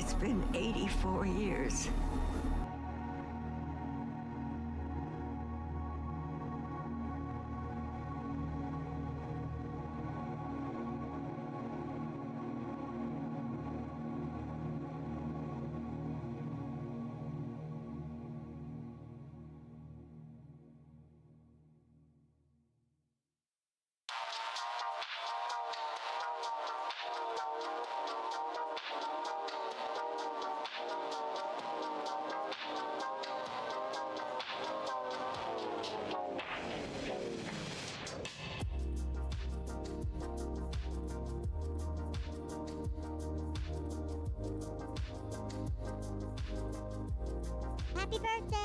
It's been 84 years. Happy birthday!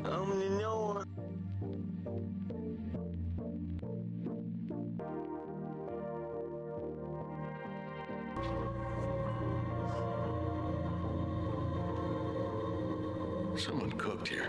I'm the no Someone cooked here.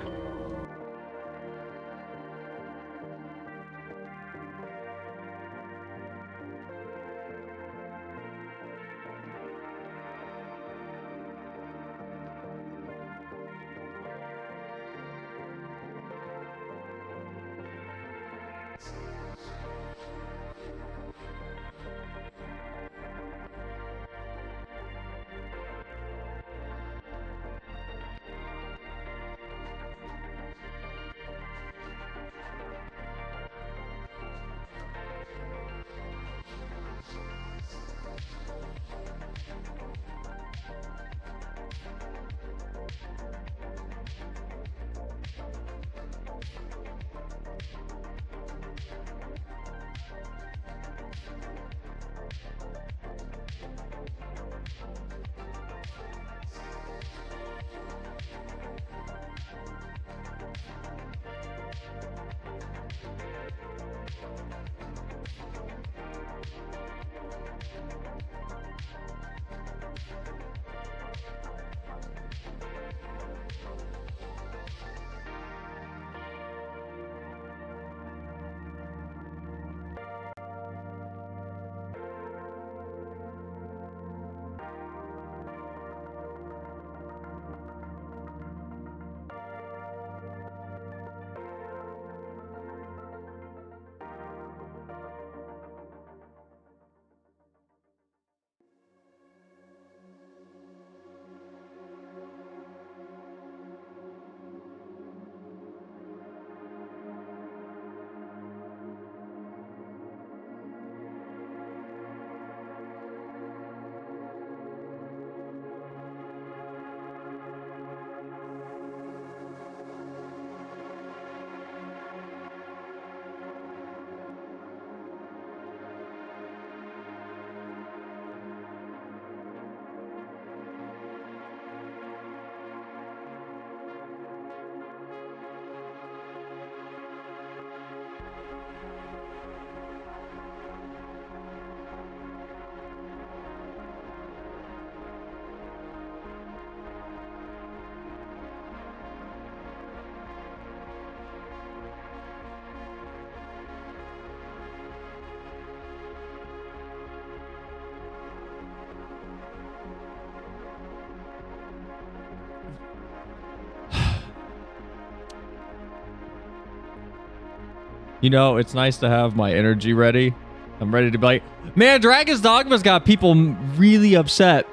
You know, it's nice to have my energy ready. I'm ready to be like, man, Dragon's Dogma's got people really upset.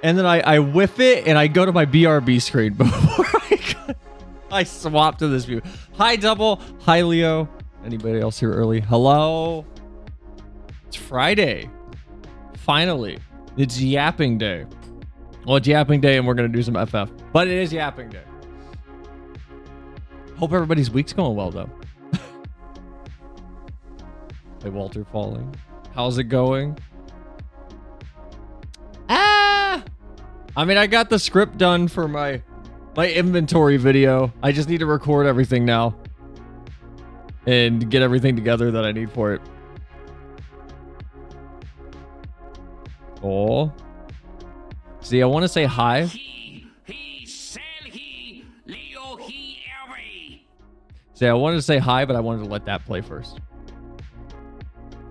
And then I whiff it and I go to my BRB screen before I swap to this view. Hi, Double. Hi, Leo. Anybody else here early? Hello. It's Friday. Finally. It's yapping day. Well, it's yapping day and we're going to do some FF. But it is yapping day. Hope everybody's week's going well, though. Hey, Walter Falling. How's it going? I mean, I got the script done for my inventory video. I just need to record everything now. And get everything together that I need for it. Oh. See, I want to say hi. See, I wanted to say hi, but I wanted to let that play first.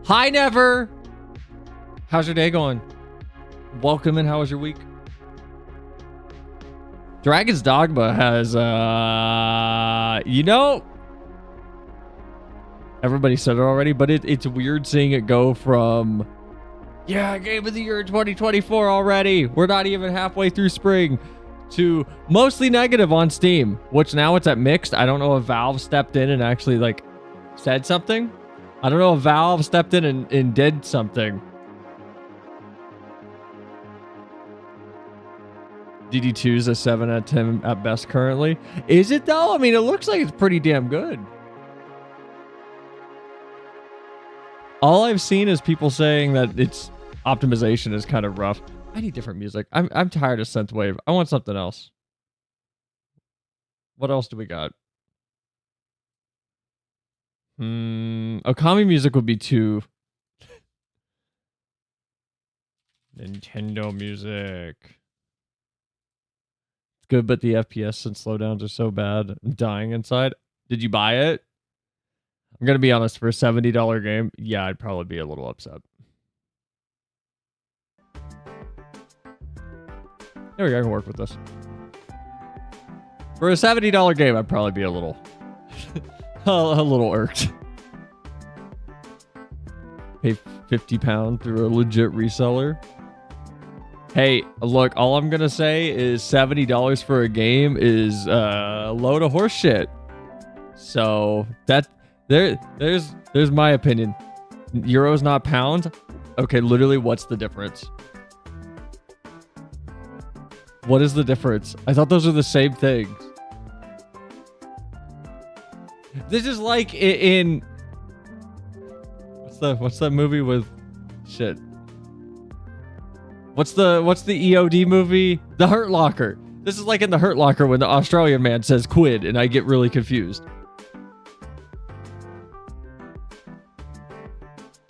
Hi, Never. How's your day going? Welcome in. How was your week? Dragon's Dogma has, you know, everybody said it already, but it's weird seeing it go from, yeah, Game of the Year 2024 already. We're not even halfway through spring, to mostly negative on Steam, which now it's at mixed. I don't know if Valve stepped in and actually, like, said something. I don't know if Valve stepped in and did something. DD2 is a 7 out of 10 at best currently. Is it though? I mean, it looks like it's pretty damn good. All I've seen is people saying that its optimization is kind of rough. I need different music. I'm tired of synthwave. I want something else. What else do we got? Okami music would be too. Nintendo music. good, but the FPS and slowdowns are so bad. I'm dying inside. Did you buy it? I'm going to be honest, for a $70 game, yeah, I'd probably be a little upset. There we go, I can work with this. For a $70 game, I'd probably be a little... a little irked. Pay £50 through a legit reseller. Hey, look, all I'm gonna say is $70 for a game is a load of horse shit. So that there's my opinion. Euros, not pounds. Okay, literally, what's the difference? What is the difference? I thought those are the same things. This is like in what's that movie with shit? What's the EOD movie? The Hurt Locker. This is like in the Hurt Locker when the Australian man says quid and I get really confused.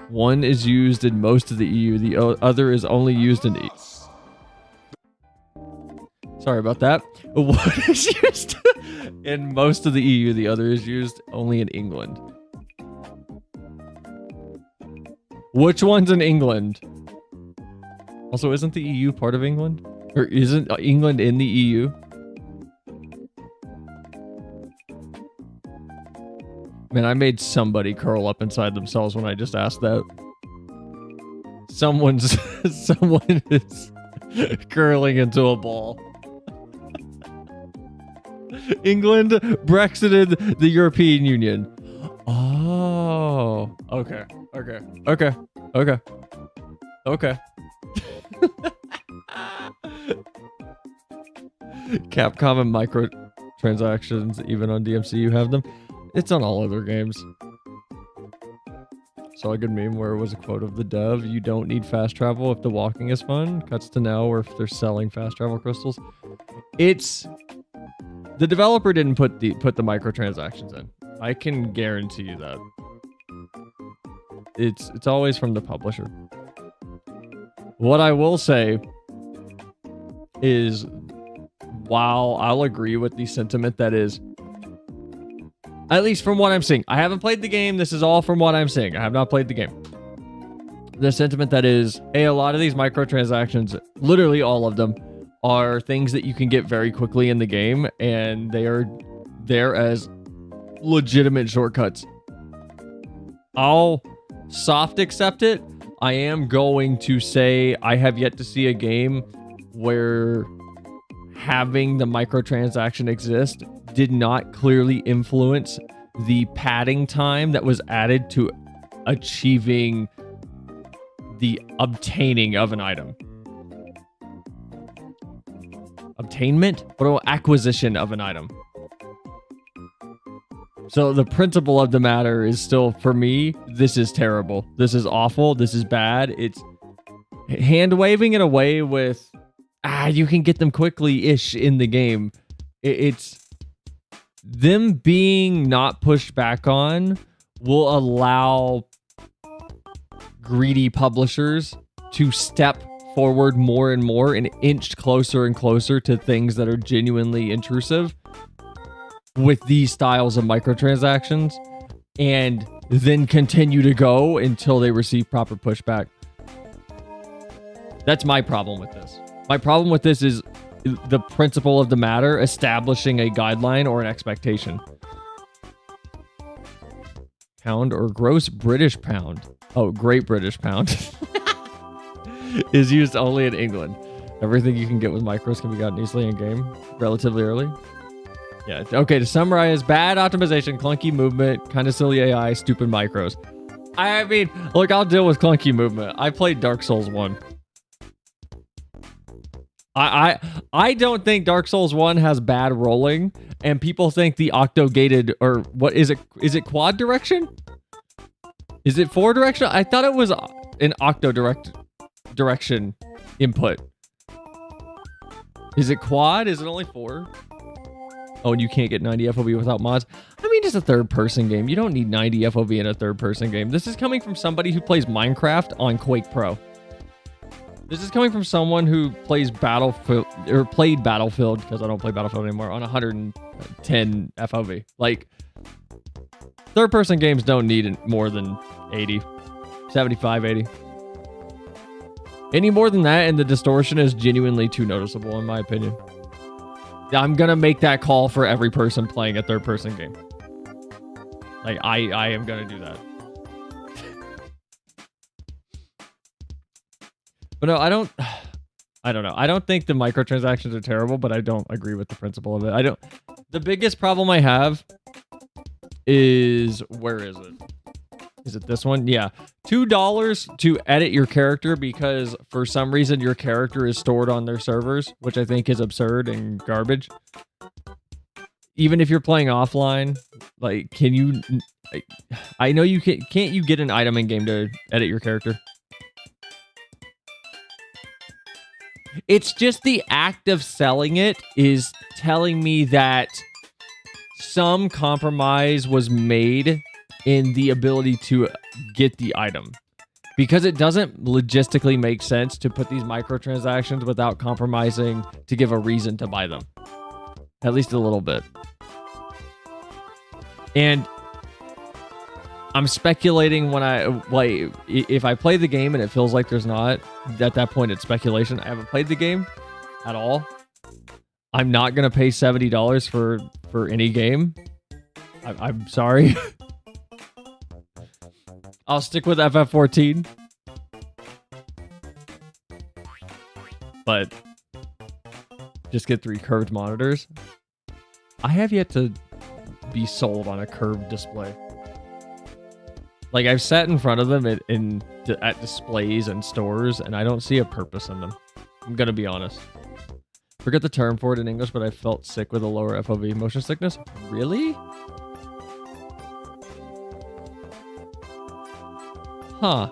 One is used in most of the EU, the other is only used in Sorry about that. One is used in most of the EU, the other is used only in England. Which one's in England? Also, isn't the EU part of England? Or isn't England in the EU? Man, I made somebody curl up inside themselves when I just asked that. Someone is curling into a ball. England Brexited the European Union. Oh, okay. Capcom and microtransactions, even on DMC, you have them. It's on all other games. Saw a good meme where it was a quote of the dev: "You don't need fast travel if the walking is fun." Cuts to now where if they're selling fast travel crystals. It's the developer didn't put the microtransactions in. I can guarantee you that. It's always from the publisher. What I will say is, while I'll agree with the sentiment that is, at least from what I'm seeing, I haven't played the game. This is all from what I'm seeing. I have not played the game. The sentiment that is, hey, a lot of these microtransactions, literally all of them, are things that you can get very quickly in the game, and they are there as legitimate shortcuts. I'll soft accept it. I am going to say I have yet to see a game where having the microtransaction exist did not clearly influence the padding time that was added to achieving the obtaining of an item. Obtainment? Or acquisition of an item. So the principle of the matter is still, for me, this is terrible. This is awful. This is bad. It's hand waving in a way with, you can get them quickly-ish in the game. It's them being not pushed back on will allow greedy publishers to step forward more and more and inch closer and closer to things that are genuinely intrusive with these styles of microtransactions, and then continue to go until they receive proper pushback. That's my problem with this. My problem with this is the principle of the matter, establishing a guideline or an expectation. Pound or gross British pound. Oh, Great British Pound. Is used only in England. Everything you can get with micros can be gotten easily in game relatively early. Yeah, okay, to summarize, bad optimization, clunky movement, kind of silly AI, stupid micros. I mean, look, I'll deal with clunky movement. I played Dark Souls 1. I don't think Dark Souls 1 has bad rolling, and people think the octo-gated, or what is it? Is it quad direction? Is it 4 direction? I thought it was an octo direction input. Is it quad? Is it only 4? Oh, and you can't get 90 FOV without mods. I mean, it's a third-person game. You don't need 90 FOV in a third-person game. This is coming from somebody who plays Minecraft on Quake Pro. This is coming from someone who plays Battlefield or played Battlefield, because I don't play Battlefield anymore, on 110 FOV. Like, third-person games don't need more than 80, 75, 80. Any more than that, and the distortion is genuinely too noticeable, in my opinion. I'm gonna make that call for every person playing a third-person game. Like, I am gonna do that. But no, I don't know. I don't think the microtransactions are terrible, but I don't agree with the principle of it. The biggest problem I have is, where is it? Is it this one? Yeah. $2 to edit your character because for some reason your character is stored on their servers, which I think is absurd and garbage. Even if you're playing offline, like, can you... I know you can't you get an item in game to edit your character? It's just the act of selling it is telling me that some compromise was made in the ability to get the item. Because it doesn't logistically make sense to put these microtransactions without compromising to give a reason to buy them. At least a little bit. And I'm speculating when if I play the game and it feels like there's not, at that point it's speculation. I haven't played the game at all. I'm not going to pay $70 for any game. I'm sorry. I'll stick with FF14. But just get 3 curved monitors. I have yet to be sold on a curved display. Like, I've sat in front of them at displays and stores, and I don't see a purpose in them. I'm gonna be honest. Forget the term for it in English, but I felt sick with a lower FOV. Motion sickness? Really? Huh.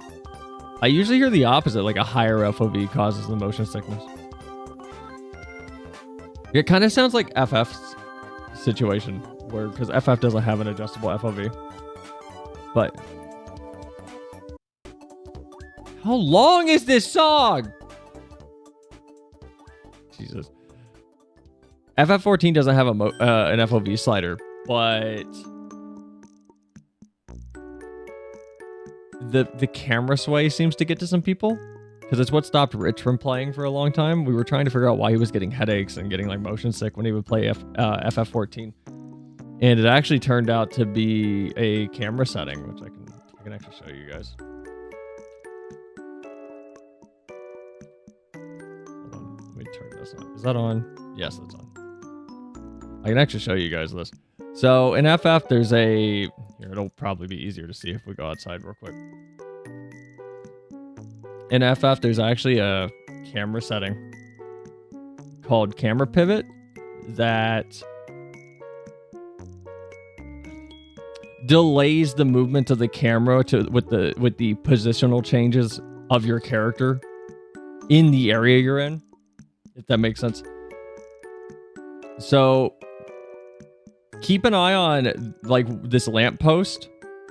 I usually hear the opposite, like a higher FOV causes the motion sickness. It kind of sounds like FF's situation, because FF doesn't have an adjustable FOV. But... how long is this song? Jesus. FF14 doesn't have an FOV slider, but the camera sway seems to get to some people, because it's what stopped Rich from playing for a long time. We were trying to figure out why he was getting headaches and getting like motion sick when he would play FF14, and it actually turned out to be a camera setting, which I can actually show you guys. Turn this on. Is that on? Yes, that's on. I can actually show you guys this. So in FF, there's here, it'll probably be easier to see if we go outside real quick. In FF, there's actually a camera setting called camera pivot that delays the movement of the camera with the positional changes of your character in the area you're in. If that makes sense. So keep an eye on like this lamppost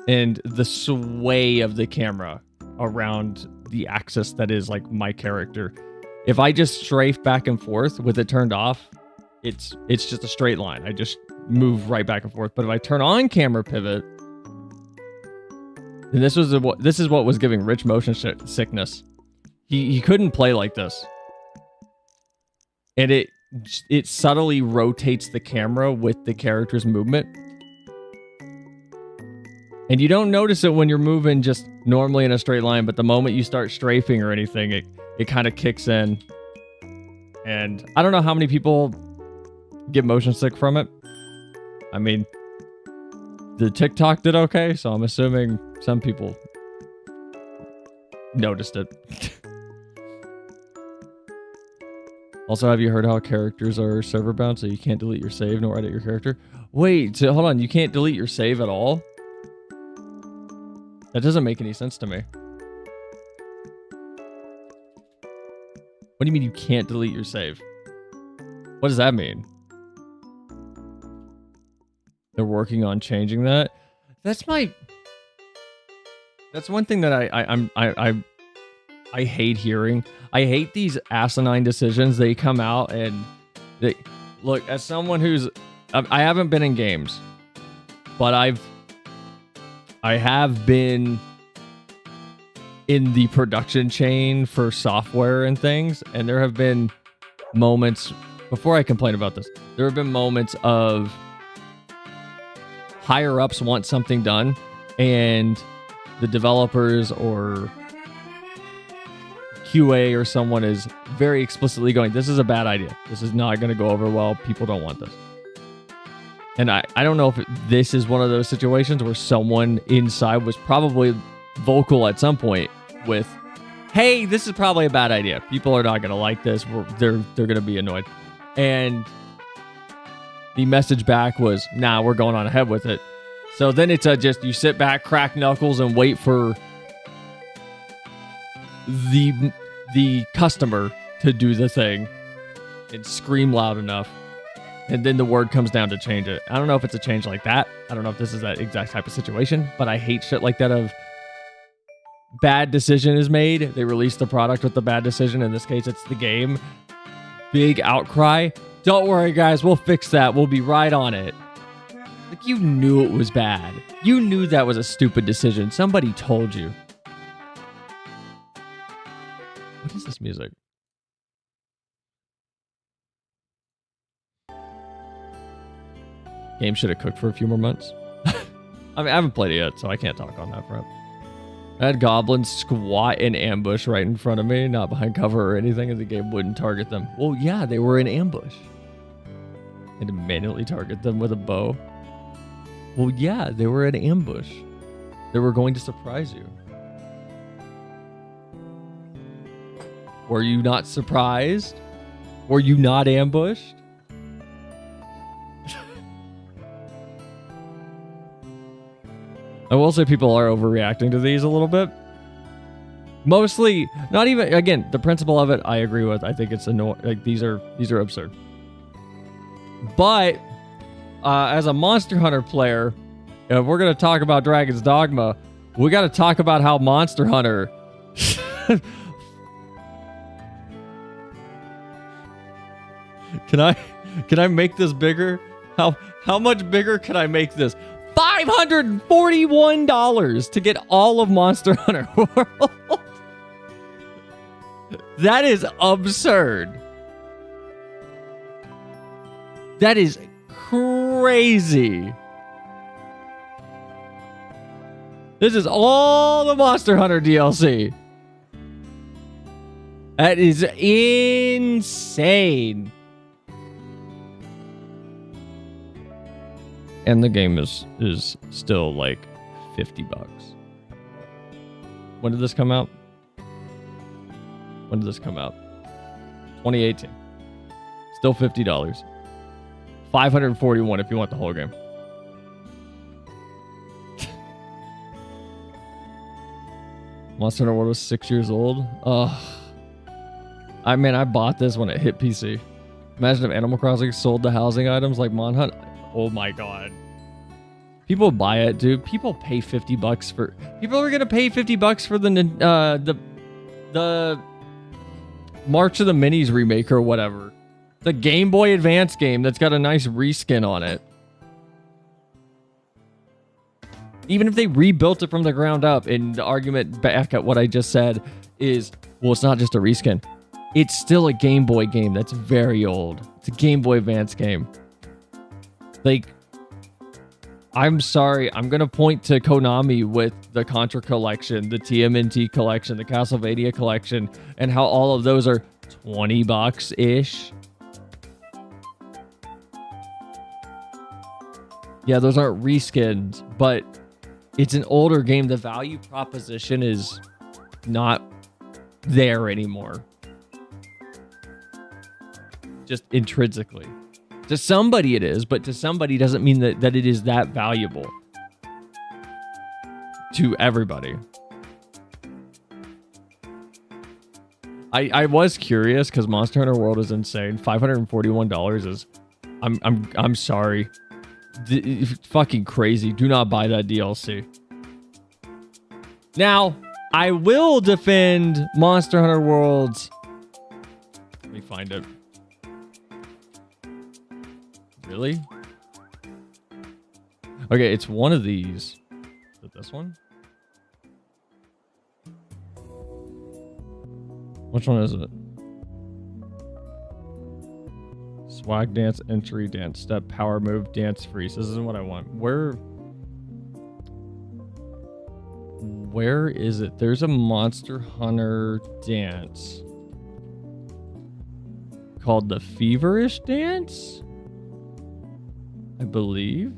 and the sway of the camera around the axis that is like my character. If I just strafe back and forth with it turned off, it's just a straight line. I just move right back and forth. But if I turn on camera pivot, and this is what was giving Rich motion sickness. He couldn't play like this. And it subtly rotates the camera with the character's movement. And you don't notice it when you're moving just normally in a straight line, but the moment you start strafing or anything, it kind of kicks in. And I don't know how many people get motion sick from it. I mean, the TikTok did okay, so I'm assuming some people noticed it. Also, have you heard how characters are server bound, so you can't delete your save nor edit your character? Wait, so hold on, you can't delete your save at all? That doesn't make any sense to me. What do you mean you can't delete your save? What does that mean? They're working on changing that? That's one thing that I hate hearing. I hate these asinine decisions. They come out and they look, as someone who's, I haven't been in games, but I have been in the production chain for software and things, and there have been moments, before I complain about this, there have been moments of higher ups want something done, and the developers or QA or someone is very explicitly going, this is a bad idea. This is not going to go over well. People don't want this. And I don't know if this is one of those situations where someone inside was probably vocal at some point with, hey, this is probably a bad idea. People are not going to like this. They're going to be annoyed. And the message back was, nah, we're going on ahead with it. So then it's just you sit back, crack knuckles, and wait for the customer to do the thing and scream loud enough, and then the word comes down to change it. I don't know if it's a change like that. I don't know if this is that exact type of situation, but I hate shit like that of bad decision is made. They release the product with the bad decision. In this case, it's the game. Big outcry. Don't worry, guys. We'll fix that. We'll be right on it. Like, you knew it was bad. You knew that was a stupid decision. Somebody told you. What is this music? Game should have cooked for a few more months. I mean, I haven't played it yet, so I can't talk on that front. I had goblins squat in ambush right in front of me, not behind cover or anything, and the game wouldn't target them. Well, yeah, they were in ambush. I had to manually target them with a bow. Well, yeah, they were in ambush. They were going to surprise you. Were you not surprised? Were you not ambushed? I will say people are overreacting to these a little bit. Mostly, not even, again, the principle of it, I agree with. I think it's annoying. Like, these are absurd. But as a Monster Hunter player, if we're going to talk about Dragon's Dogma, we got to talk about how Monster Hunter Can I make this bigger? How much bigger can I make this? $541 to get all of Monster Hunter World. That is absurd. That is crazy. This is all the Monster Hunter DLC. That is insane. And the game is still like $50. When did this come out? When did this come out? 2018. Still $50. $541 if you want the whole game. Monster Hunter World was 6 years old. I bought this when it hit PC. Imagine if Animal Crossing sold the housing items like Mon Hunt. Oh my god. People buy it, dude. People pay $50 for. People are gonna pay $50 for the March of the Minis remake or whatever. The Game Boy Advance game that's got a nice reskin on it. Even if they rebuilt it from the ground up, and the argument back at what I just said is, well, it's not just a reskin. It's still a Game Boy game that's very old. It's a Game Boy Advance game. Like, I'm sorry, I'm going to point to Konami with the Contra collection, the TMNT collection, the Castlevania collection, and how all of those are $20-ish. Yeah, those aren't reskins, but it's an older game. The value proposition is not there anymore. Just intrinsically. To somebody it is, but to somebody doesn't mean that it is that valuable. To everybody. I was curious because Monster Hunter World is insane. $541 is, I'm sorry. Fucking crazy. Do not buy that DLC. Now, I will defend Monster Hunter World's. Let me find it. Really? Okay, it's one of these. Is it this one? Which one is it? Swag dance, entry dance, step, power move, dance, freeze. This isn't what I want. Where is it? There's a Monster Hunter dance called the Feverish Dance, I believe.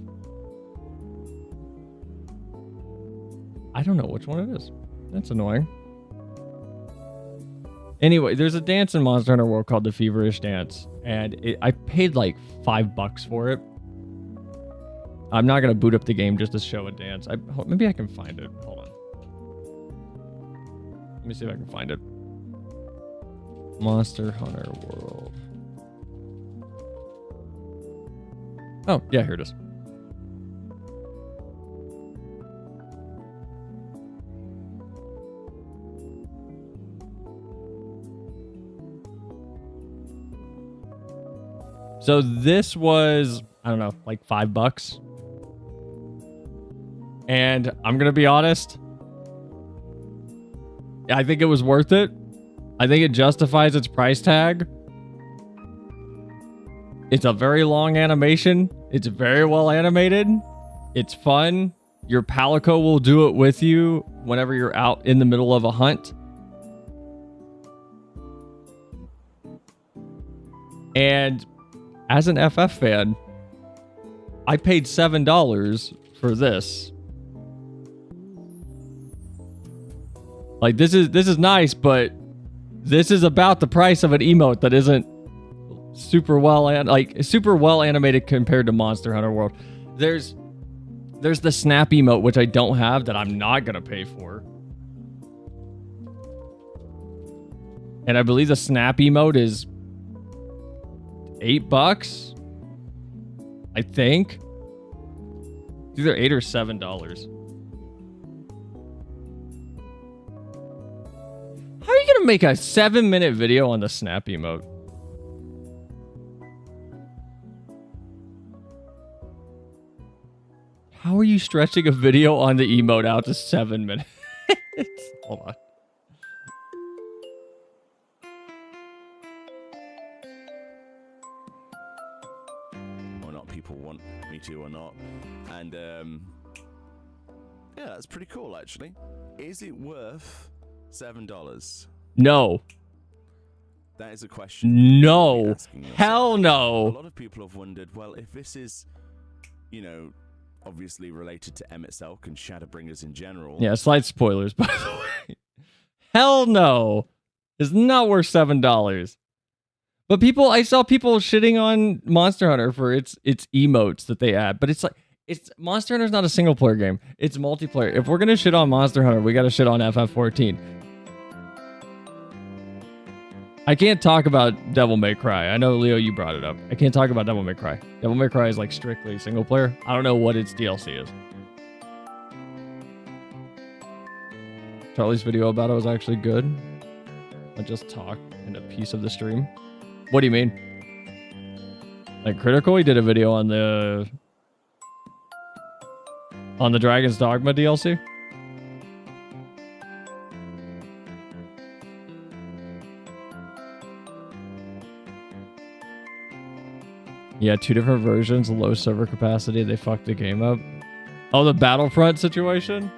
I don't know which one it is. That's annoying. Anyway, there's a dance in Monster Hunter World called the Feverish Dance, and I paid like $5 for it. I'm not gonna boot up the game just to show a dance. Maybe I can find it. Hold on. Let me see if I can find it. Monster Hunter World. Oh, yeah, here it is. So this was, I don't know, like $5. And I'm going to be honest, I think it was worth it. I think it justifies its price tag. It's a very long animation. It's very well animated. It's fun. Your Palico will do it with you whenever you're out in the middle of a hunt. And as an FF fan, I paid $7 for this. Like, this is nice, but this is about the price of an emote that isn't super well animated compared to Monster Hunter World. There's the snap emote, which I don't have, that I'm not gonna pay for. And I believe the snap emote is $8, I think. It's either $8 or $7. How are you gonna make a 7-minute video on the snap emote? How are you stretching a video on the emote out to 7 minutes? Hold on. Or not, people want me to or not. And yeah, that's pretty cool actually. Is it worth $7? No. That is a question. No. Hell A no. lot of people have wondered, well, if this is, you know, obviously related to Emmett Selk and Shadowbringers in general. Yeah, slight spoilers, by the way. Hell no. It's not worth $7. But I saw people shitting on Monster Hunter for its emotes that they add. But it's like, Monster Hunter's not a single player game. It's multiplayer. If we're gonna shit on Monster Hunter, we gotta shit on FF14. I can't talk about Devil May Cry. I know, Leo, you brought it up. I can't talk about Devil May Cry. Devil May Cry is like strictly single player. I don't know what its DLC is. Charlie's video about it was actually good. I just talked in a piece of the stream. What do you mean? Like Critical? He did a video on the Dragon's Dogma DLC. Yeah, 2 different versions, low server capacity. They fucked the game up. Oh, the Battlefront situation?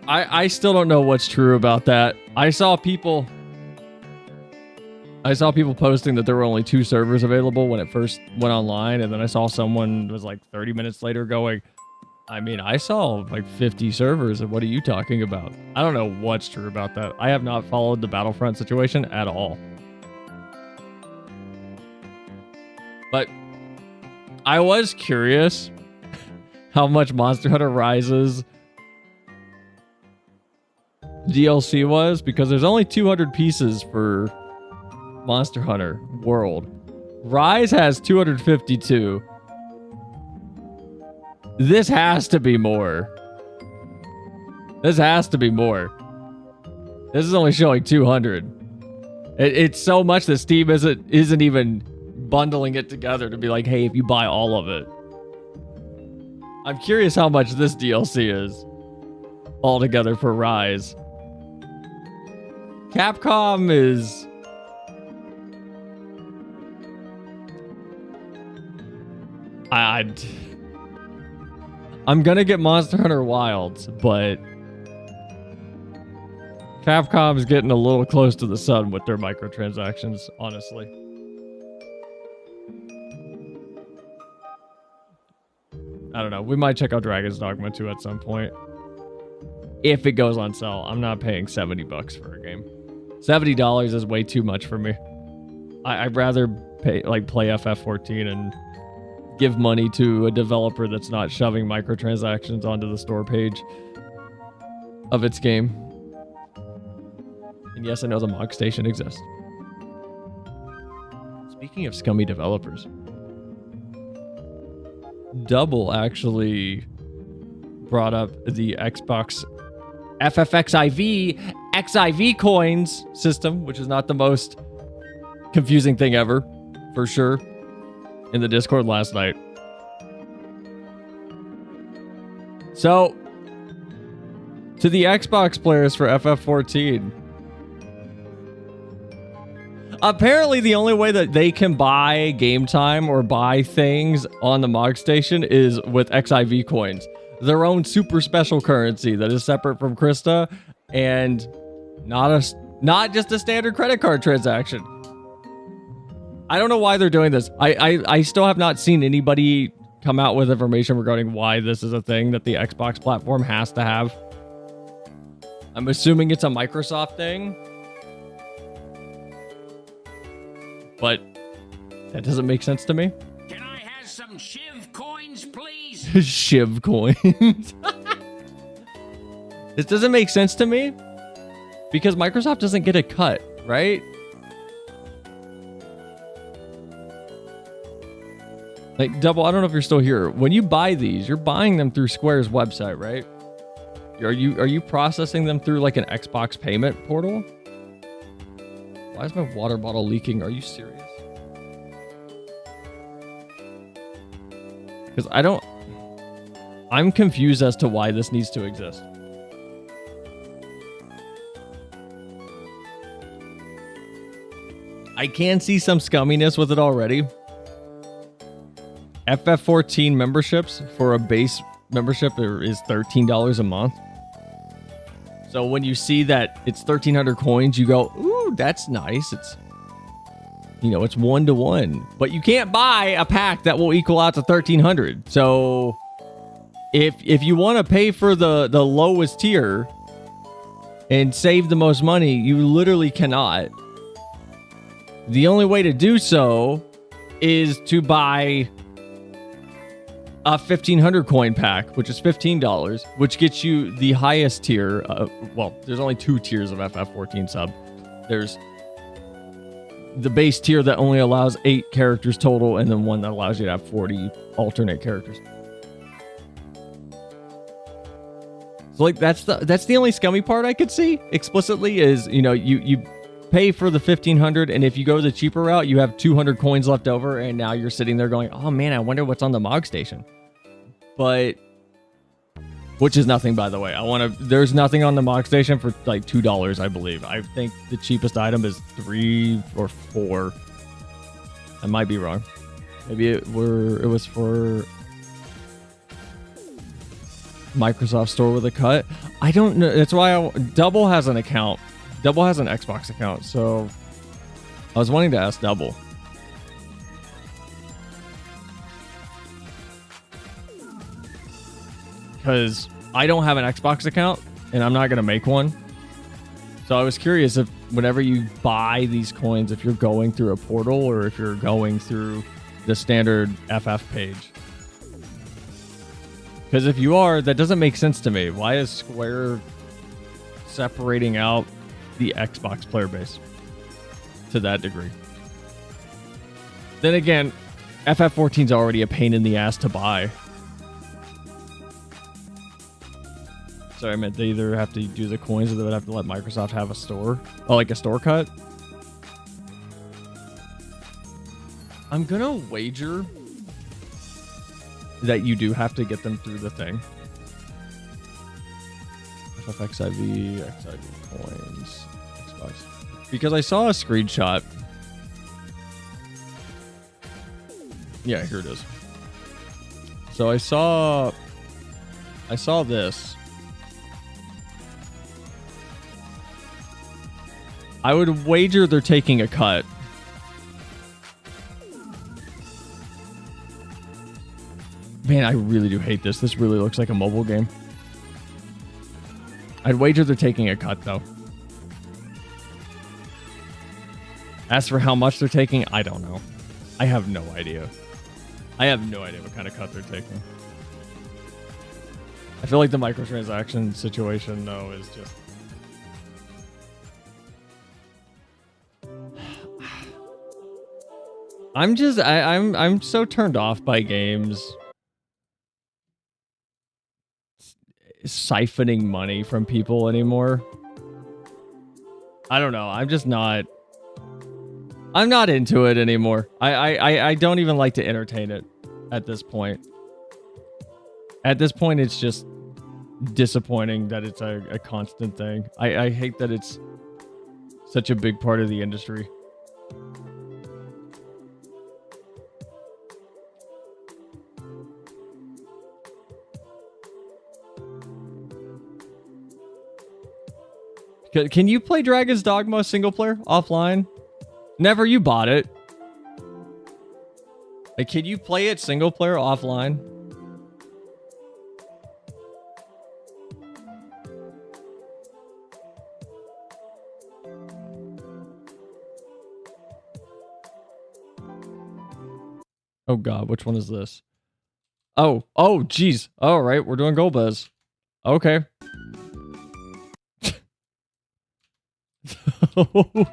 I still don't know what's true about that. I saw people posting that there were only 2 servers available when it first went online, and then I saw someone was like 30 minutes later going, I mean, I saw like 50 servers, and what are you talking about? I don't know what's true about that. I have not followed the Battlefront situation at all. But I was curious how much Monster Hunter Rise's DLC was, because there's only 200 pieces for Monster Hunter World. Rise has 252. This has to be more. This has to be more. This is only showing 200. It's so much that Steam isn't even bundling it together to be like, hey, if you buy all of it. I'm curious how much this DLC is altogether for Rise. Capcom is... I'm gonna get Monster Hunter Wilds, but Capcom's getting a little close to the sun with their microtransactions, honestly. I don't know. We might check out Dragon's Dogma 2 at some point. If it goes on sale. I'm not paying $70 for a game. $70 is way too much for me. I'd rather play FF14 and give money to a developer that's not shoving microtransactions onto the store page of its game. And yes, I know the Mog Station exists. Speaking of scummy developers, Double actually brought up the Xbox FFXIV XIV coins system, which is not the most confusing thing ever, for sure, in the Discord last night. So, to the Xbox players for FF14, apparently the only way that they can buy game time or buy things on the Mog Station is with XIV coins, their own super special currency that is separate from Krista and not just a standard credit card transaction. I don't know why they're doing this. I still have not seen anybody come out with information regarding why this is a thing that the Xbox platform has to have. I'm assuming it's a Microsoft thing, but that doesn't make sense to me. Can I have some Shiv coins, please? Shiv coins. This doesn't make sense to me because Microsoft doesn't get a cut, right? Like, Double, I don't know if you're still here. When you buy these, you're buying them through Square's website, right? Are you processing them through like an Xbox payment portal? Why is my water bottle leaking? Are you serious? Because I'm confused as to why this needs to exist. I can see some scumminess with it already. FF14 memberships for a base membership is $13 a month. So when you see that it's 1,300 coins, you go, ooh, that's nice. It's, it's 1-to-1. But you can't buy a pack that will equal out to 1,300. So if you want to pay for the lowest tier and save the most money, you literally cannot. The only way to do so is to buy a 1,500 coin pack, which is $15, which gets you the highest tier. Well, there's only 2 tiers of FF14 sub. There's the base tier that only allows 8 characters total, and then one that allows you to have 40 alternate characters. So like that's the only scummy part I could see explicitly is, you pay for the 1,500, and if you go the cheaper route, you have 200 coins left over, and now you're sitting there going, oh man, I wonder what's on the Mog Station. But, which is nothing, by the way. There's nothing on the Mog Station for like $2, I believe. I think the cheapest item is $3 or $4. I might be wrong. Maybe it was for Microsoft Store with a cut. I don't know. That's why Double has an account. Double has an Xbox account, so I was wanting to ask Double. Because I don't have an Xbox account, and I'm not going to make one. So I was curious if whenever you buy these coins, if you're going through a portal or if you're going through the standard FF page. Because if you are, that doesn't make sense to me. Why is Square separating out the Xbox player base to that degree? Then again, FF14 is already a pain in the ass to buy. Sorry, I meant they either have to do the coins or they would have to let Microsoft have a store. Oh, like a store cut? I'm gonna wager that you do have to get them through the thing. FFXIV, XIV coins, Xbox. Because I saw a screenshot. Yeah, here it is. So I saw this. I would wager they're taking a cut. Man, I really do hate this. This really looks like a mobile game. I'd wager they're taking a cut, though. As for how much they're taking, I don't know. I have no idea. I have no idea what kind of cut they're taking. I feel like the microtransaction situation, though, is just... I'm so turned off by games siphoning money from people anymore. I don't know. I'm not into it anymore. I don't even like to entertain it at this point. At this point, it's just disappointing that it's a constant thing. I hate that it's such a big part of the industry. Can you play Dragon's Dogma single player offline? Never, you bought it. Like, can you play it single player offline? Oh god, which one is this? Oh, geez. All right, we're doing Golbez. Okay. Okay.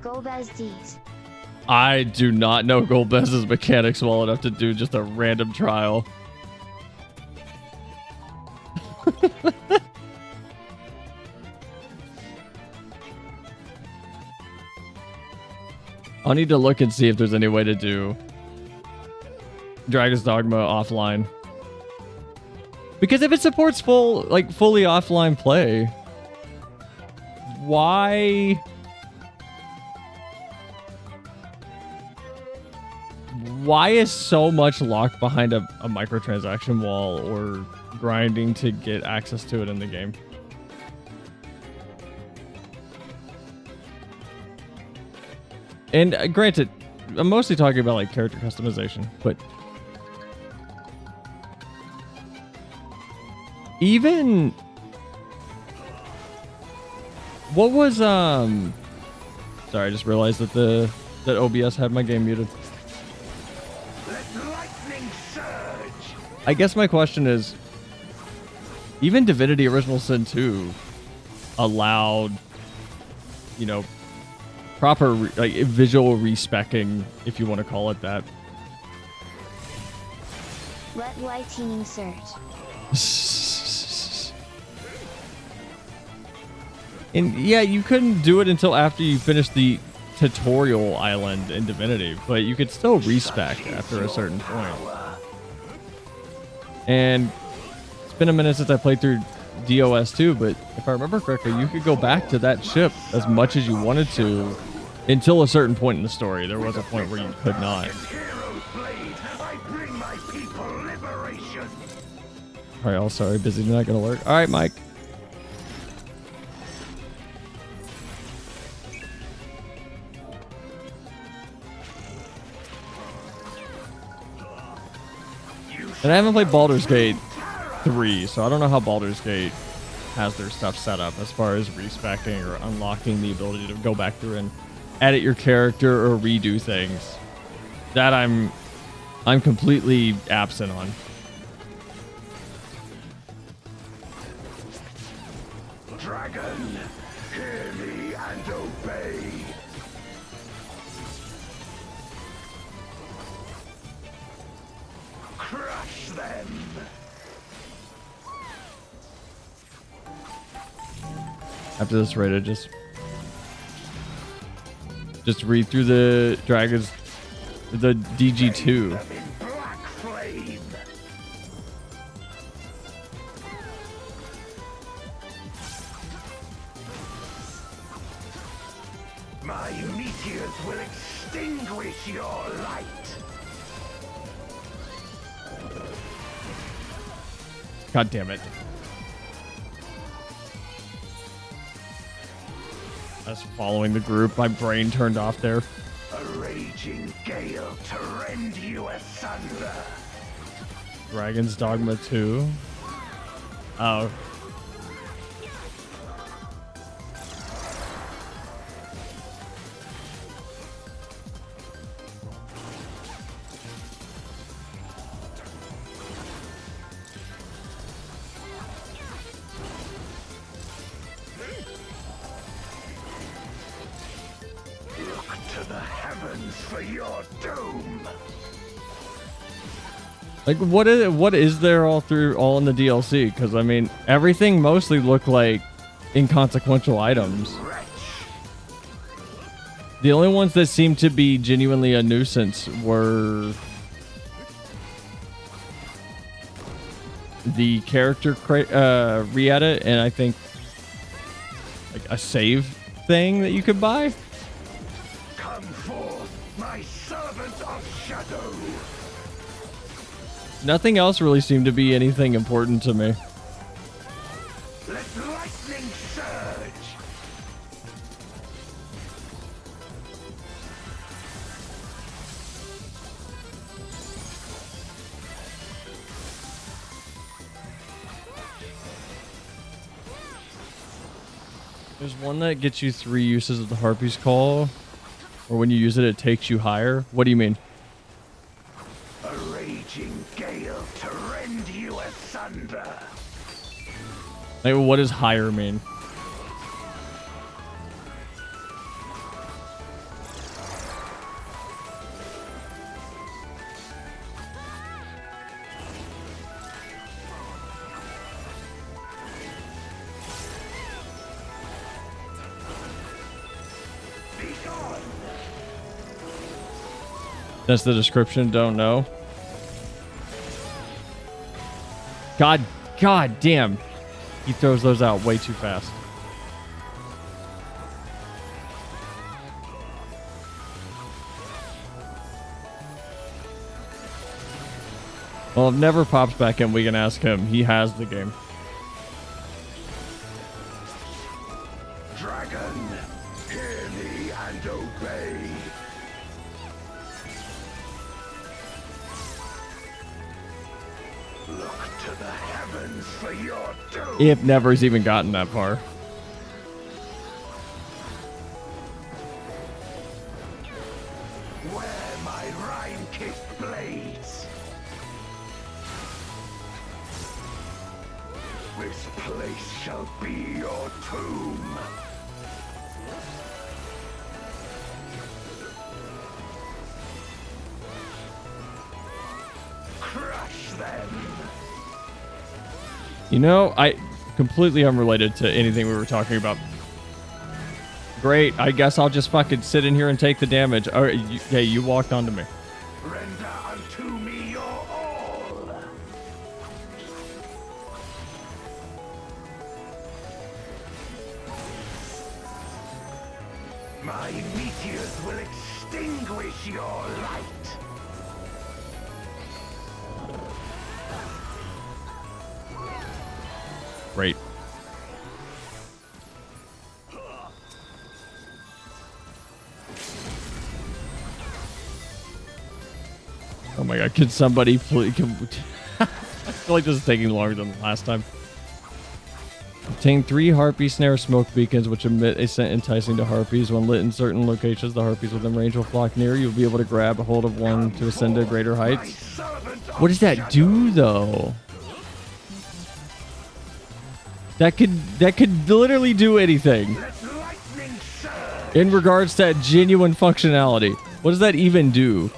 Golbez D's. I do not know Golbez's mechanics well enough to do just a random trial. I'll need to look and see if there's any way to do Dragon's Dogma offline. Because if it supports fully offline play, why is so much locked behind a microtransaction wall or grinding to get access to it in the game? And granted, I'm mostly talking about like character customization, but even what was sorry, I just realized that that OBS had my game muted. I guess my question is, even Divinity Original Sin 2 allowed, you know, proper like visual respecking, if you want to call it that. Let lighting search. And yeah, you couldn't do it until after you finished the tutorial island in Divinity, but you could still respec after a certain point. And it's been a minute since I played through DOS 2, but if I remember correctly, you could go back to that ship as much as you wanted to until a certain point in the story. There was a point where you could not. Alright, all sorry, busy, not gonna work. Alright, Mike. And I haven't played Baldur's Gate 3, so I don't know how Baldur's Gate has their stuff set up as far as respecking or unlocking the ability to go back through and edit your character or redo things. That I'm completely absent on. Dragon, hear me and obey. Crush them. After this raid, I just read through the dragons, the DG2. Them in black flame. My meteors will extinguish your light. God damn it. I was following the group. My brain turned off there. A raging gale to rend you asunder. Dragon's Dogma 2. Oh. Look to the heavens for your doom. Like, what is there all in the DLC? Because, I mean, everything mostly looked like inconsequential items. Wretch. The only ones that seemed to be genuinely a nuisance were the character re-edit, and I think like a save thing that you could buy. Come forth, my servant of shadow. Nothing else really seemed to be anything important to me. Let lightning surge. There's one that gets you 3 uses of the Harpy's Call, or when you use it, it takes you higher. What do you mean? A raging gale to rend you asunder. Like, what does higher mean? Be gone. That's the description. Don't know. God damn. He throws those out way too fast. Well, if Never pops back in, we can ask him. He has the game. Dragon, hear me and obey. Look to the heavens for your doom. If Never's even gotten that far. Where my rime-kissed blades. This place shall be your tomb. Crush them. You know, I completely unrelated to anything we were talking about. Great. I guess I'll just fucking sit in here and take the damage. All right, hey, you walked onto me. Render unto me your all. My meteors will extinguish your light. Great. Oh my god, could somebody please... I feel like this is taking longer than the last time. Obtain 3 harpy snare smoke beacons, which emit a scent enticing to harpies. When lit in certain locations, the harpies within range will flock near. You'll be able to grab a hold of one to ascend to greater heights. What does that do, though? That could literally do anything. In regards to genuine functionality. What does that even do?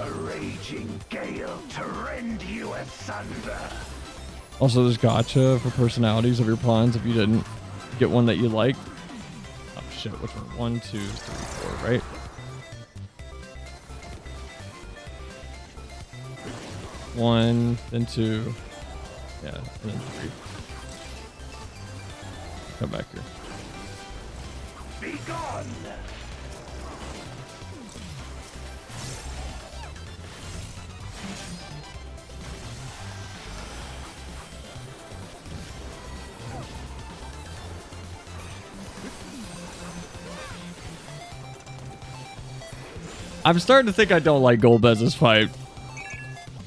A raging gale to rend you asunder. Also, there's gotcha for personalities of your pawns if you didn't get one that you liked. Oh shit, which one? 1, 2, 3, 4, right? One, then 2. Yeah, and then 3. Come back here. Be gone! I'm starting to think I don't like Golbez's fight.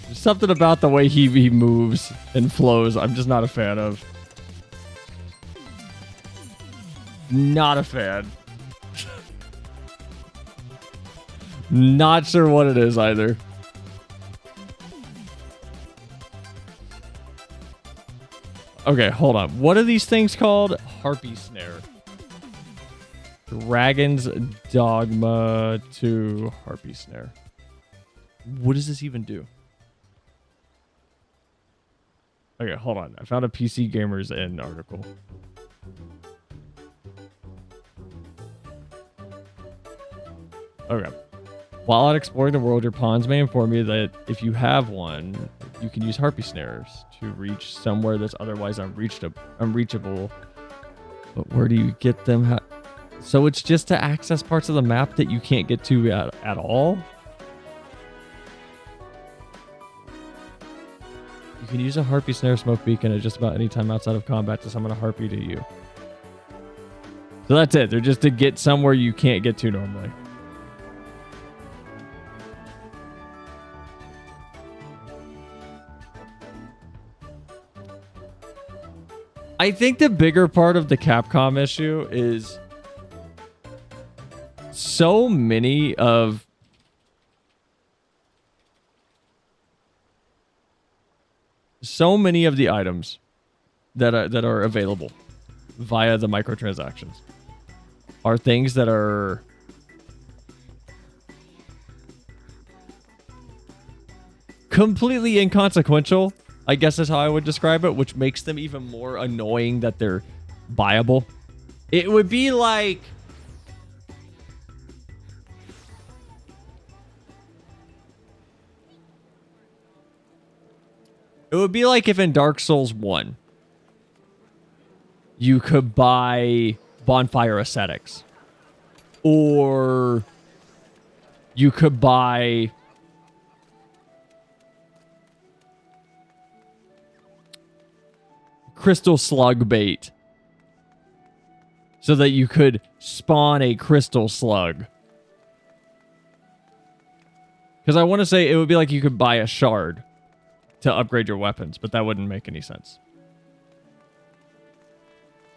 There's something about the way he moves and flows I'm just not a fan of. Not a fan. Not sure what it is either. Okay, hold on. What are these things called? Harpy Snare. Dragon's Dogma to Harpy Snare. What does this even do? Okay, hold on. I found a PC Gamers Inn article. Okay. While out exploring the world, your pawns may inform you that if you have one, you can use Harpy Snares to reach somewhere that's otherwise unreachable. But where do you get them? So it's just to access parts of the map that you can't get to at all? You can use a Harpy Snare Smoke Beacon at just about any time outside of combat to summon a Harpy to you. So that's it. They're just to get somewhere you can't get to normally. I think the bigger part of the Capcom issue is so many of the items that are available via the microtransactions are things that are completely inconsequential, I guess is how I would describe it, which makes them even more annoying that they're buyable. It would be like if in Dark Souls 1 you could buy Bonfire Ascetics, or you could buy Crystal Slug Bait so that you could spawn a Crystal Slug. Because I want to say it would be like you could buy a shard to upgrade your weapons, but that wouldn't make any sense.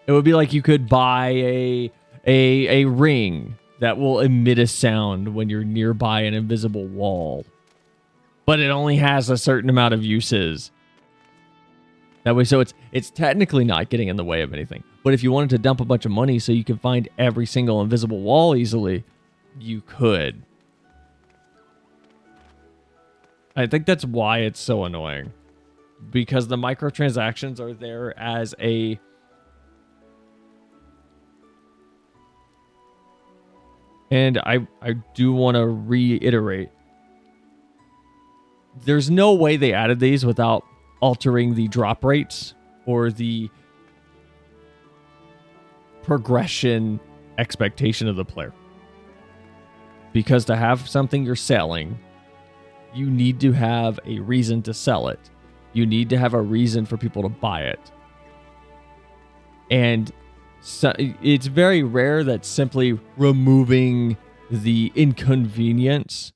It would be like you could buy a ring that will emit a sound when you're nearby an invisible wall, but it only has a certain amount of uses. That way, so it's technically not getting in the way of anything. But if you wanted to dump a bunch of money so you can find every single invisible wall easily, you could. I think that's why it's so annoying. Because the microtransactions are there as a... And I do want to reiterate. There's no way they added these without altering the drop rates or the progression expectation of the player. Because to have something you're selling, you need to have a reason to sell it. You need to have a reason for people to buy it. And so it's very rare that simply removing the inconvenience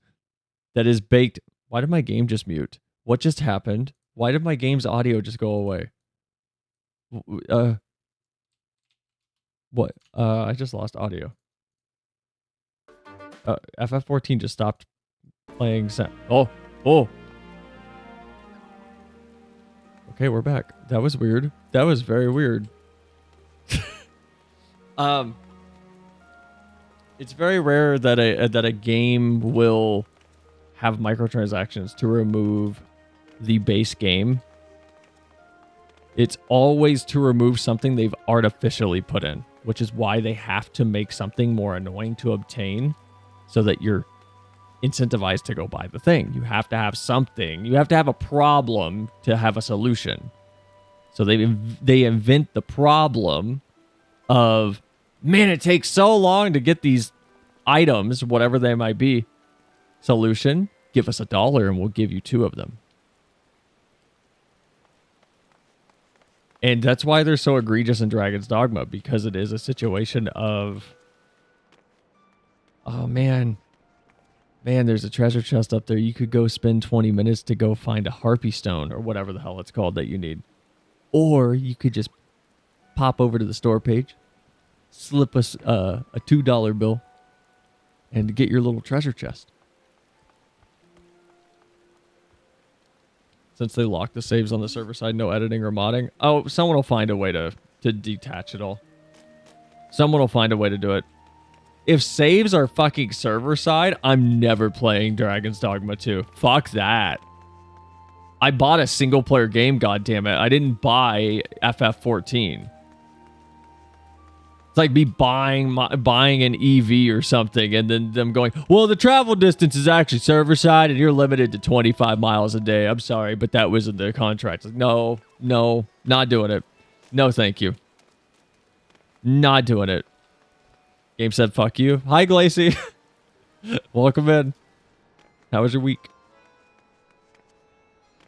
that is baked. Why did my game just mute? What just happened? Why did my game's audio just go away? What? I just lost audio. FF14 just stopped playing sound. Oh. Okay, we're back. That was weird. That was very weird. It's very rare that a game will have microtransactions to remove the base game, it's always to remove something they've artificially put in, which is why they have to make something more annoying to obtain so that you're incentivized to go buy the thing. You have to have something. You have to have a problem to have a solution. So they invent the problem of, man, it takes so long to get these items, whatever they might be. Solution, give us $1 and we'll give you 2 of them. And that's why they're so egregious in Dragon's Dogma, because it is a situation of, oh man, there's a treasure chest up there. You could go spend 20 minutes to go find a harpy stone or whatever the hell it's called that you need. Or you could just pop over to the store page, slip us a $2 bill, and get your little treasure chest. Since they lock the saves on the server side, no editing or modding. Oh, someone will find a way to detach it all. Someone will find a way to do it. If saves are fucking server side, I'm never playing Dragon's Dogma 2. Fuck that. I bought a single player game, goddammit. I didn't buy FF14. It's like me buying an EV or something and then them going, well, the travel distance is actually server side and you're limited to 25 miles a day. I'm sorry, but that was in the contract. Like, no, not doing it. No, thank you. Not doing it. Game said, fuck you. Hi, Glacy. Welcome in. How was your week?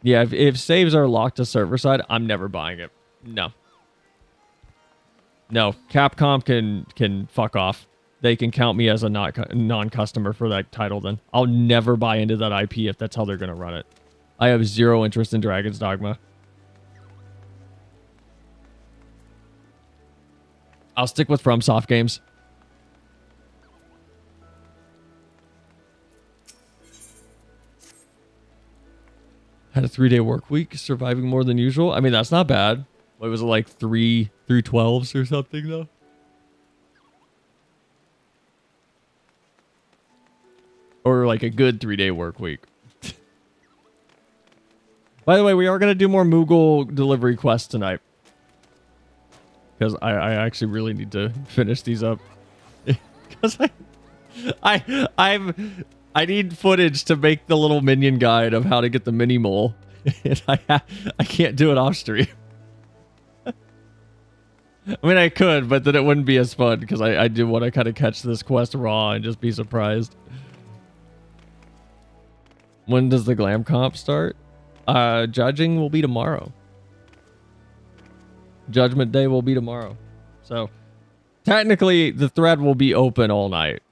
Yeah, if saves are locked to server side, I'm never buying it. No. No, Capcom can fuck off. They can count me as a non-customer for that title then. I'll never buy into that IP if that's how they're going to run it. I have zero interest in Dragon's Dogma. I'll stick with FromSoft games. Had a 3-day work week, surviving more than usual. I mean, that's not bad. What was it, like 3 through 12s or something, though? Or like a good 3-day work week. By the way, we are going to do more Moogle delivery quests tonight. Because I actually really need to finish these up. Because I need footage to make the little minion guide of how to get the mini mole. And I can't do it off stream. I mean, I could, but then it wouldn't be as fun because I do want to kind of catch this quest raw and just be surprised. When does the glam comp start? Judging will be tomorrow. Judgment Day will be tomorrow. So, technically, the thread will be open all night.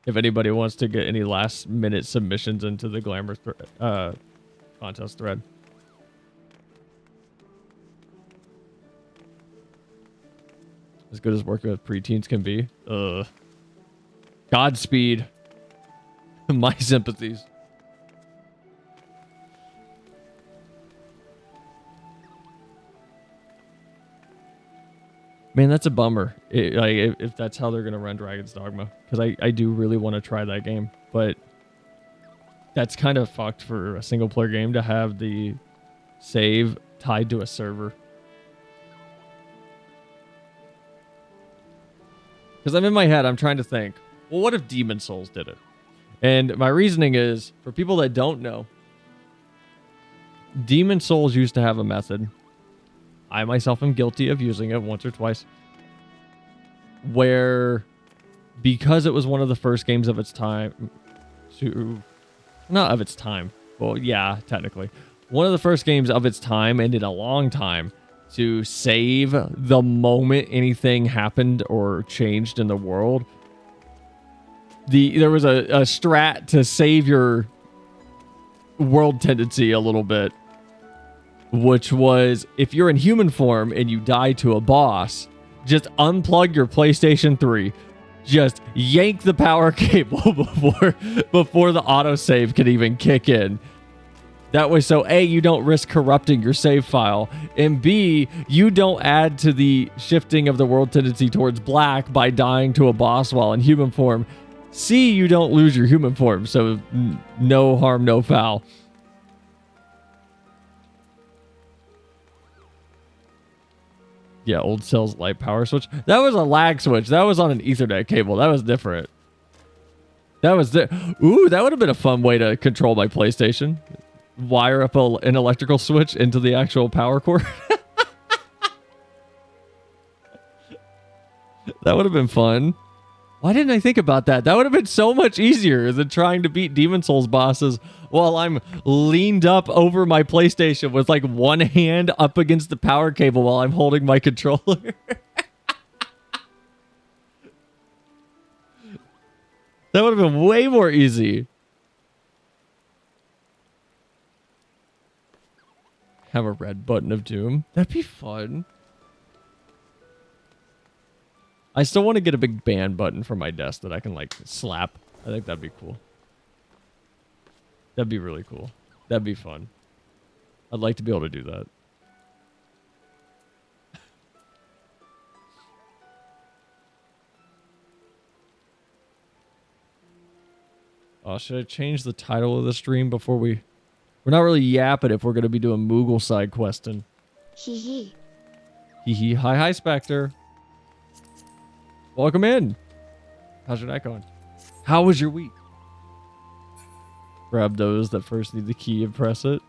If anybody wants to get any last minute submissions into the glamour contest thread. As good as working with preteens can be. Godspeed. My sympathies. Man, that's a bummer. If that's how they're going to run Dragon's Dogma. Because I do really want to try that game. But that's kind of fucked for a single player game to have the save tied to a server. Because I'm in my head, I'm trying to think, well, what if Demon Souls did it? And my reasoning is, for people that don't know, Demon Souls used to have a method. I myself am guilty of using it once or twice. Where, because it was one of the first games of its time, not of its time. Well, yeah, technically. One of the first games of its time and in a long time to save the moment anything happened or changed in the world. There was a strat to save your world tendency a little bit, which was if you're in human form and you die to a boss, just unplug your PlayStation 3, just yank the power cable before the autosave can even kick in. That way, so A, you don't risk corrupting your save file, and B, you don't add to the shifting of the world tendency towards black by dying to a boss while in human form. C, you don't lose your human form, so no harm, no foul. Yeah, old cell's light power switch. That was a lag switch. That was on an Ethernet cable. That was different. That was ooh, that would have been a fun way to control my PlayStation. Wire up an electrical switch into the actual power cord. That would have been fun. Why didn't I think about that? That would have been so much easier than trying to beat Demon Souls bosses while I'm leaned up over my PlayStation with like one hand up against the power cable while I'm holding my controller. That would have been way more easy. Have a red button of doom. That'd be fun. I still want to get a big ban button for my desk that I can like slap. I think that'd be cool. That'd be really cool. That'd be fun. I'd like to be able to do that. Oh, should I change the title of the stream before we're not really yapping if we're going to be doing Moogle side questing. Hee hee. Hee hee. Hi, Spectre. Welcome in. How's your night going? How was your week? Grab those that first need the key and press it.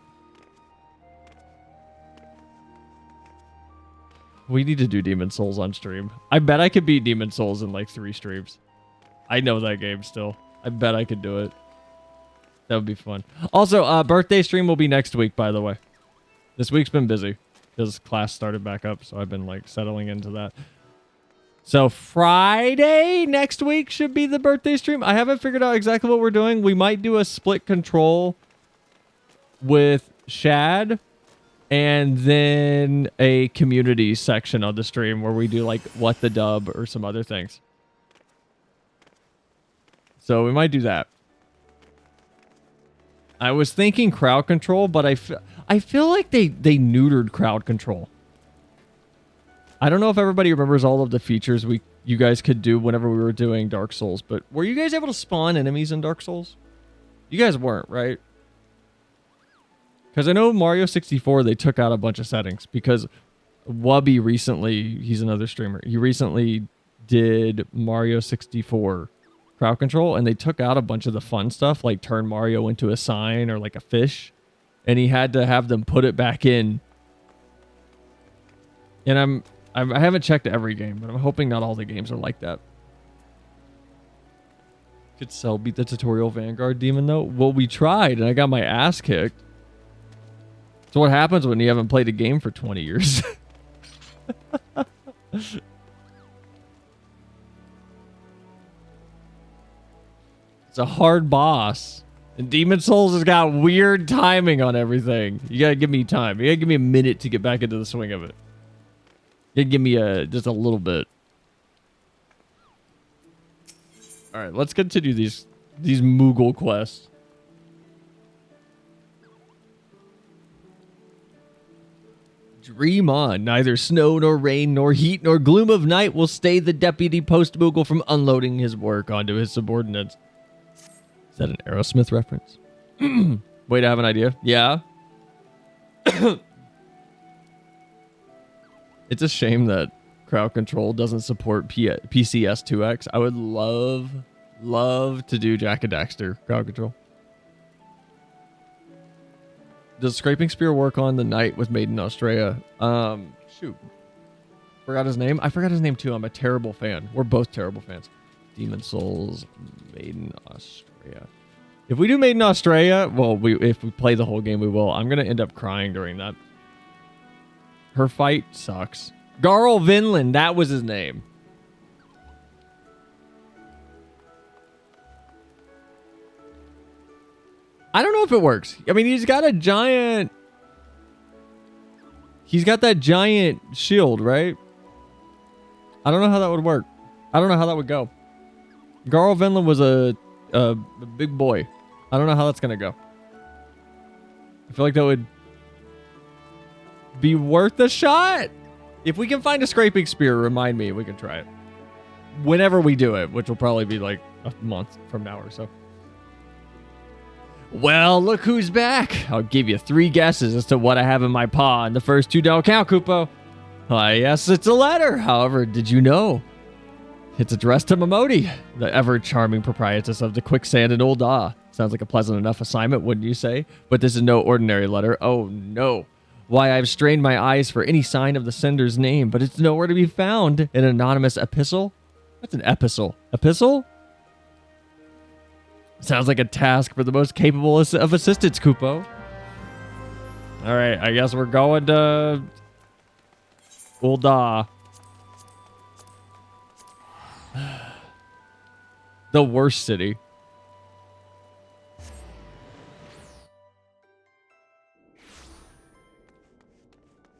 We need to do Demon Souls on stream. I bet I could beat Demon Souls in like 3 streams. I know that game still. I bet I could do it. That would be fun. Also, birthday stream will be next week, by the way. This week's been busy because class started back up, so I've been like settling into that. So Friday next week should be the birthday stream. I haven't figured out exactly what we're doing. We might do a split control with Shad and then a community section of the stream where we do like what the dub or some other things. So we might do that. I was thinking crowd control, but I feel like they neutered crowd control. I don't know if everybody remembers all of the features you guys could do whenever we were doing Dark Souls, but were you guys able to spawn enemies in Dark Souls? You guys weren't, right? Because I know Mario 64, they took out a bunch of settings because Wubby recently, he's another streamer, he recently did Mario 64 crowd control, and they took out a bunch of the fun stuff, like turn Mario into a sign or like a fish, and he had to have them put it back in. And I haven't checked every game, but I'm hoping not all the games are like that. Could Cell beat the tutorial Vanguard demon though? Well, we tried, and I got my ass kicked. So what happens when you haven't played a game for 20 years? It's a hard boss. And Demon Souls has got weird timing on everything. You gotta give me time. You gotta give me a minute to get back into the swing of it. You gotta give me just a little bit. Alright, let's continue these Moogle quests. Dream on. Neither snow nor rain nor heat nor gloom of night will stay the deputy post Moogle from unloading his work onto his subordinates. Is that an Aerosmith reference? Wait, I have an idea. Yeah. It's a shame that crowd control doesn't support PCS2X. I would love to do Jack and Daxter crowd control. Does Scraping Spear work on the knight with Made in Australia? Shoot. Forgot his name? I forgot his name too. I'm a terrible fan. We're both terrible fans. Demon Souls, Made in Australia. If we do Made in Australia, well, if we play the whole game, we will. I'm going to end up crying during that. Her fight sucks. Garl Vinland, that was his name. I don't know if it works. I mean, he's got that giant shield, right? I don't know how that would work. I don't know how that would go. Garl Vinland was a big boy. I don't know how that's going to go. I feel like that would be worth a shot. If we can find a Scraping Spear, remind me. We can try it. Whenever we do it, which will probably be like a month from now or so. Well, look who's back. I'll give you 3 guesses as to what I have in my paw, and the first 2 don't count, Kupo. Why, yes, it's a letter. However, did you know? It's addressed to Momodi, the ever-charming proprietress of the quicksand in Ul'dah. Sounds like a pleasant enough assignment, wouldn't you say? But this is no ordinary letter. Oh, no. Why, I've strained my eyes for any sign of the sender's name, but it's nowhere to be found. An anonymous epistle? What's an epistle? Epistle? Sounds like a task for the most capable of assistants, Kupo. All right, I guess we're going to Ul'dah. The worst city.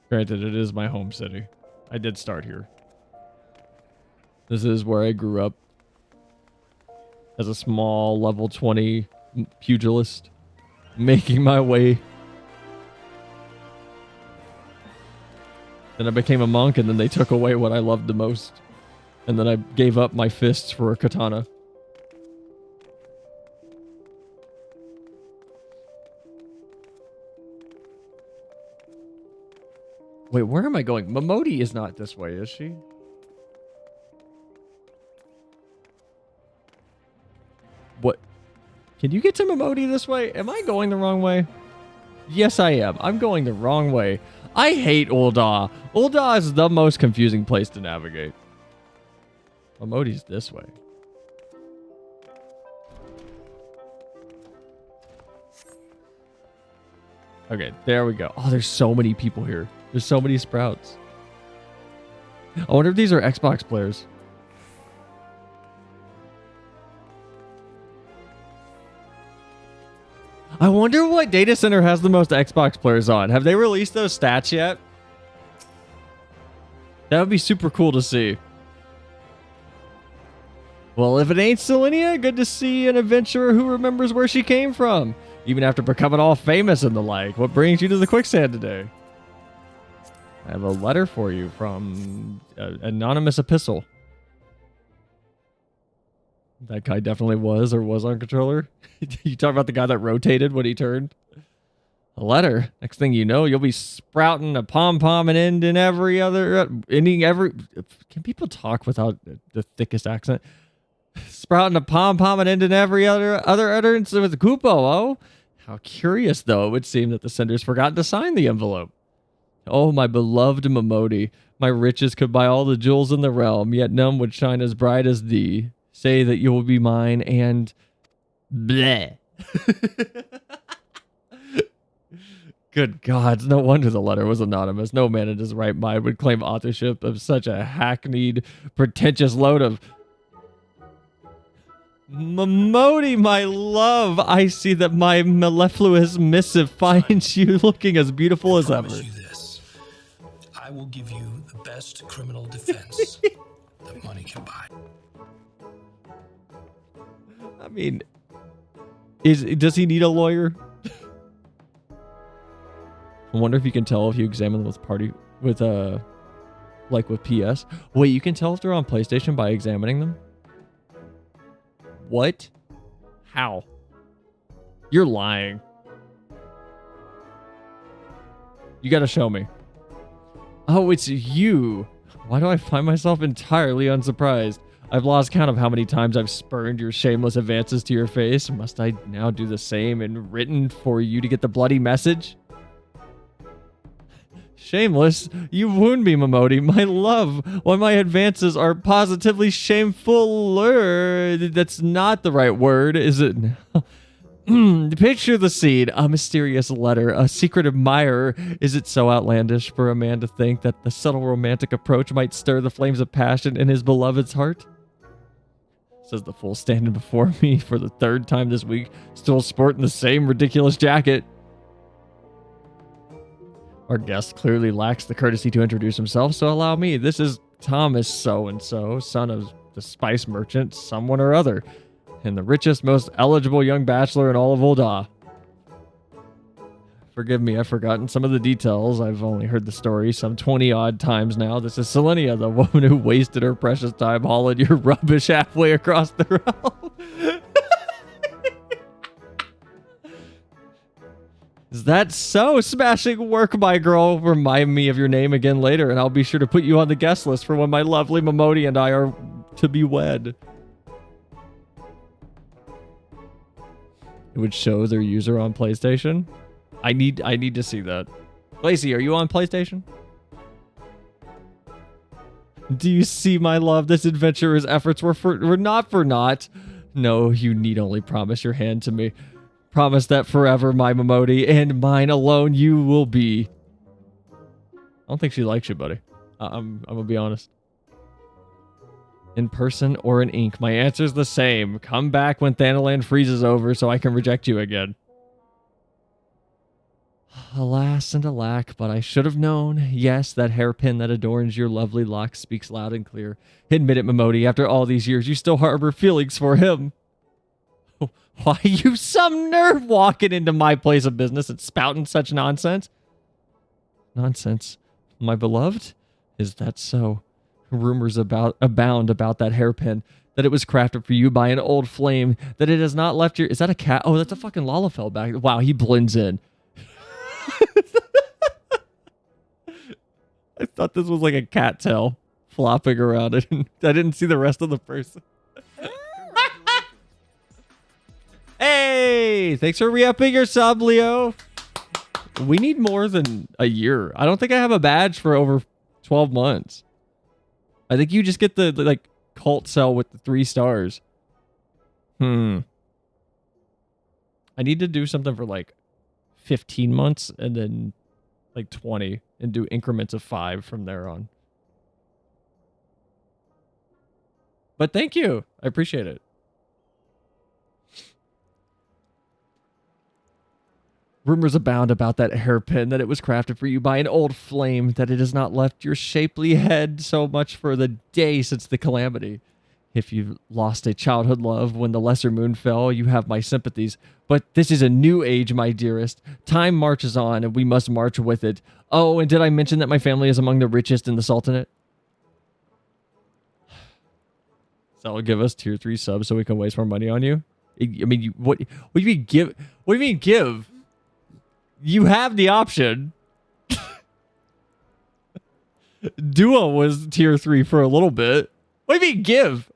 Granted, it is my home city. I did start here. This is where I grew up. As a small level 20 pugilist. Making my way. Then I became a monk, and then they took away what I loved the most. And then I gave up my fists for a katana. Wait, where am I going? Momodi is not this way, is she? What? Can you get to Momodi this way? Am I going the wrong way? Yes, I am. I'm going the wrong way. I hate Ul'dah. Ul'dah is the most confusing place to navigate. Momodi's this way. Okay, there we go. Oh, there's so many people here. There's so many sprouts. I wonder if these are Xbox players. I wonder what data center has the most Xbox players on. Have they released those stats yet? That would be super cool to see. Well, if it ain't Selinia, good to see an adventurer who remembers where she came from, even after becoming all famous and the like. What brings you to the quicksand today? I have a letter for you from an anonymous epistle. That guy definitely was or was on controller. You talk about the guy that rotated when he turned. A letter. Next thing you know, you'll be sprouting a pom-pom and ending every other... ending every... Can people talk without the thickest accent? Sprouting a pom-pom and ending every other utterance with Kupo, oh? How curious, though, it would seem that the senders forgot to sign the envelope. Oh, my beloved Momodi. My riches could buy all the jewels in the realm, yet none would shine as bright as thee. Say that you will be mine and... bleh. Good God, no wonder the letter was anonymous. No man in his right mind would claim authorship of such a hackneyed, pretentious load of... Momodi, my love, I see that my mellifluous missive finds you looking as beautiful as ever. I promise you this. I will give you the best criminal defense that money can buy. I mean, does he need a lawyer? I wonder if you can tell if you examine them with like with PS. Wait, you can tell if they're on PlayStation by examining them? What? How? You're lying. You gotta show me. Oh, it's you. Why do I find myself entirely unsurprised? I've lost count of how many times I've spurned your shameless advances to your face. Must I now do the same in written for you to get the bloody message? Shameless? You wound me, Momodi. My love. Why my advances are positively shamefuler. That's not the right word, is it? Picture the scene. A mysterious letter. A secret admirer. Is it so outlandish for a man to think that the subtle romantic approach might stir the flames of passion in his beloved's heart? Says the fool standing before me for the 3rd time this week, still sporting the same ridiculous jacket. Our guest clearly lacks the courtesy to introduce himself, so allow me. This is Thomas so-and-so, son of the spice merchant, someone or other, and the richest, most eligible young bachelor in all of Ul'dah. Forgive me, I've forgotten some of the details. I've only heard the story some 20-odd times now. This is Selinia, the woman who wasted her precious time hauling your rubbish halfway across the realm. Is that so? Smashing work, my girl. Remind me of your name again later, and I'll be sure to put you on the guest list for when my lovely Momodi and I are to be wed. It would show their user on PlayStation. I need to see that. Lacey, are you on PlayStation? Do you see, my love? This adventurer's efforts were not for naught. No, you need only promise your hand to me. Promise that forever, my Momodi, and mine alone you will be. I don't think she likes you, buddy. I'm gonna be honest. In person or in ink, my answer's the same. Come back when Thanaland freezes over so I can reject you again. Alas and alack, but I should have known. Yes, that hairpin that adorns your lovely locks speaks loud and clear. Admit it, Momodi, after all these years, you still harbor feelings for him. Why, you some nerve walking into my place of business and spouting such nonsense? Nonsense, my beloved? Is that so? Rumors abound about that hairpin, that it was crafted for you by an old flame, that it has not left your... Is that a cat? Oh, that's a fucking Lalafell back. Wow, he blends in. I thought this was like a cat tail flopping around it. I didn't see the rest of the person. Hey, thanks for re-upping your sub, Leo. We need more than a year. I don't think I have a badge for over 12 months. I think you just get the like cult cell with the 3 stars. I need to do something for like 15 months and then like 20 and do increments of 5 from there on. But thank you. I appreciate it. Rumors abound about that hairpin, that it was crafted for you by an old flame, that it has not left your shapely head so much for the day since the calamity. If you've lost a childhood love when the lesser moon fell, you have my sympathies. But this is a new age, my dearest. Time marches on, and we must march with it. Oh, and did I mention that my family is among the richest in the Sultanate? So will give us tier 3 subs so we can waste more money on you? I mean, what do you mean give? What do you mean give? You have the option. Duo was tier 3 for a little bit. What do you mean give?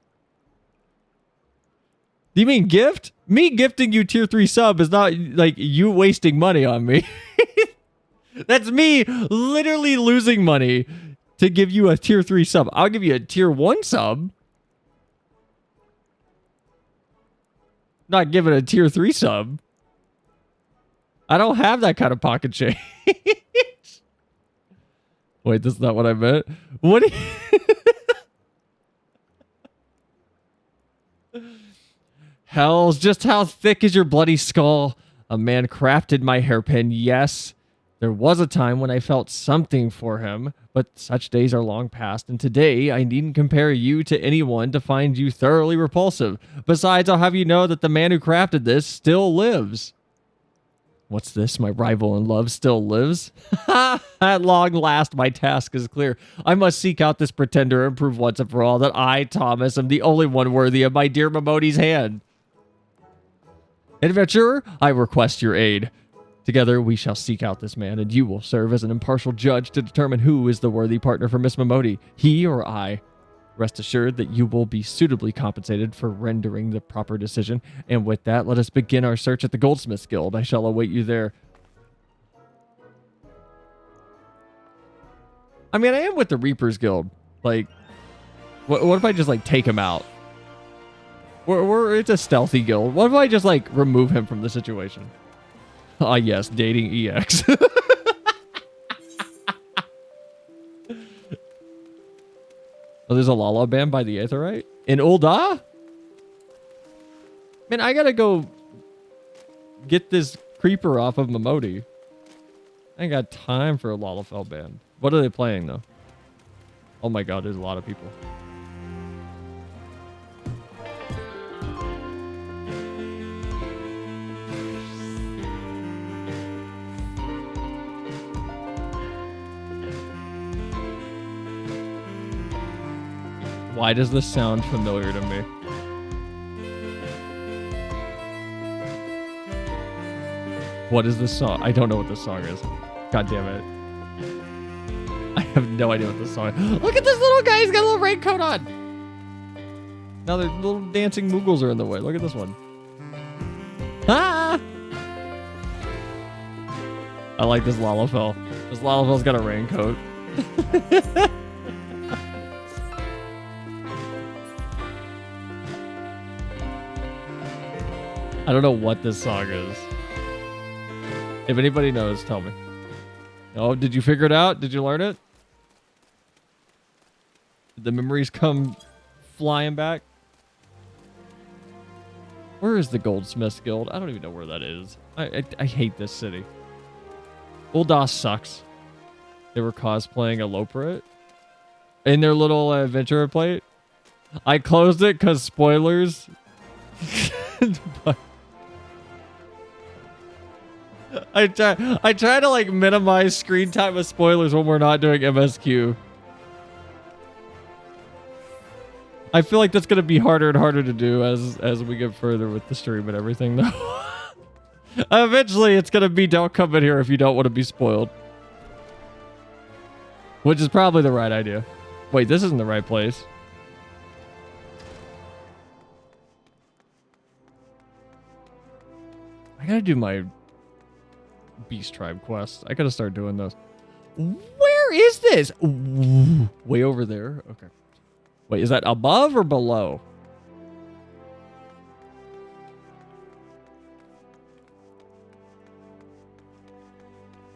Do you mean gift? Me gifting you tier 3 sub is not like you wasting money on me. That's me literally losing money to give you a tier 3 sub. I'll give you a tier 1 sub. Not giving a tier 3 sub. I don't have that kind of pocket change. Wait, that's not what I meant. What? Hells, just how thick is your bloody skull? A man crafted my hairpin, yes. There was a time when I felt something for him, but such days are long past, and today I needn't compare you to anyone to find you thoroughly repulsive. Besides, I'll have you know that the man who crafted this still lives. What's this? My rival in love still lives? At long last, my task is clear. I must seek out this pretender and prove once and for all that I, Thomas, am the only one worthy of my dear Momodi's hand. Adventurer, I request your aid. Together, we shall seek out this man, and you will serve as an impartial judge to determine who is the worthy partner for Miss Momodi, he or I. Rest assured that you will be suitably compensated for rendering the proper decision. And with that, let us begin our search at the Goldsmiths Guild. I shall await you there. I mean, I am with the Reapers Guild. Like, what if I just, like, take him out? It's a stealthy guild. What if I just, like, remove him from the situation? Ah, yes, dating EX. Oh, there's a Lala band by the Aetherite? In Ul'dah? Man, I gotta go get this creeper off of Momodi. I ain't got time for a Lalafell band. What are they playing, though? Oh my god, there's a lot of people. Why does this sound familiar to me? What is this song? I don't know what this song is. God damn it. I have no idea what this song is. Look at this little guy. He's got a little raincoat on. Now the little dancing Moogles are in the way. Look at this one. Ah! I like this Lalafell. This Lalafell's got a raincoat. I don't know what this song is. If anybody knows, tell me. Oh, did you figure it out? Did you learn it? Did the memories come flying back? Where is the Goldsmiths Guild? I don't even know where that is. I hate this city. Ul'dah sucks. They were cosplaying a Loperit in their little adventure plate. I closed it because spoilers. But I try to like minimize screen time with spoilers when we're not doing MSQ. I feel like that's gonna be harder and harder to do as we get further with the stream and everything, though. Eventually, it's gonna be don't come in here if you don't want to be spoiled, which is probably the right idea. Wait, this isn't the right place. I gotta do my Beast Tribe quest. I gotta start doing those. Where is this? Ooh, way over there. Okay. Wait, is that above or below?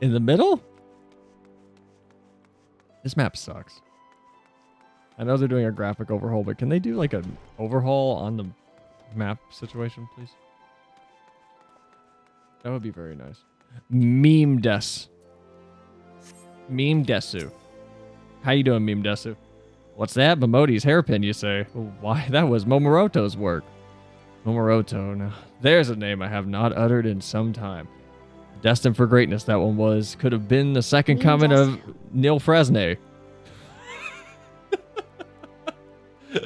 In the middle? This map sucks. I know they're doing a graphic overhaul, but can they do like an overhaul on the map situation, please? That would be very nice. Meme Desu. Meme Desu. How you doing, Meme Desu? What's that? Momodi's hairpin, you say? Why, that was Momoroto's work. Momoroto. Now, there's a name I have not uttered in some time. Destined for greatness, that one was. Could have been the second coming of Neil Fresnay.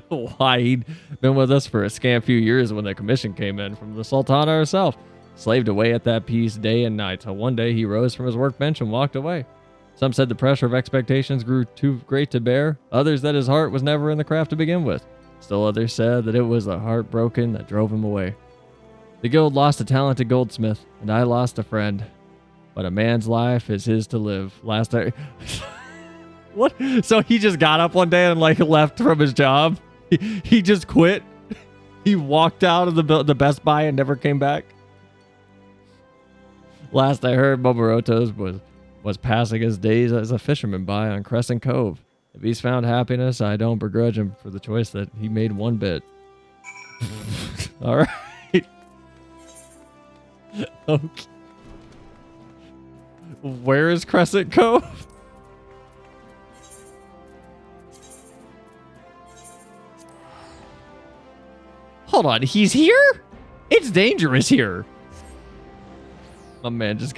Why, he'd been with us for a scant few years when the commission came in from the Sultana herself. Slaved away at that piece day and night, till one day he rose from his workbench and walked away. Some said the pressure of expectations grew too great to bear. Others that his heart was never in the craft to begin with. Still others said that it was the heart broken that drove him away. The guild lost a talented goldsmith, and I lost a friend. But a man's life is his to live. Last I... What? So he just got up one day and like left from his job? He just quit? He walked out of the Best Buy and never came back? Last I heard, Momoroto's was passing his days as a fisherman by on Crescent Cove. If he's found happiness, I don't begrudge him for the choice that he made one bit. All right. Okay. Where is Crescent Cove? Hold on, he's here? It's dangerous here. My man just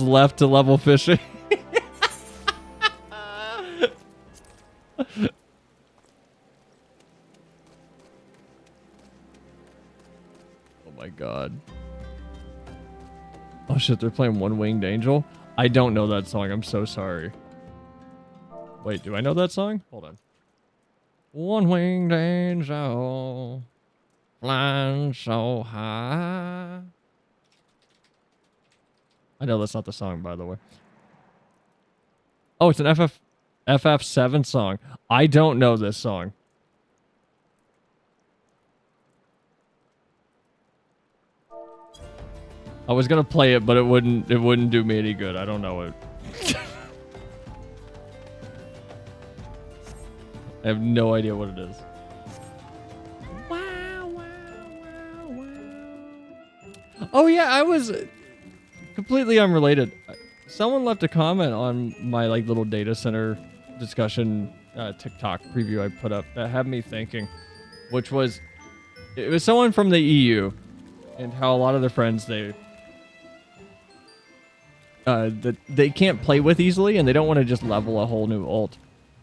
left to level fishing. Oh my god. Oh shit, they're playing One Winged Angel? I don't know that song, I'm so sorry. Wait, do I know that song? Hold on. One winged angel, flying so high. I know that's not the song, by the way. Oh, it's an FF7 song. I don't know this song. I was gonna play it, but it wouldn't do me any good. I don't know it. I have no idea what it is. Wow, wow, wow, wow. Oh yeah, I was completely unrelated. Someone left a comment on my like little data center discussion TikTok preview I put up that had me thinking, which was, it was someone from the EU and how a lot of their friends they can't play with easily and they don't want to just level a whole new ult.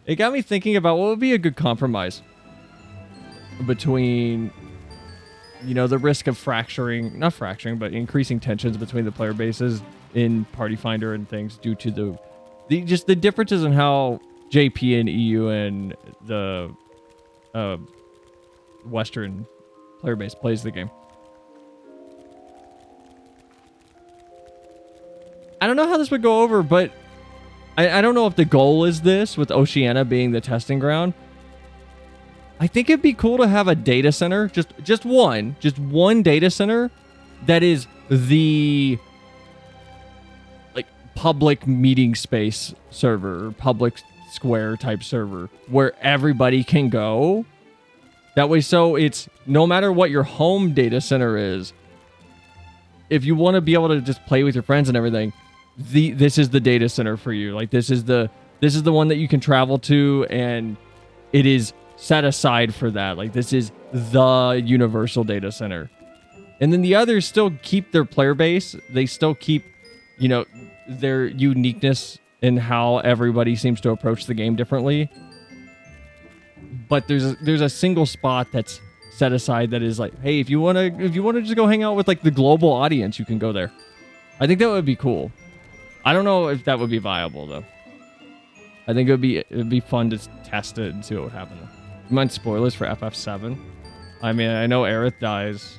It got me thinking about what would be a good compromise between you know, the risk of not fracturing, but increasing tensions between the player bases in Party Finder and things due to the differences in how JP and EU and the Western player base plays the game. I don't know how this would go over, but I don't know if the goal is this, with Oceania being the testing ground. I think it'd be cool to have a data center, just one data center that is the like public meeting space server, or public square type server where everybody can go. That way, so it's no matter what your home data center is, if you want to be able to just play with your friends and everything, this is the data center for you. Like this is the one that you can travel to, and it is set aside for that. Like this is the universal data center. And then the others still keep their player base. They still keep, you know, their uniqueness in how everybody seems to approach the game differently. But there's a single spot that's set aside that is like, hey, if you wanna just go hang out with like the global audience, you can go there. I think that would be cool. I don't know if that would be viable though. I think it'd be fun to test it and see what would happen. You mind spoilers for FF7? I mean, I know Aerith dies.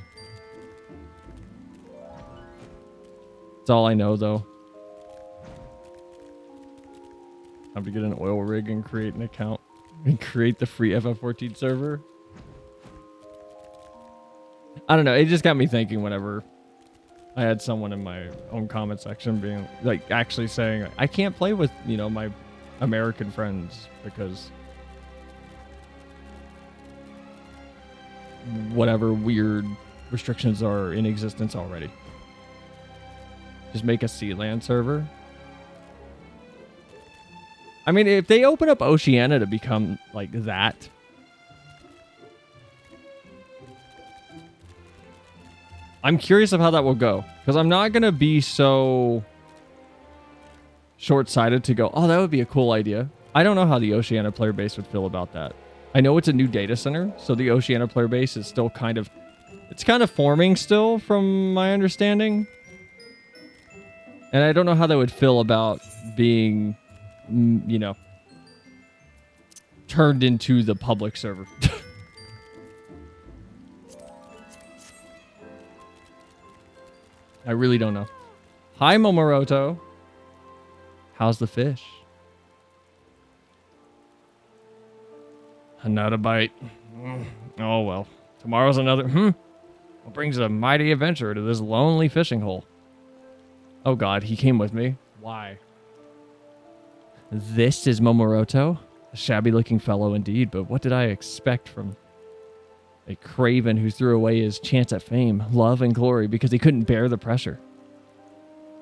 That's all I know though. Time to get an oil rig and create an account and create the free FF14 server. I don't know. It just got me thinking whenever I had someone in my own comment section being like, actually saying, I can't play with, you know, my American friends because whatever weird restrictions are in existence already. Just make a Sealand server. I mean, if they open up Oceania to become like that, I'm curious of how that will go, because I'm not going to be so short-sighted to go, oh, that would be a cool idea. I don't know how the Oceania player base would feel about that. I know it's a new data center, so the Oceania player base is still kind of forming still, from my understanding. And I don't know how they would feel about being, you know, turned into the public server. I really don't know. Hi, Momoroto. How's the fish? Another bite. Oh, well. Tomorrow's another... What brings a mighty adventurer to this lonely fishing hole? Oh, God. He came with me. Why? This is Momoroto. A shabby-looking fellow indeed, but what did I expect from a craven who threw away his chance at fame, love, and glory because he couldn't bear the pressure?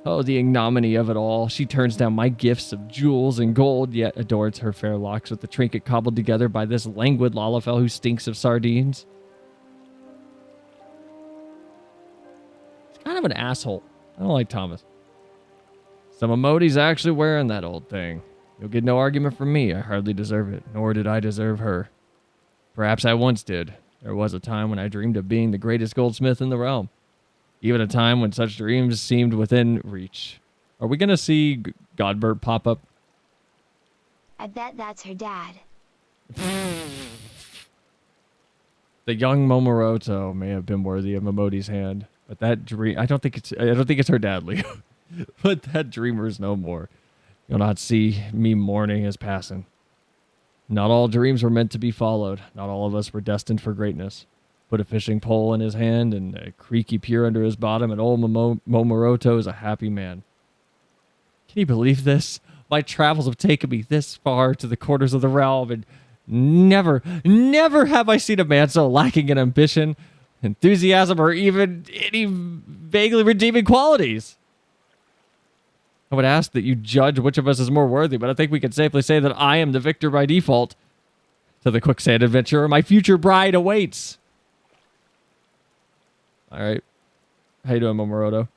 Oh, the ignominy of it all. She turns down my gifts of jewels and gold, yet adorns her fair locks with the trinket cobbled together by this languid Lalafell who stinks of sardines. He's kind of an asshole. I don't like Thomas. Some Emodi's actually wearing that old thing. You'll get no argument from me. I hardly deserve it, nor did I deserve her. Perhaps I once did. There was a time when I dreamed of being the greatest goldsmith in the realm. Even a time when such dreams seemed within reach. Are we going to see Godbert pop up? I bet that's her dad. The young Momoroto may have been worthy of Momodi's hand, but that dream, I don't think it's her dad, Leo. But that dreamer's no more. You'll not see me mourning his passing. Not all dreams were meant to be followed. Not all of us were destined for greatness. Put a fishing pole in his hand and a creaky pier under his bottom, and old Momoroto is a happy man. Can you believe this? My travels have taken me this far to the quarters of the realm, and never have I seen a man so lacking in ambition, enthusiasm, or even any vaguely redeeming qualities. I would ask that you judge which of us is more worthy, but I think we can safely say that I am the victor by default. To the quicksand adventurer, my future bride awaits. All right. How you doing, Momoroto?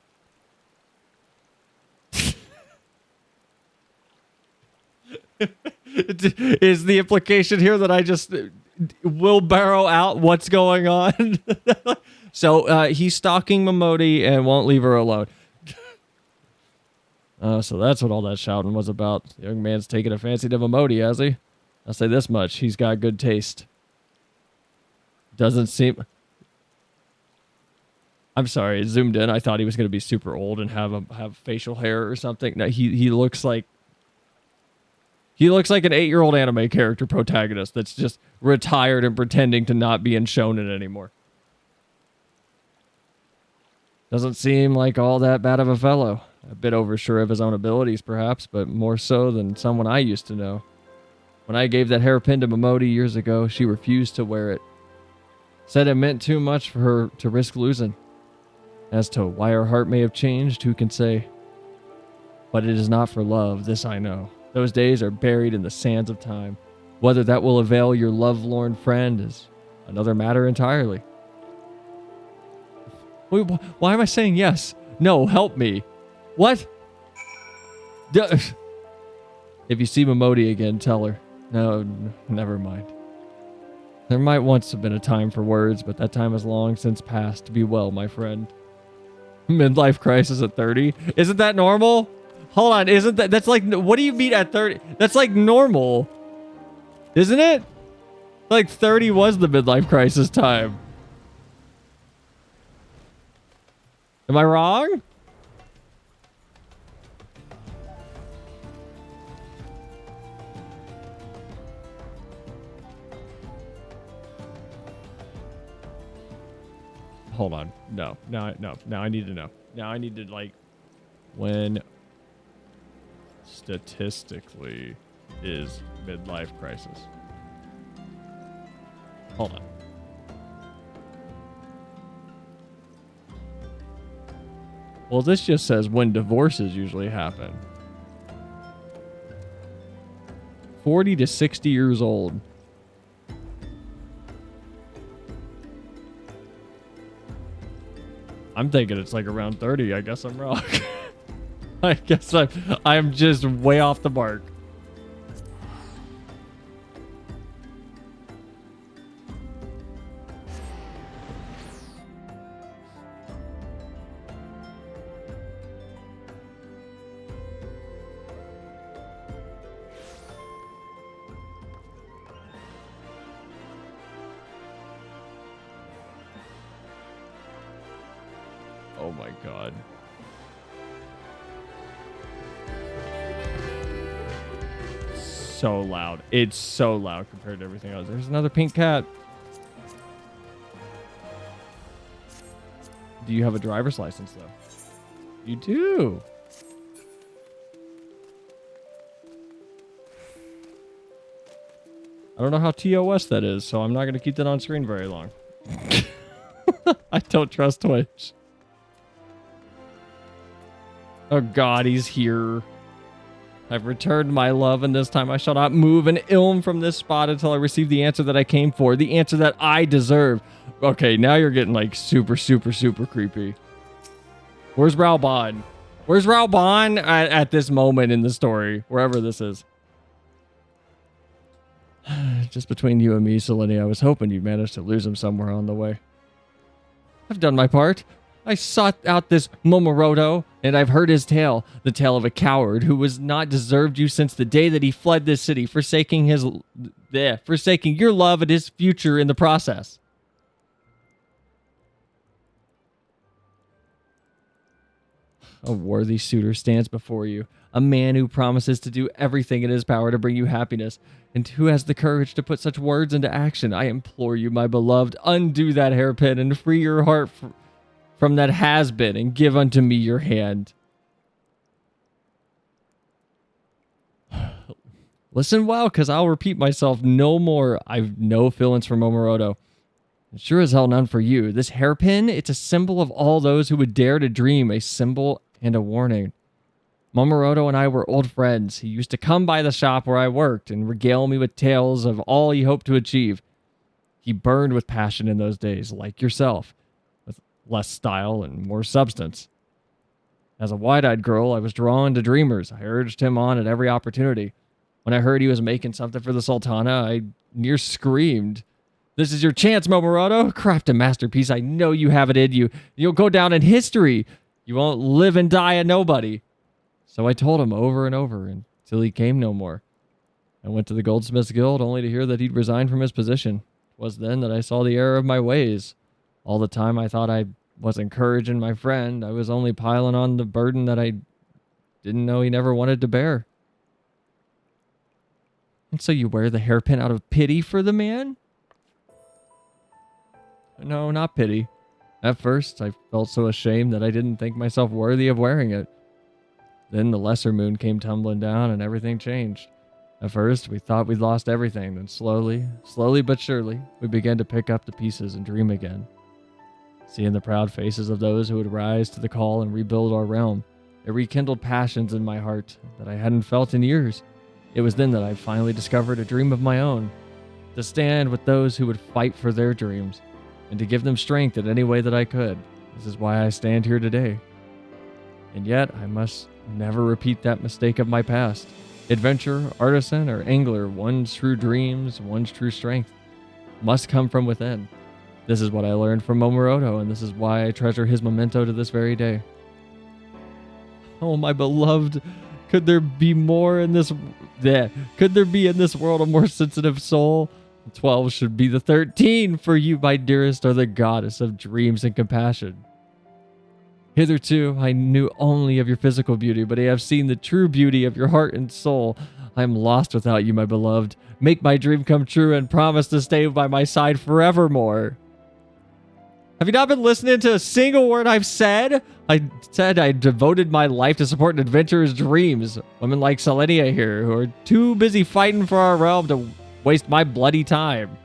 Is the implication here that I just wheelbarrow out what's going on? So he's stalking Momodi and won't leave her alone. So that's what all that shouting was about. The young man's taking a fancy to Momodi, has he? I'll say this much. He's got good taste. Doesn't seem... I'm sorry, it zoomed in. I thought he was going to be super old and have facial hair or something. No, he looks like... He looks like an 8-year-old anime character protagonist that's just retired and pretending to not be in shonen anymore. Doesn't seem like all that bad of a fellow. A bit oversure of his own abilities, perhaps, but more so than someone I used to know. When I gave that hairpin to Momodi years ago, she refused to wear it. Said it meant too much for her to risk losing. As to why her heart may have changed, who can say? But it is not for love, this I know. Those days are buried in the sands of time. Whether that will avail your lovelorn friend is another matter entirely. Wait, why am I saying yes? No, help me. What? If you see Momodi again, tell her. No, never mind. There might once have been a time for words, but that time has long since passed. Be well, my friend. Midlife crisis at 30? Isn't that normal? Hold on, isn't that's like, what do you mean at 30? That's like normal. Isn't it? Like 30 was the midlife crisis time. Am I wrong? Hold on. No. Now I need to know. Now I need to, like, when statistically is midlife crisis. Hold on. Well, this just says when divorces usually happen. 40 to 60 years old. I'm thinking it's like around 30. I guess I'm wrong. I guess I'm just way off the mark. Oh my god. So loud. It's so loud compared to everything else. There's another pink cat. Do you have a driver's license, though? You do. I don't know how TOS that is, so I'm not going to keep that on screen very long. I don't trust Twitch. Oh god, he's here. I've returned my love, and this time I shall not move an ilm from this spot until I receive the answer that I came for. The answer that I deserve. Okay, now you're getting like super creepy. Where's Raoban? Where's Raoban at this moment in the story? Wherever this is. Just between you and me, Selinia, I was hoping you'd manage to lose him somewhere on the way. I've done my part. I sought out this Momoroto, and I've heard his tale, the tale of a coward who was not deserved you since the day that he fled this city, forsaking your love and his future in the process. A worthy suitor stands before you, a man who promises to do everything in his power to bring you happiness, and who has the courage to put such words into action. I implore you, my beloved, undo that hairpin and free your heart from that has-been, and give unto me your hand. Listen well, because I'll repeat myself no more. I've no feelings for Momoroto. And sure as hell none for you. This hairpin, it's a symbol of all those who would dare to dream, a symbol and a warning. Momoroto and I were old friends. He used to come by the shop where I worked and regale me with tales of all he hoped to achieve. He burned with passion in those days, like yourself. Less style and more substance. As a wide-eyed girl, I was drawn to dreamers. I urged him on at every opportunity. When I heard he was making something for the Sultana, I near screamed. This is your chance, Momoroto. Craft a masterpiece. I know you have it in you. You'll go down in history. You won't live and die a nobody. So I told him over and over until he came no more. I went to the Goldsmiths Guild only to hear that he'd resigned from his position. It was then that I saw the error of my ways. All the time I thought I was encouraging my friend. I was only piling on the burden that I didn't know he never wanted to bear. And so you wear the hairpin out of pity for the man? No, not pity. At first, I felt so ashamed that I didn't think myself worthy of wearing it. Then the lesser moon came tumbling down and everything changed. At first, we thought we'd lost everything. Then slowly but surely, we began to pick up the pieces and dream again. Seeing the proud faces of those who would rise to the call and rebuild our realm, it rekindled passions in my heart that I hadn't felt in years. It was then that I finally discovered a dream of my own, to stand with those who would fight for their dreams, and to give them strength in any way that I could. This is why I stand here today. And yet, I must never repeat that mistake of my past. Adventurer, artisan, or angler, one's true dreams, one's true strength must come from within. This is what I learned from Momoroto, and this is why I treasure his memento to this very day. Oh, my beloved, could there be more in this... Could there be in this world a more sensitive soul? 12 should be the 13, for you, my dearest, are the goddess of dreams and compassion. Hitherto, I knew only of your physical beauty, but I have seen the true beauty of your heart and soul. I am lost without you, my beloved. Make my dream come true and promise to stay by my side forevermore. Have you not been listening to a single word I've said? I said I devoted my life to supporting adventurers' dreams. Women like Selinia here, who are too busy fighting for our realm to waste my bloody time.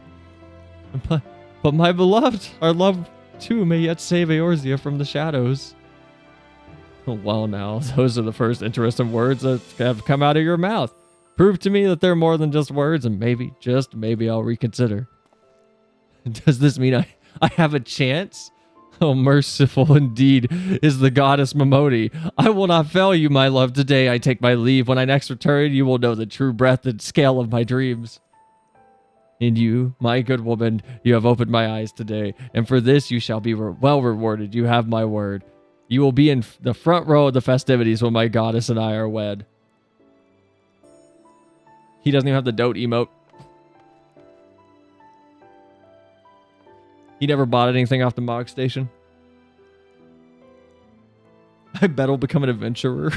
But my beloved, our love too may yet save Eorzea from the shadows. Well now, those are the first interesting words that have come out of your mouth. Prove to me that they're more than just words, and maybe, just maybe, I'll reconsider. Does this mean I have a chance? Oh, merciful indeed is the goddess Momodi. I will not fail you, my love. Today I take my leave. When I next return, you will know the true breadth and scale of my dreams. And you, my good woman, you have opened my eyes today, and for this you shall be well rewarded. You have my word. You will be in the front row of the festivities when my goddess and I are wed. He doesn't even have the dote emote. He never bought anything off the Mog Station. I bet he'll become an adventurer.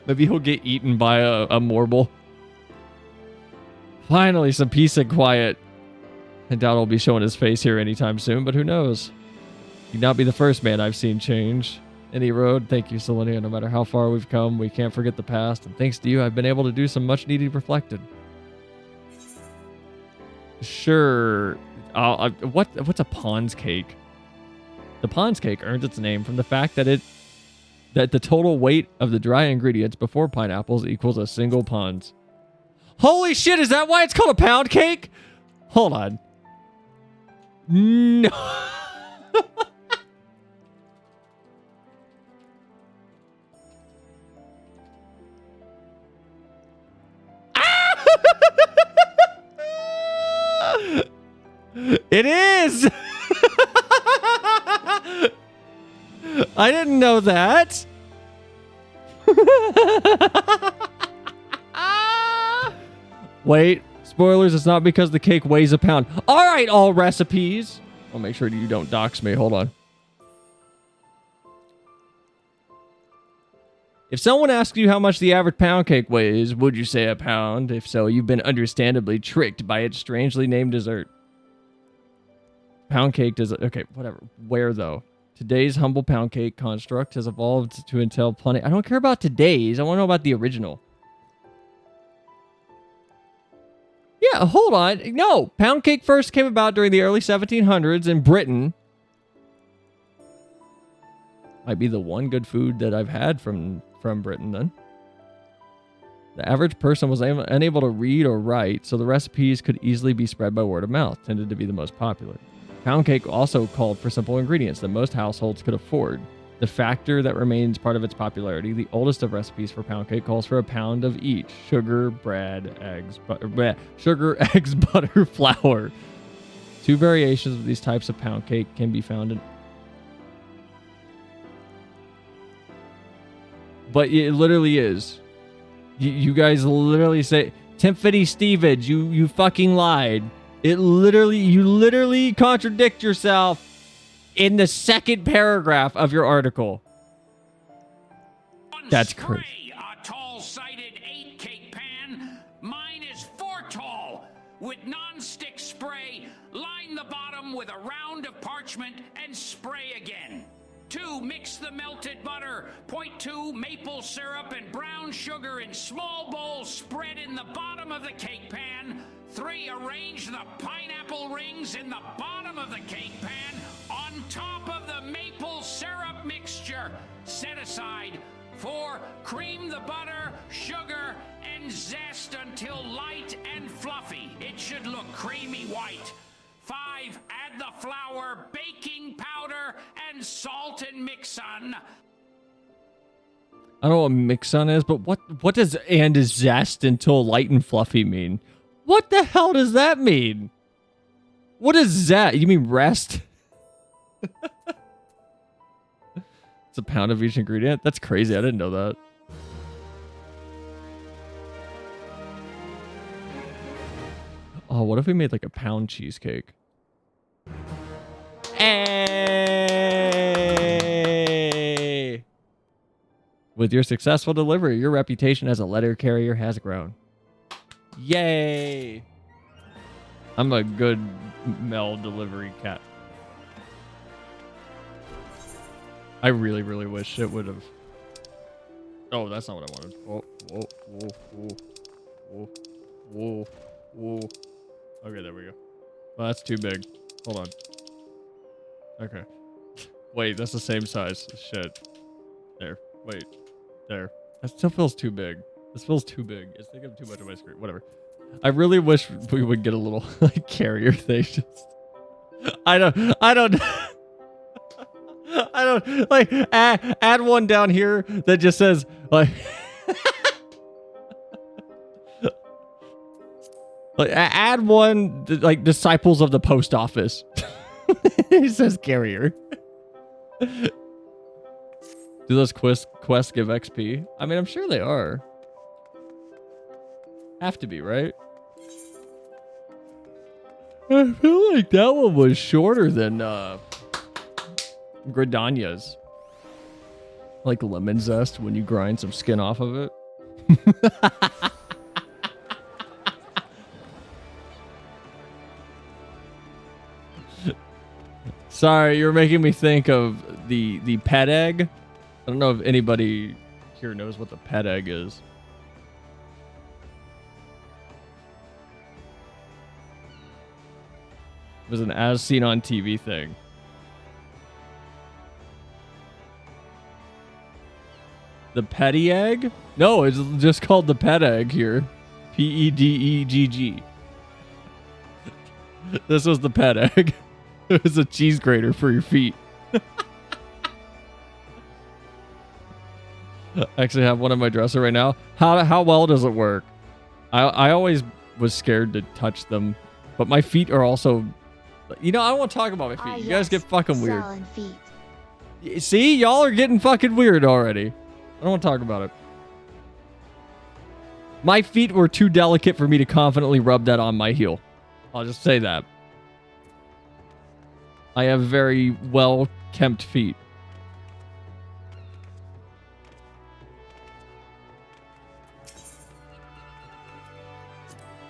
Maybe he'll get eaten by a Moogle. Finally, some peace and quiet. I doubt he'll be showing his face here anytime soon, but who knows? He'd not be the first man I've seen change. Any road, thank you, Selinia. No matter how far we've come, we can't forget the past. And thanks to you, I've been able to do some much-needed reflecting. Sure. What's a Pond's cake? The Pond's cake earns its name from the fact that the total weight of the dry ingredients before pineapples equals a single Pond's. Holy shit, is that why it's called a pound cake? Hold on. No. It is. I didn't know that. Wait, spoilers, it's not because the cake weighs a pound. All right, all recipes. I'll make sure you don't dox me. Hold on. If someone asks you how much the average pound cake weighs, would you say a pound? If so, you've been understandably tricked by its strangely named dessert. Pound cake does... Okay, whatever. Where, though? Today's humble pound cake construct has evolved to entail plenty... I don't care about today's. I want to know about the original. Yeah, hold on. No, pound cake first came about during the early 1700s in Britain. Might be the one good food that I've had from Britain then. The average person was unable to read or write, so the recipes could easily be spread by word of mouth, tended to be the most popular. Pound cake also called for simple ingredients that most households could afford. The factor that remains part of its popularity, the oldest of recipes for pound cake, calls for a pound of each: sugar, bread, eggs, sugar, eggs, butter, flour. 2 variations of these types of pound cake can be found in. But it literally is. You guys literally say, Tiffany Stevens, you fucking lied. You literally contradict yourself in the second paragraph of your article. That's crazy. A tall-sided 8-cake pan. Mine is 4 tall. With non-stick spray, line the bottom with a round of parchment and spray again. 2, mix the melted butter. 0.2, maple syrup and brown sugar in small bowls spread in the bottom of the cake pan. 3, arrange the pineapple rings in the bottom of the cake pan on top of the maple syrup mixture. Set aside. 4, cream the butter, sugar, and zest until light and fluffy. It should look creamy white. 5, add the flour, baking powder, and salt and mix-on. I don't know what mix-on is, but what does "and zest until light and fluffy" mean? What the hell does that mean? What is that? You mean rest? It's a pound of each ingredient? That's crazy. I didn't know that. Oh, what if we made like a pound cheesecake? Hey! With your successful delivery, your reputation as a letter carrier has grown. Yay! I'm a good mail delivery cat. I really, really wish it would have. Oh, that's not what I wanted. Whoa, whoa, whoa, whoa, whoa, whoa, whoa. Okay, there we go. Well, that's too big. Hold on. Okay. Wait, that's the same size. Shit. There. Wait. There. That still feels too big. This feels too big. It's taking up too much of my screen. Whatever. I really wish we would get a little like carrier thing. Just, I don't like add one down here that just says like like add one like disciples of the post office. It says carrier. Do those quests give XP? I mean, I'm sure they are. Have to be, right? I feel like that one was shorter than Gridania's. Like lemon zest when you grind some skin off of it. Sorry, you're making me think of the pet egg. I don't know if anybody here knows what the pet egg is. It was an as seen on TV thing. The petty egg? No, it's just called the pet egg here. PEDEGG. This was the pet egg. It was a cheese grater for your feet. I actually have one on my dresser right now. How well does it work? I always was scared to touch them, but my feet are also. You know, I don't want to talk about my feet. You guys get fucking weird. Feet. See, y'all are getting fucking weird already. I don't want to talk about it. My feet were too delicate for me to confidently rub that on my heel. I'll just say that. I have very well-kempt feet.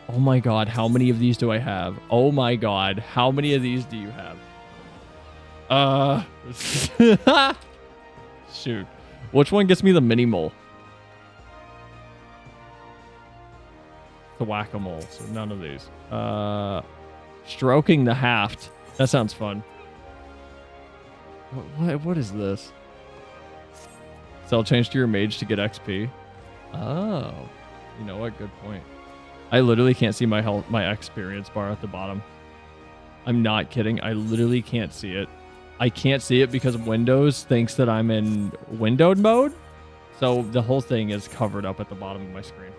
Oh my god, how many of these do I have? Oh my god, how many of these do you have? Shoot. Which one gets me the mini mole? The whack-a-mole, so none of these. Stroking the haft. That sounds fun. What is this? Sell change to your mage to get XP. Oh. You know what? Good point. I literally can't see my experience bar at the bottom. I'm not kidding. I literally can't see it. I can't see it because Windows thinks that I'm in windowed mode. So the whole thing is covered up at the bottom of my screen.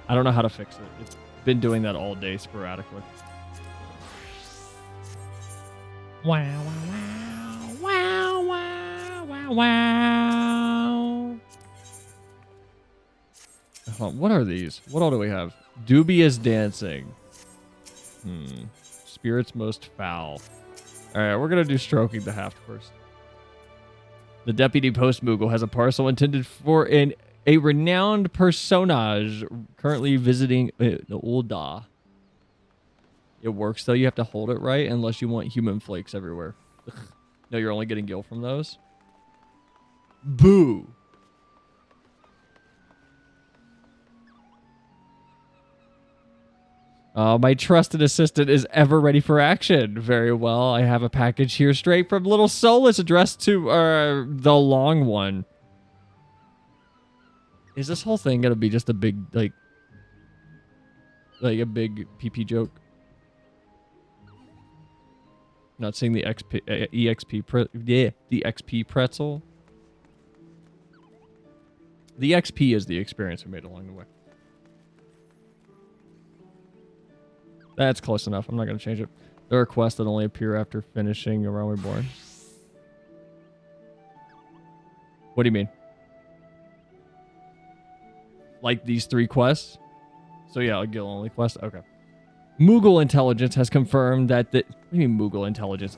I don't know how to fix it. It's been doing that all day sporadically. Wow, wow, wow, wow, wow, wow. What are these? What all do we have? Dubious dancing. Spirits most foul. All right, we're going to do stroking the haft first. The deputy post Moogle has a parcel intended for a renowned personage currently visiting the Ul'dah. It works, though. You have to hold it right unless you want human flakes everywhere. Ugh. No, you're only getting gil from those. Boo. My trusted assistant is ever ready for action. Very well. I have a package here straight from Little Solus addressed to the long one. Is this whole thing going to be just a big, like a big PP joke? Not seeing the the XP pretzel. The XP is the experience we made along the way. That's close enough. I'm not going to change it. There are quests that only appear after finishing A Realm Reborn. What do you mean? Like these 3 quests? So yeah, a Gil only quest. Okay. Moogle intelligence has confirmed that what do you mean Moogle intelligence?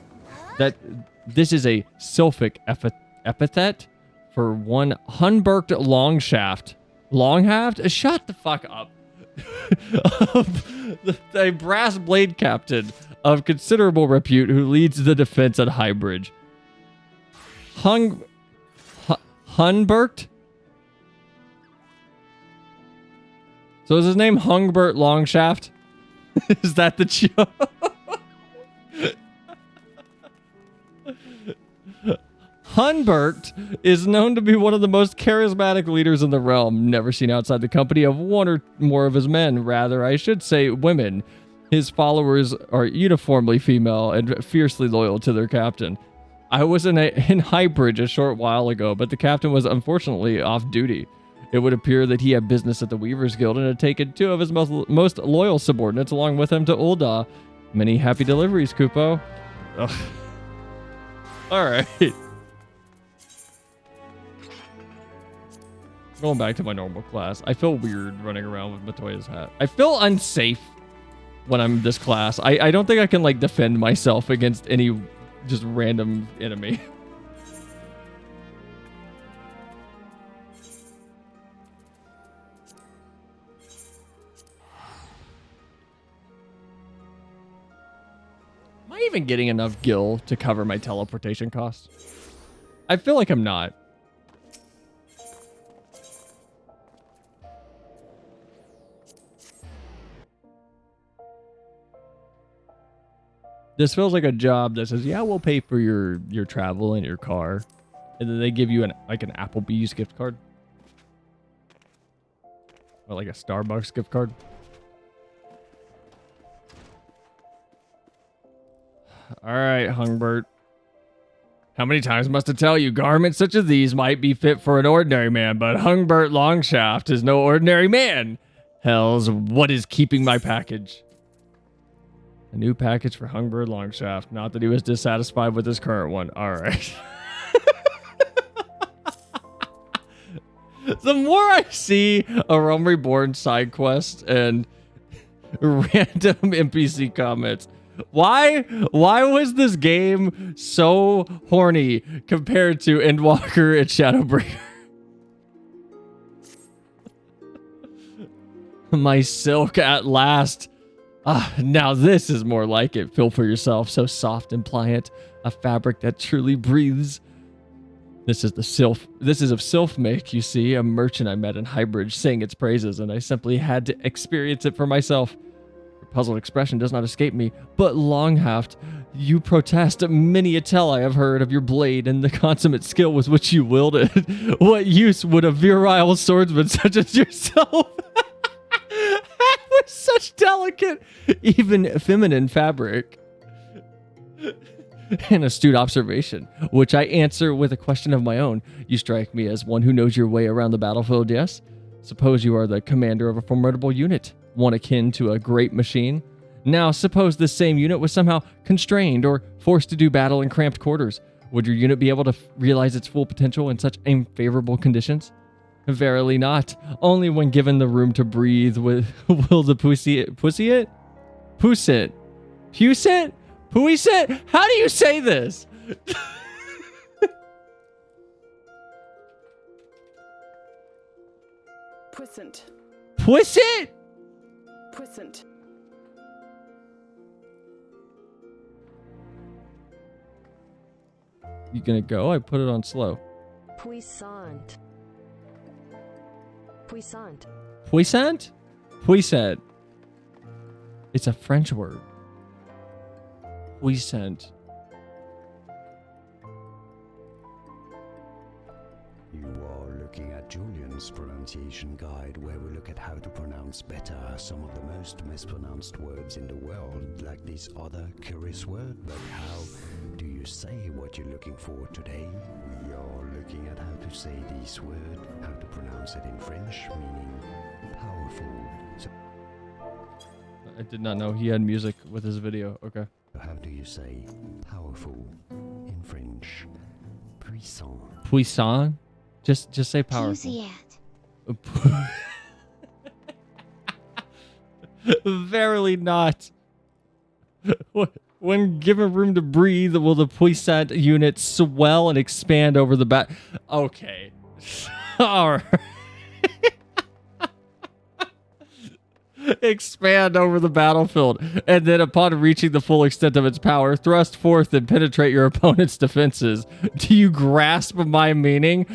That this is a Sylphic epithet for one Hunberked Longshaft. Longhaft? Shut the fuck up. A brass blade captain of considerable repute who leads the defense at Highbridge. Hunberked? So is his name Hungbert Longshaft? Is that the joke? Hunberked is known to be one of the most charismatic leaders in the realm, never seen outside the company of one or more of his men. Rather, I should say women. His followers are uniformly female and fiercely loyal to their captain. I was in Highbridge a short while ago, but the captain was unfortunately off duty. It would appear that he had business at the Weavers Guild and had taken 2 of his most loyal subordinates along with him to Ul'dah. Many happy deliveries, Kupo. Ugh. All right. Going back to my normal class. I feel weird running around with Matoya's hat. I feel unsafe when I'm this class. I don't think I can like defend myself against any just random enemy. Am I even getting enough gil to cover my teleportation costs? I feel like I'm not. This feels like a job that says, yeah, we'll pay for your travel and your car. And then they give you an Applebee's gift card. Or like a Starbucks gift card. All right, Hungbert. How many times must I tell you, garments such as these might be fit for an ordinary man, but Hungbert Longshaft is no ordinary man. Hells, what is keeping my package? A new package for Hungbird Longshaft. Not that he was dissatisfied with his current one. All right. The more I see A Realm Reborn side quest and random NPC comments, why was this game so horny compared to Endwalker and Shadowbreaker? My silk at last. Ah, now this is more like it. Feel for yourself, so soft and pliant, a fabric that truly breathes. This is of Sylph make, you see, a merchant I met in Highbridge sang its praises, and I simply had to experience it for myself. Your puzzled expression does not escape me, but Longhaft, you protest. Many a tale I have heard of your blade and the consummate skill with which you wield it. What use would a virile swordsman such as yourself with such delicate, even feminine fabric? An astute observation, which I answer with a question of my own. You strike me as one who knows your way around the battlefield, yes? Suppose you are the commander of a formidable unit, one akin to a great machine. Now, suppose this same unit was somehow constrained or forced to do battle in cramped quarters. Would your unit be able to realize its full potential in such unfavorable conditions? Verily not. Only when given the room to breathe will the pusit? How do you say this? Puissant. Puissant? Puissant. You gonna go? I put it on slow. Puissant. Puissant. Puissant? Puissant. It's a French word. Puissant. You are looking at Julian's pronunciation guide, where we look at how to pronounce better some of the most mispronounced words in the world, like this other curious word. But how do you say what you're looking for today? We are looking at how to say this word, how to pronounce it in French, meaning powerful. So I did not know he had music with his video. Okay. how do you say powerful in French? Puissant. Puissant? Just say powerful. Puissant. Verily not. When given room to breathe, will the puissant unit swell and expand over the back? Okay. All right. Expand over the battlefield, and then upon reaching the full extent of its power, thrust forth and penetrate your opponent's defenses. Do you grasp my meaning?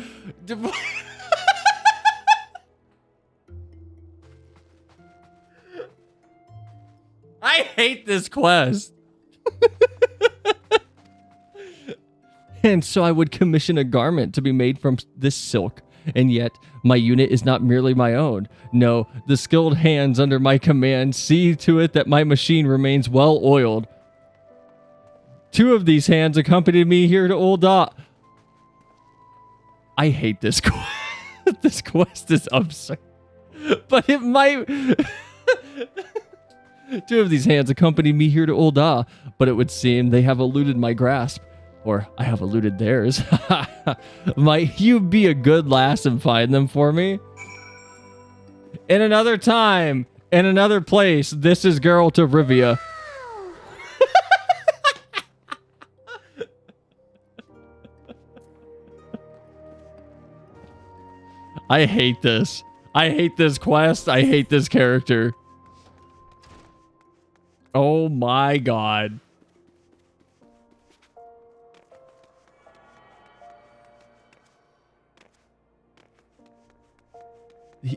I hate this quest. And so I would commission a garment to be made from this silk. And yet, my unit is not merely my own. No, the skilled hands under my command see to it that my machine remains well oiled. 2 of these hands accompanied me here to Ul'dah. I hate this quest. This quest is absurd. But it might... 2 of these hands accompanied me here to Ul'dah, but it would seem they have eluded my grasp. Or I have eluded theirs. Might you be a good lass and find them for me? In another time, in another place, this is Girl to Rivia. I hate this. I hate this quest. I hate this character. Oh my god.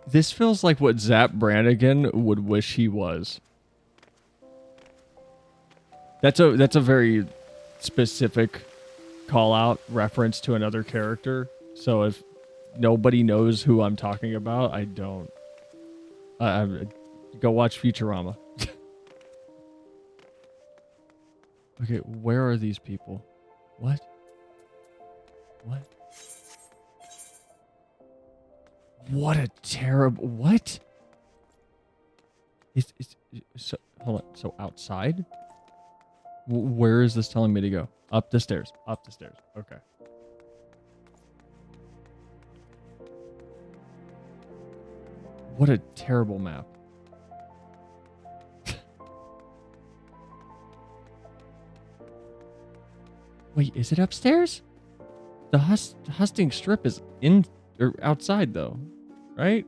This feels like what Zap Brannigan would wish he was. That's a very specific call out reference to another character. So if nobody knows who I'm talking about, I don't. Go watch Futurama. Okay, where are these people? What? What? What a terrible... What? So, hold on. So outside? Where is this telling me to go? Up the stairs. Up the stairs. Okay. What a terrible map. Wait, is it upstairs? The hustings strip is in or outside though, right?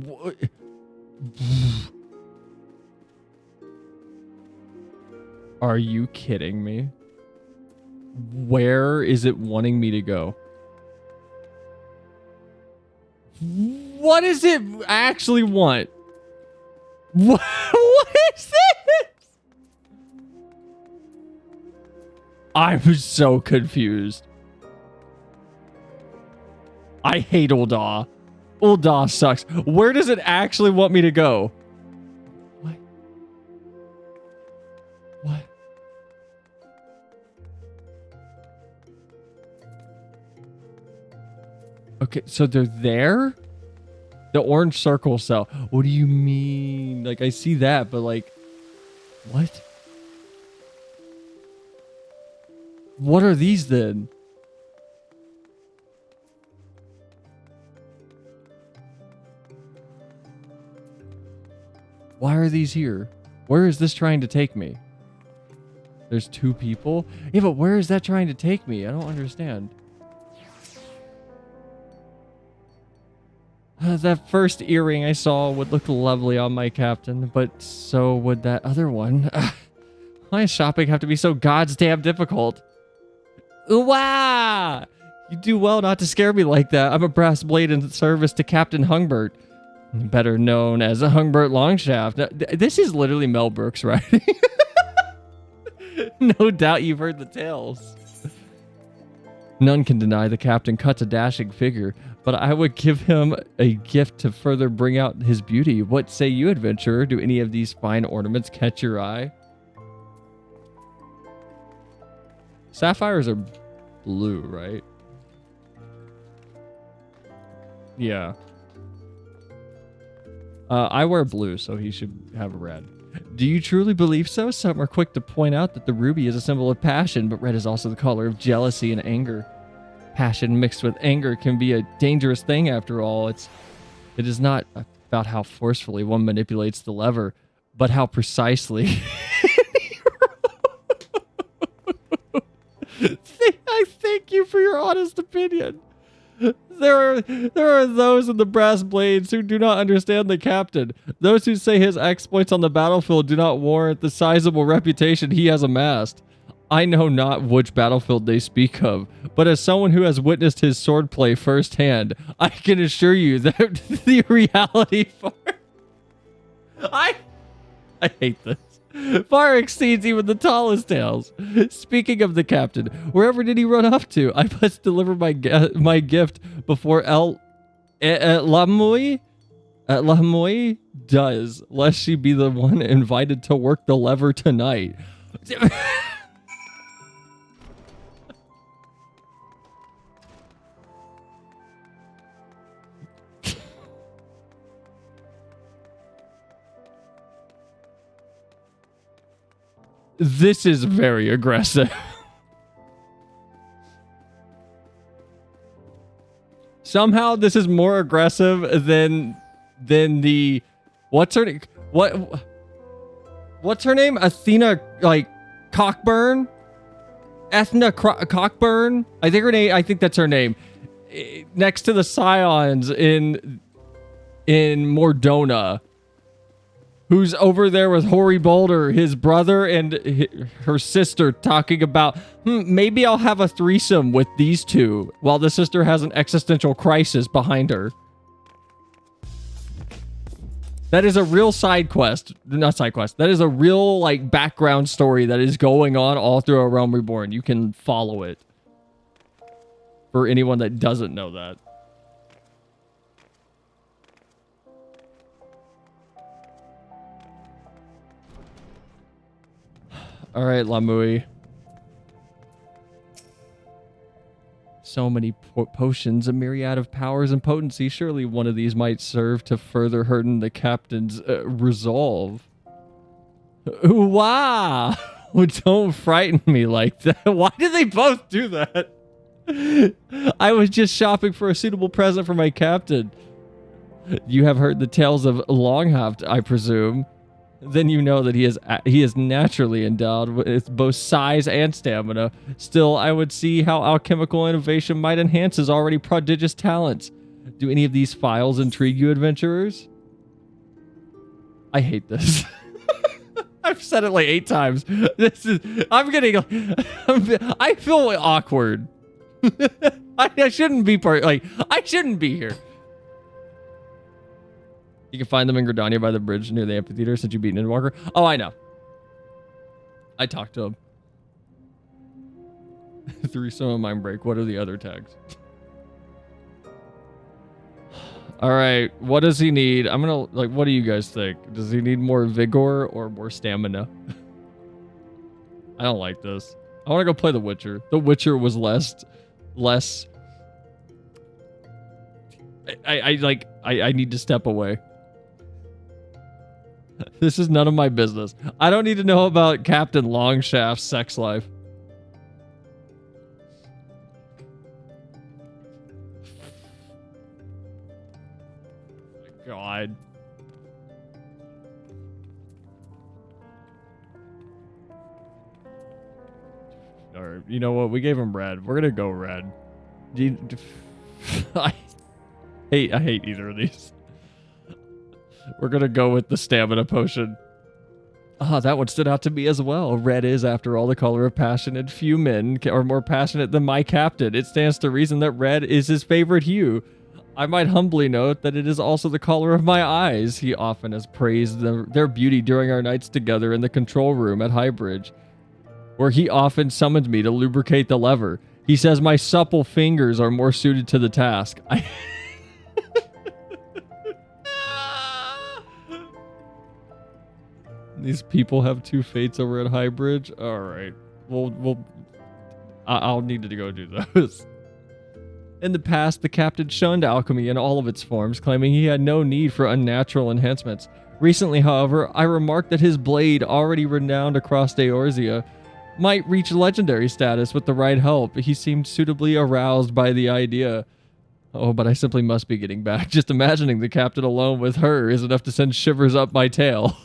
What? Are you kidding me? Where is it wanting me to go? What does it actually want? What is this? I'm so confused. I hate Ul'dah. Ul'dah sucks. Where does it actually want me to go? What? What? Okay, so they're there? The orange circle cell. What do you mean? Like, I see that, but like, what? What are these then? Why are these here? Where is this trying to take me? There's 2 people? Yeah, but where is that trying to take me? I don't understand. That first earring I saw would look lovely on my captain, but so would that other one. Why does shopping have to be so goddamn difficult? Wow! You do well not to scare me like that. I'm a brass blade in service to Captain Hungbert, better known as Hungbert Longshaft. Now, this is literally Mel Brooks writing. No doubt you've heard the tales. None can deny the captain cuts a dashing figure, but I would give him a gift to further bring out his beauty. What say you, adventurer? Do any of these fine ornaments catch your eye? Sapphires are blue, right? Yeah. I wear blue, so he should have red. Do you truly believe so? Some are quick to point out that the ruby is a symbol of passion, but red is also the color of jealousy and anger. Passion mixed with anger can be a dangerous thing after all. It is not about how forcefully one manipulates the lever, but how precisely. I thank you for your honest opinion. There are those in the brass blades who do not understand the captain. Those who say his exploits on the battlefield do not warrant the sizable reputation he has amassed. I know not which battlefield they speak of, but as someone who has witnessed his swordplay firsthand, I can assure you that the reality I hate this. Far exceeds even the tallest tales. Speaking of the captain, wherever did he run off to? I must deliver my gift before Lamui does, lest she be the one invited to work the lever tonight. This is very aggressive. Somehow this is more aggressive than the what's her name? What's her name? Athena Cockburn? Cockburn? I think that's her name. Next to the Scions in Mordona. Who's over there with Hoary Boulder, his brother, and her sister talking about, maybe I'll have a threesome with these two, while the sister has an existential crisis behind her. That is a real side quest. Not side quest. That is a real, background story that is going on all through A Realm Reborn. You can follow it. For anyone that doesn't know that. All right, Lamui. So many potions, a myriad of powers and potency. Surely one of these might serve to further harden the captain's resolve. Wow! Don't frighten me like that. Why did they both do that? I was just shopping for a suitable present for my captain. You have heard the tales of Longhaft, I presume. Then you know that he is naturally endowed with both size and stamina. Still, I would see how alchemical innovation might enhance his already prodigious talents. Do any of these files intrigue you, adventurers? I hate this. I've said it 8 times. I feel awkward. I shouldn't be I shouldn't be here. You can find them in Gridania by the bridge near the amphitheater since you beat Endwalker. Oh, I know. I talked to him. Through some mind break. What are the other tags? All right. What does he need? I'm going to, what do you guys think? Does he need more vigor or more stamina? I don't like this. I want to go play The Witcher. The Witcher was less. I need to step away. This is none of my business. I don't need to know about Captain Longshaft's sex life. God. Alright, you know what? We gave him red. We're gonna go red. I hate either of these. We're gonna go with the stamina potion. Ah, that one stood out to me as well. Red is, after all, the color of passion, and few men are more passionate than my captain. It stands to reason that red is his favorite hue. I might humbly note that it is also the color of my eyes. He often has praised their beauty during our nights together in the control room at Highbridge, where he often summoned me to lubricate the lever. He says my supple fingers are more suited to the task. These people have two fates over at Highbridge. All right, I'll need to go do those. In the past, the captain shunned alchemy in all of its forms, claiming he had no need for unnatural enhancements. Recently, however, I remarked that his blade, already renowned across Eorzea, might reach legendary status with the right help. He seemed suitably aroused by the idea. Oh, but I simply must be getting back. Just imagining the captain alone with her is enough to send shivers up my tail.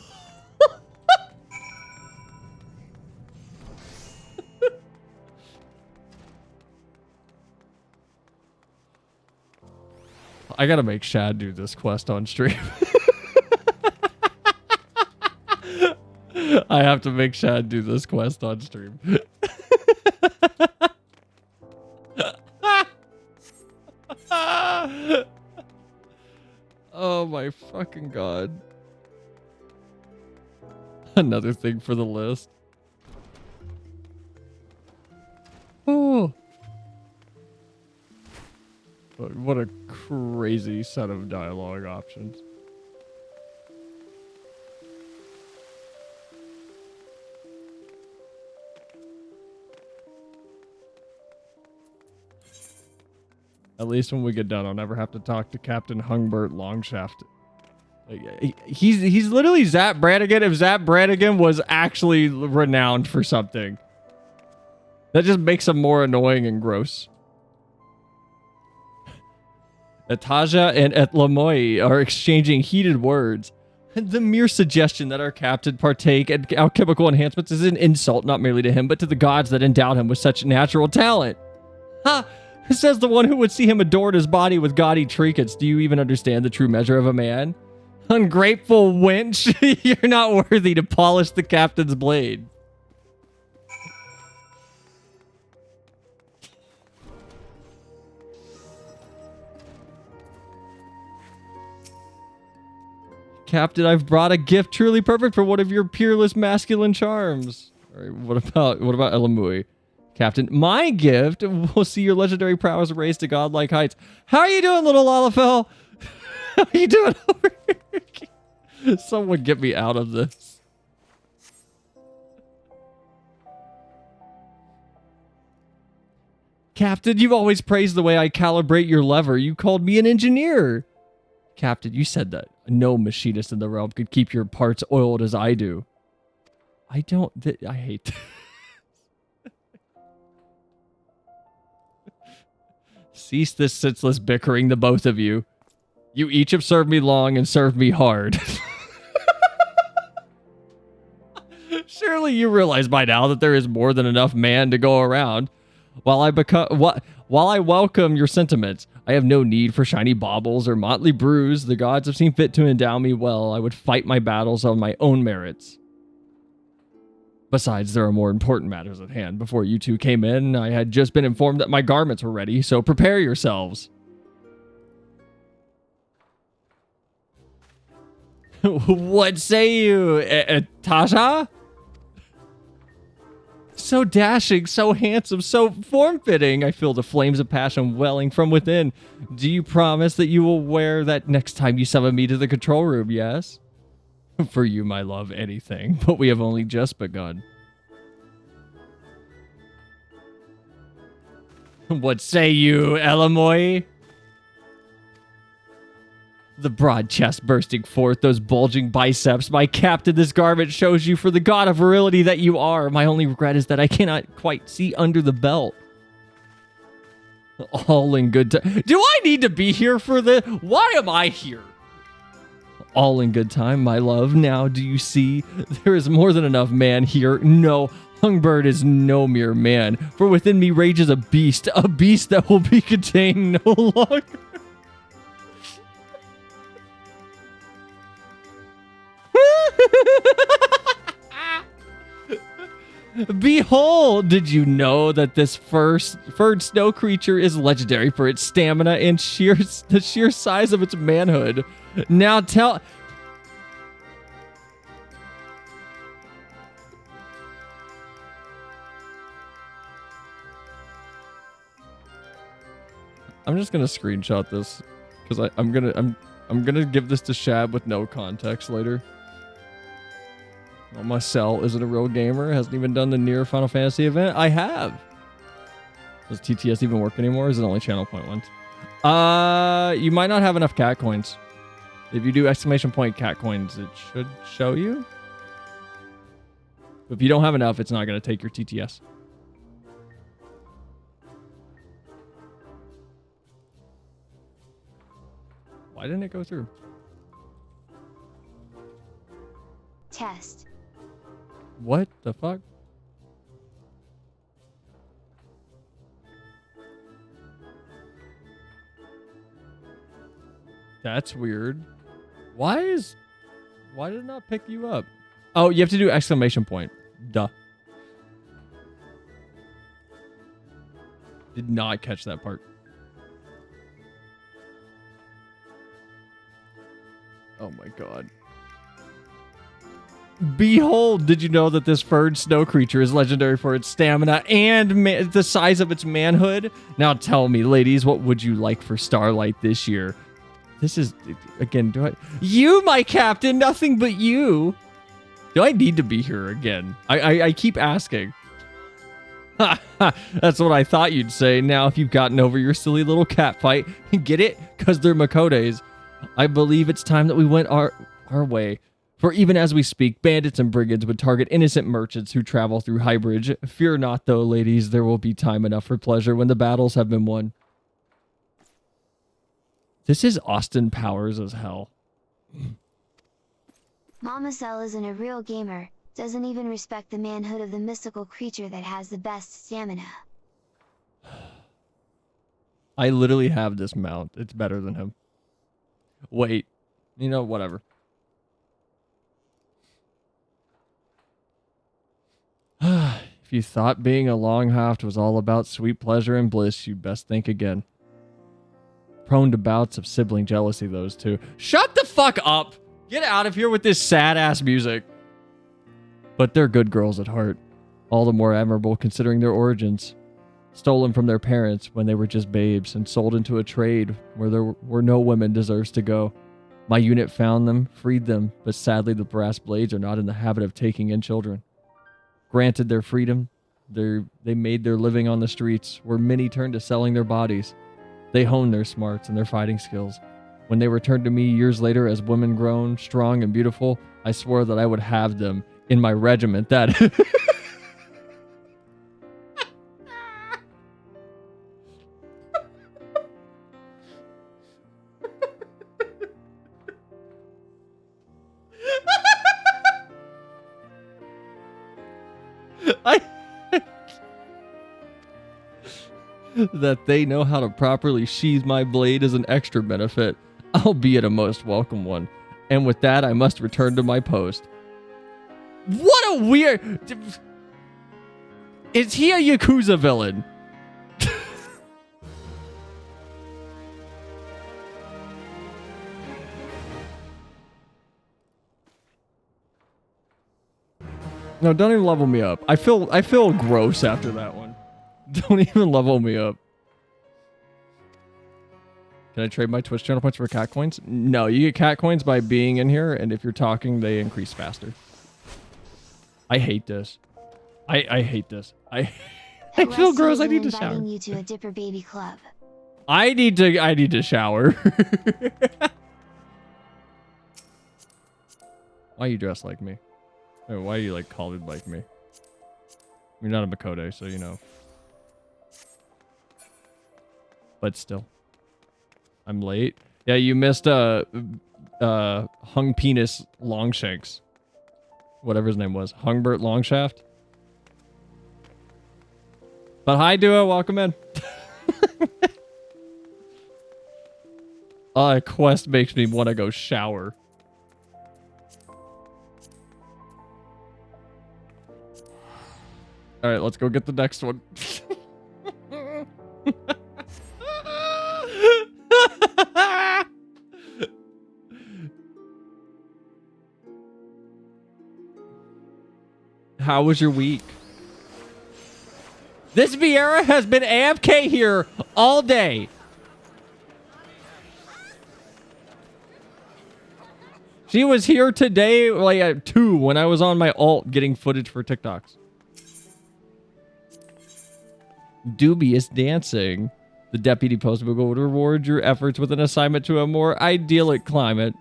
I gotta make Shad do this quest on stream. I have to make Shad do this quest on stream. Oh my fucking god. Another thing for the list. Oh. What a crazy set of dialogue options. At least when we get done, I'll never have to talk to Captain Hungbert Longshaft. He's literally Zap Brannigan if Zap Brannigan was actually renowned for something. That just makes him more annoying and gross. Ataja and Etlamoy are exchanging heated words. The mere suggestion that our captain partake in alchemical enhancements is an insult not merely to him, but to the gods that endowed him with such natural talent. Ha! Says the one who would see him adorn his body with gaudy trinkets. Do you even understand the true measure of a man? Ungrateful wench! You're not worthy to polish the captain's blade. Captain, I've brought a gift truly perfect for one of your peerless masculine charms. All right, what about Elamui? Captain, my gift will see your legendary prowess raised to godlike heights. How are you doing, little Lalafell? How are you doing over here? Someone get me out of this. Captain, you've always praised the way I calibrate your lever. You called me an engineer. Captain, you said that no machinist in the realm could keep your parts oiled as I do. I hate this. Cease this senseless bickering, the both of you. You each have served me long and served me hard. Surely you realize by now that there is more than enough man to go around. While I welcome your sentiments, I have no need for shiny baubles or motley brews. The gods have seen fit to endow me well. I would fight my battles on my own merits. Besides, there are more important matters at hand. Before you two came in, I had just been informed that my garments were ready, so prepare yourselves. What say you, Tasha? So dashing, so handsome, so form-fitting. I feel the flames of passion welling from within. Do you promise that you will wear that next time you summon me to the control room, yes? For you, my love, anything. But we have only just begun. What say you, Elamoy? The broad chest bursting forth, those bulging biceps. My captain, this garment shows you for the god of virility that you are. My only regret is that I cannot quite see under the belt. All in good time. Do I need to be here for this? Why am I here? All in good time, my love. Now do you see? There is more than enough man here. No, Hungbird is no mere man. For within me rages a beast that will be contained no longer. Behold, did you know that this furred snow creature is legendary for its stamina and the sheer size of its manhood? Now tell... I'm just gonna screenshot this because I'm gonna give this to Shab with no context later. Well, my cell isn't a real gamer. Hasn't even done the near Final Fantasy event. I have. Does TTS even work anymore? Or is it only channel point ones? You might not have enough cat coins. If you do exclamation point cat coins, it should show you. If you don't have enough, it's not going to take your TTS. Why didn't it go through? Test. What the fuck? That's weird. Why did it not pick you up? Oh, you have to do exclamation point. Duh. Did not catch that part. Oh my god. Behold, did you know that this furred snow creature is legendary for its stamina and the size of its manhood? Now tell me, ladies, what would you like for Starlight this year? This is, again, you, my captain, nothing but you. Do I need to be here again? I keep asking. That's what I thought you'd say. Now, if you've gotten over your silly little cat fight, get it? Because they're Makotes. I believe it's time that we went our way. For even as we speak, bandits and brigands would target innocent merchants who travel through Highbridge. Fear not, though, ladies. There will be time enough for pleasure when the battles have been won. This is Austin Powers as hell. Mama Cell isn't a real gamer. Doesn't even respect the manhood of the mystical creature that has the best stamina. I literally have this mount. It's better than him. Wait. You know, whatever. If you thought being a Longhaft was all about sweet pleasure and bliss, you'd best think again. Prone to bouts of sibling jealousy, those two. Shut the fuck up! Get out of here with this sad-ass music. But they're good girls at heart. All the more admirable considering their origins. Stolen from their parents when they were just babes and sold into a trade where no woman deserves to go. My unit found them, freed them, but sadly the brass blades are not in the habit of taking in children. Granted their freedom, they made their living on the streets, where many turned to selling their bodies. They honed their smarts and their fighting skills. When they returned to me years later as women grown, strong, and beautiful, I swore that I would have them in my regiment. That... that they know how to properly sheathe my blade is an extra benefit, albeit a most welcome one. And with that, I must return to my post. What a weird... Is he a Yakuza villain? No, don't even level me up. I feel gross after that one. Don't even level me up. Can I trade my Twitch channel points for cat coins? No, you get cat coins by being in here, and if you're talking, they increase faster. I hate this. I hate this. I feel gross. I Rusty need to is shower. inviting you to a Dipper Baby Club. I need to shower. Why you dressed like me? Why are you like collared like me? You're not a Makode, so you know. But still. I'm late. Yeah, you missed Hung Penis Longshanks. Whatever his name was. Hungbert Longshaft. But hi, Duo. Welcome in. Quest makes me want to go shower. All right, let's go get the next one. How was your week? This Vieira has been AFK here all day. She was here today like at 2 when I was on my alt getting footage for TikToks. Dubious dancing. The deputy post Moogle would reward your efforts with an assignment to a more idyllic climate.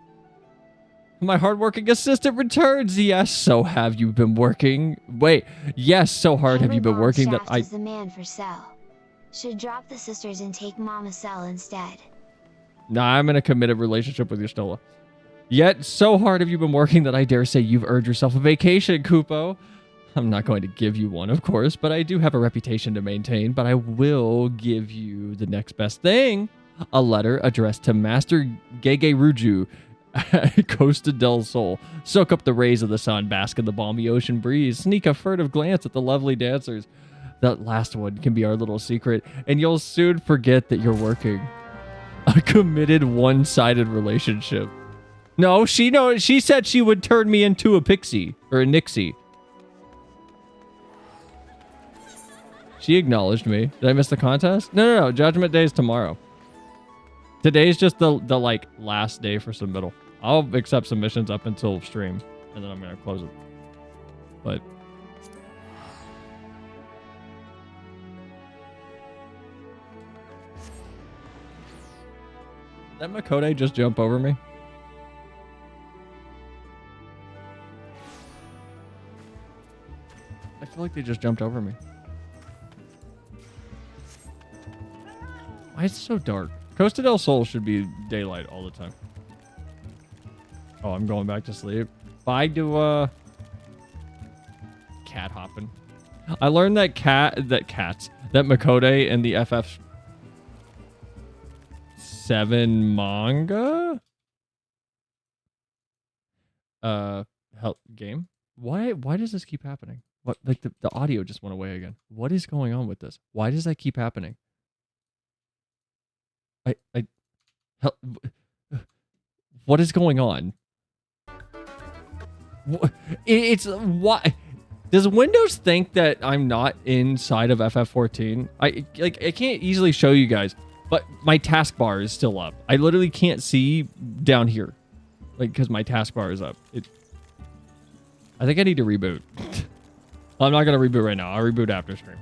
My hardworking assistant returns. Yes, so have you been working? Wait, yes, so hard have you been working that I... is the man for Cell. Should drop the sisters and take Mama Cell instead. Nah, I'm in a committed relationship with your Stola. Yet, so hard have you been working that I dare say you've earned yourself a vacation, Kupo. I'm not going to give you one, of course, but I do have a reputation to maintain, but I will give you the next best thing. A letter addressed to Master Gege Ruju, Costa del Sol. Soak up the rays of the sun, bask in the balmy ocean breeze, sneak a furtive glance at the lovely dancers. That last one can be our little secret, and you'll soon forget that you're working. A committed one-sided relationship. No, she said she would turn me into a pixie, or a nixie. She acknowledged me. Did I miss the contest? No. Judgment Day is tomorrow. Today's just the like last day for submittal. I'll accept submissions up until stream, and then I'm gonna close it. But did that Makode just jump over me? I feel like they just jumped over me. Why is it so dark? Costa del Sol should be daylight all the time. Oh, I'm going back to sleep. Bye to cat hopping. I learned that Makode and the FF7 manga game. Why does this keep happening? What, like the audio just went away again. What is going on with this? Why does that keep happening? What is going on? It's why does Windows think that I'm not inside of FF14? I can't easily show you guys, but my taskbar is still up. I literally can't see down here, like because my taskbar is up. I think I need to reboot. I'm not gonna reboot right now. I'll reboot after stream.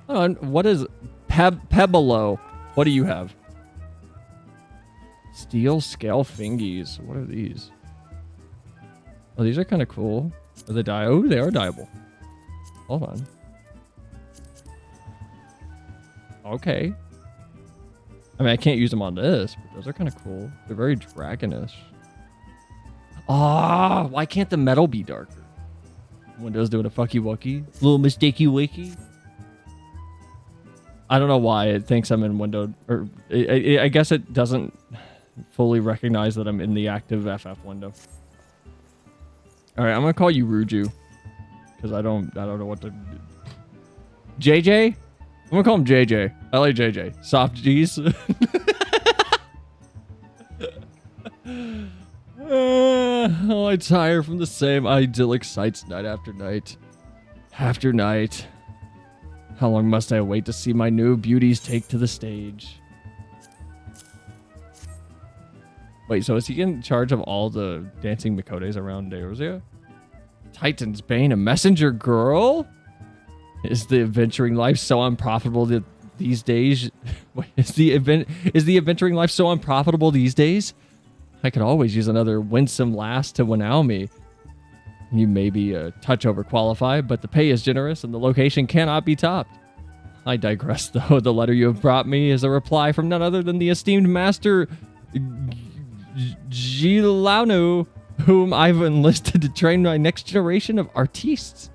Hold on, what is Pebolo? What do you have? Steel scale fingies. What are these? Oh, these are kind of cool. Are they oh, they are dyeable. Hold on. Okay. I mean, I can't use them on this, but those are kind of cool. They're very dragonish. Ah, why can't the metal be darker? Windows doing a fucky wucky. Little mistakey wicky. I don't know why it thinks I'm in window, or I guess it doesn't fully recognize that I'm in the active FF window. All right, I'm gonna call you Ruju because I don't know what to do. JJ? I'm gonna call him JJ. I like JJ. Soft G's. Oh, I tire from the same idyllic sights night after night. After night. How long must I wait to see my new beauties take to the stage? Wait, so is he in charge of all the dancing Makodes around Deorzea? Titan's Bane, a messenger girl? Is the adventuring life so unprofitable these days? Wait, is the adventuring life so unprofitable these days? I could always use another winsome lass to wow me. You may be a touch overqualified, but the pay is generous and the location cannot be topped. I digress, though. The letter you have brought me is a reply from none other than the esteemed Master Gilano, whom I've enlisted to train my next generation of artistes.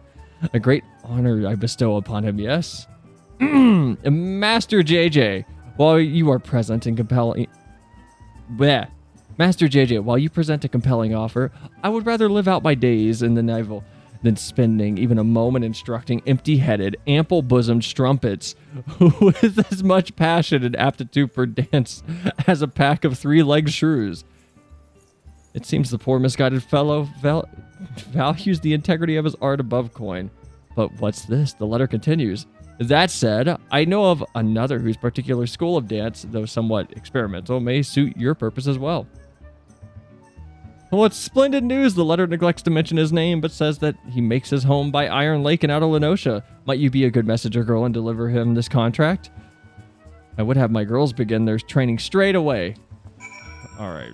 A great honor I bestow upon him, yes. Master JJ, while you are present and compelling... Bleh. Master JJ, while you present a compelling offer, I would rather live out my days in the navel than spending even a moment instructing empty-headed, ample-bosomed strumpets with as much passion and aptitude for dance as a pack of three-legged shrews. It seems the poor misguided fellow values the integrity of his art above coin. But what's this? The letter continues. That said, I know of another whose particular school of dance, though somewhat experimental, may suit your purpose as well. What's splendid news! The letter neglects to mention his name, but says that he makes his home by Iron Lake in Outer Lenosha. Might you be a good messenger girl and deliver him this contract? I would have my girls begin their training straight away. All right.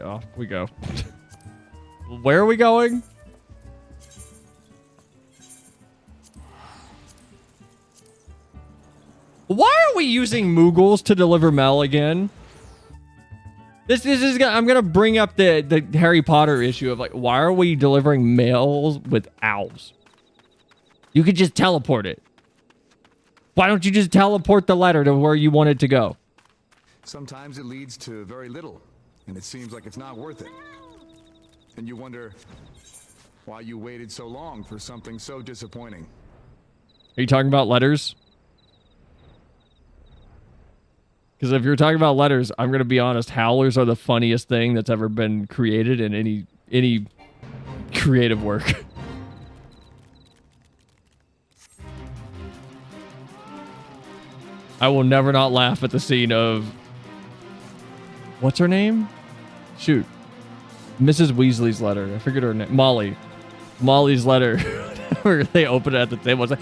Off we go. Where are we going? Why are we using Moogles to deliver mail again? This is I'm gonna bring up the Harry Potter issue of like, why are we delivering mails with owls? You could just teleport it. Why don't you just teleport the letter to where you want it to go? Sometimes it leads to very little, and it seems like it's not worth it. And you wonder why you waited so long for something so disappointing. Are you talking about letters? Because if you're talking about letters, I'm going to be honest, howlers are the funniest thing that's ever been created in any creative work. I will never not laugh at the scene of... What's her name? Shoot. Mrs. Weasley's letter. I figured her name. Molly. Molly's letter. Where they open it at the table. It's like,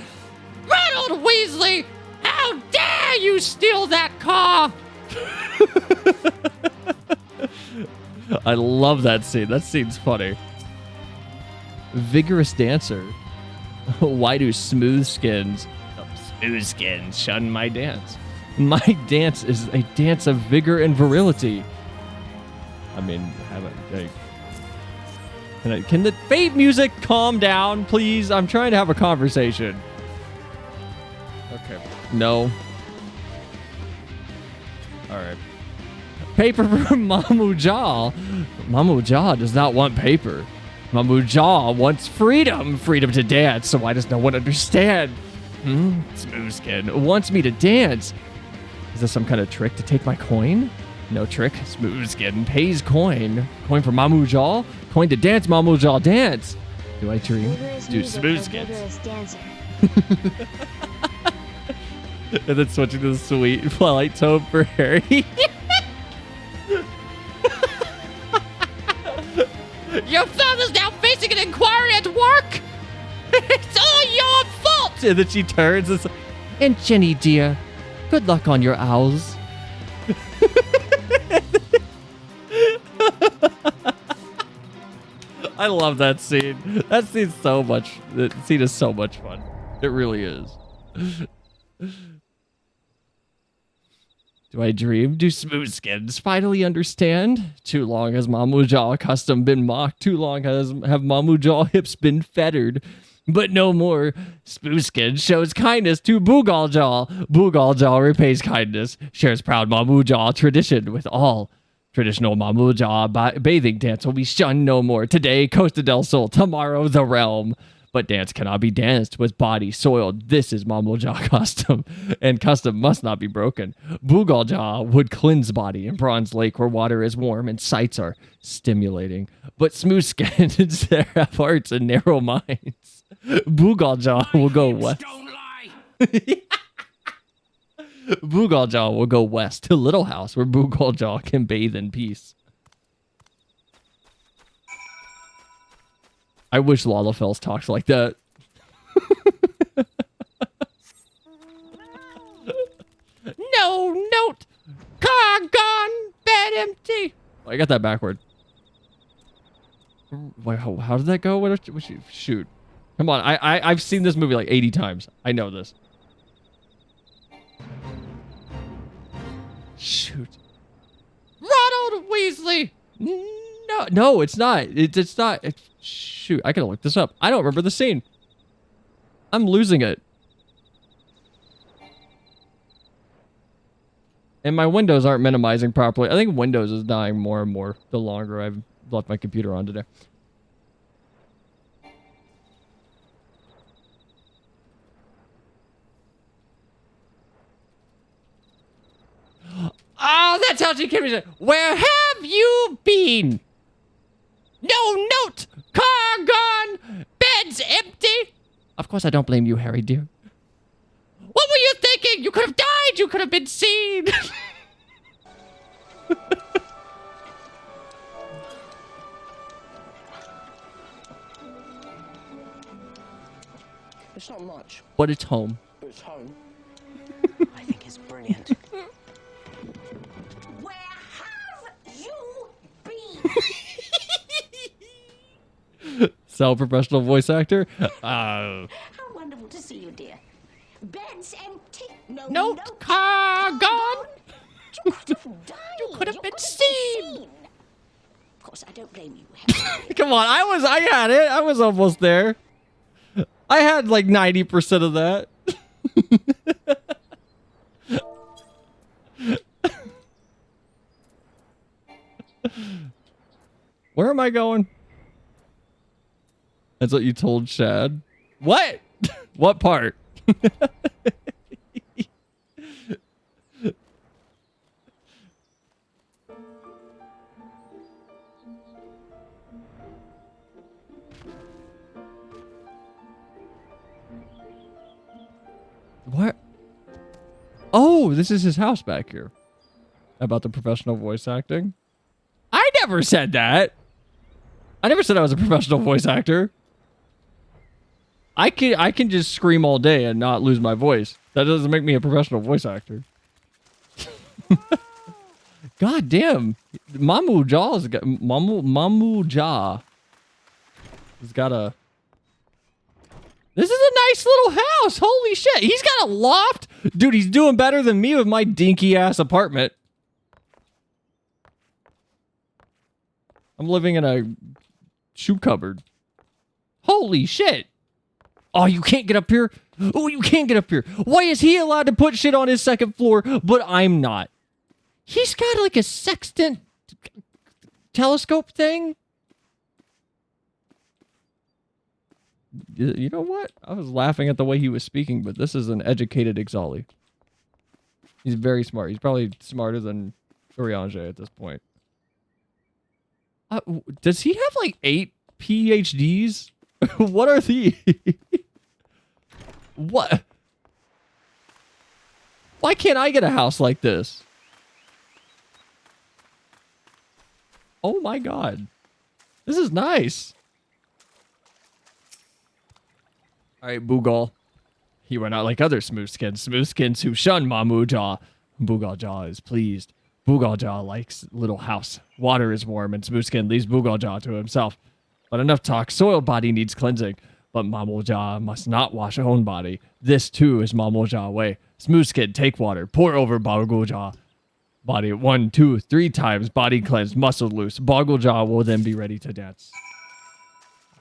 Ronald Weasley! How dare you steal that car! I love that scene. That scene's funny. Vigorous dancer. Why do smooth skins shun my dance? My dance is a dance of vigor and virility. I mean, can the fate music calm down, please? I'm trying to have a conversation. Okay. No. Alright. Paper from Mamu Jaw. Mamu Jaw does not want paper. Mamu Jaw wants freedom. Freedom to dance, so why does no one understand? Smoothskin wants me to dance. Is this some kind of trick to take my coin? No trick. Smoothskin pays coin. Coin for Mamu Jaw? Coin to dance, Mamu Jaw, dance. Do I dream? Do Smoothskins. And then switching to the sweet Twilight tone for Harry. Your father's now facing an inquiry at work. It's all your fault. And then she turns and says, and Jenny, dear, good luck on your owls. I love that scene. That scene's so much. That scene is so much fun. It really is. Do I dream? Do smoothskins finally understand? Too long has Mamu Jaw custom been mocked. Too long have Mamu Jaw hips been fettered. But no more. Smoothskin shows kindness to Moogle Jaw. Moogle Jaw repays kindness. Shares proud Mamu Jaw tradition with all. Traditional Mamu Jaw bathing dance will be shunned no more. Today, Costa del Sol. Tomorrow, the realm. But dance cannot be danced with body soiled. This is Mamu Jaw custom, and custom must not be broken. Moogle Jaw would cleanse body in Bronze Lake where water is warm and sights are stimulating. But smooth skins there have hearts and narrow minds. Moogle Jaw will go west. Don't lie. Moogle Jaw will go west to Little House where Moogle Jaw can bathe in peace. I wish Lalafels talks like that. No note. Car gone. Bed empty. Oh, I got that backward. Wait, how did that go? Shoot. Come on. I've seen this movie like 80 times. I know this. Shoot. Ronald Weasley. No, it's not. It's not. Shoot, I gotta look this up. I don't remember the scene. I'm losing it. And my windows aren't minimizing properly. I think Windows is dying more and more the longer I've left my computer on today. Oh, that's how she came to. Where have you been? No note. Car gone. Bed's empty. Of course, I don't blame you, Harry, dear. What were you thinking? You could have died. You could have been seen. It's not much. But it's home. But it's home. I think it's brilliant. Where have you been? So professional voice actor. How wonderful to see you, dear. Bed's empty. No car gone. You could have died. You could have been seen. Of course, I don't blame you. Come on, I had it. I was almost there. I had like 90% of that. Where am I going? That's what you told Shad. What? What part? What? Oh, this is his house back here. About the professional voice acting. I never said that. I never said I was a professional voice actor. I can just scream all day and not lose my voice. That doesn't make me a professional voice actor. God damn. Mamu Jaw's got Mamu Jaw has got a. This is a nice little house. Holy shit. He's got a loft. Dude, he's doing better than me with my dinky ass apartment. I'm living in a shoe cupboard. Holy shit. Oh, you can't get up here. Oh, you can't get up here. Why is he allowed to put shit on his second floor, but I'm not? He's got like a sextant telescope thing. You know what? I was laughing at the way he was speaking, but this is an educated Ixali. He's very smart. He's probably smarter than Urianger at this point. Does he have like 8 PhDs? What are these? What? Why can't I get a house like this? Oh my god. This is nice. Alright, Moogle. He were not like other smoothskins who shun Mamu Jaw. Boogal Jaw is pleased. Boogal Jaw likes little house. Water is warm, and Smoothskin leaves Boogal Jaw to himself. But enough talk. Soiled body needs cleansing. But Mamu Jaw must not wash her own body. This, too, is Mamu Jaw way. Smoothskin, take water. Pour over Boggle Jaw. Body 1, 2, 3 times. Body cleansed. Muscle loose. Boggle Jaw will then be ready to dance.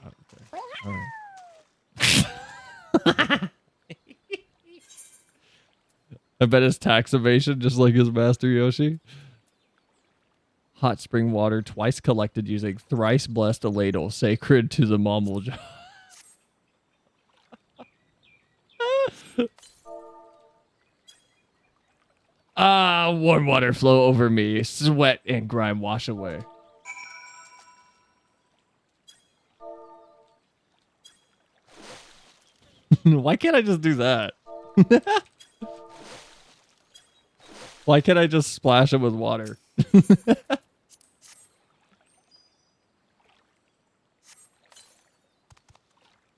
Okay. All right. I bet it's tax evasion, just like his master Yoshi. Hot spring water, twice collected using thrice blessed a ladle, sacred to the Mamu Jaw. Warm water flow over me, sweat and grime wash away. Why can't I just do that? Why can't I just splash it with water?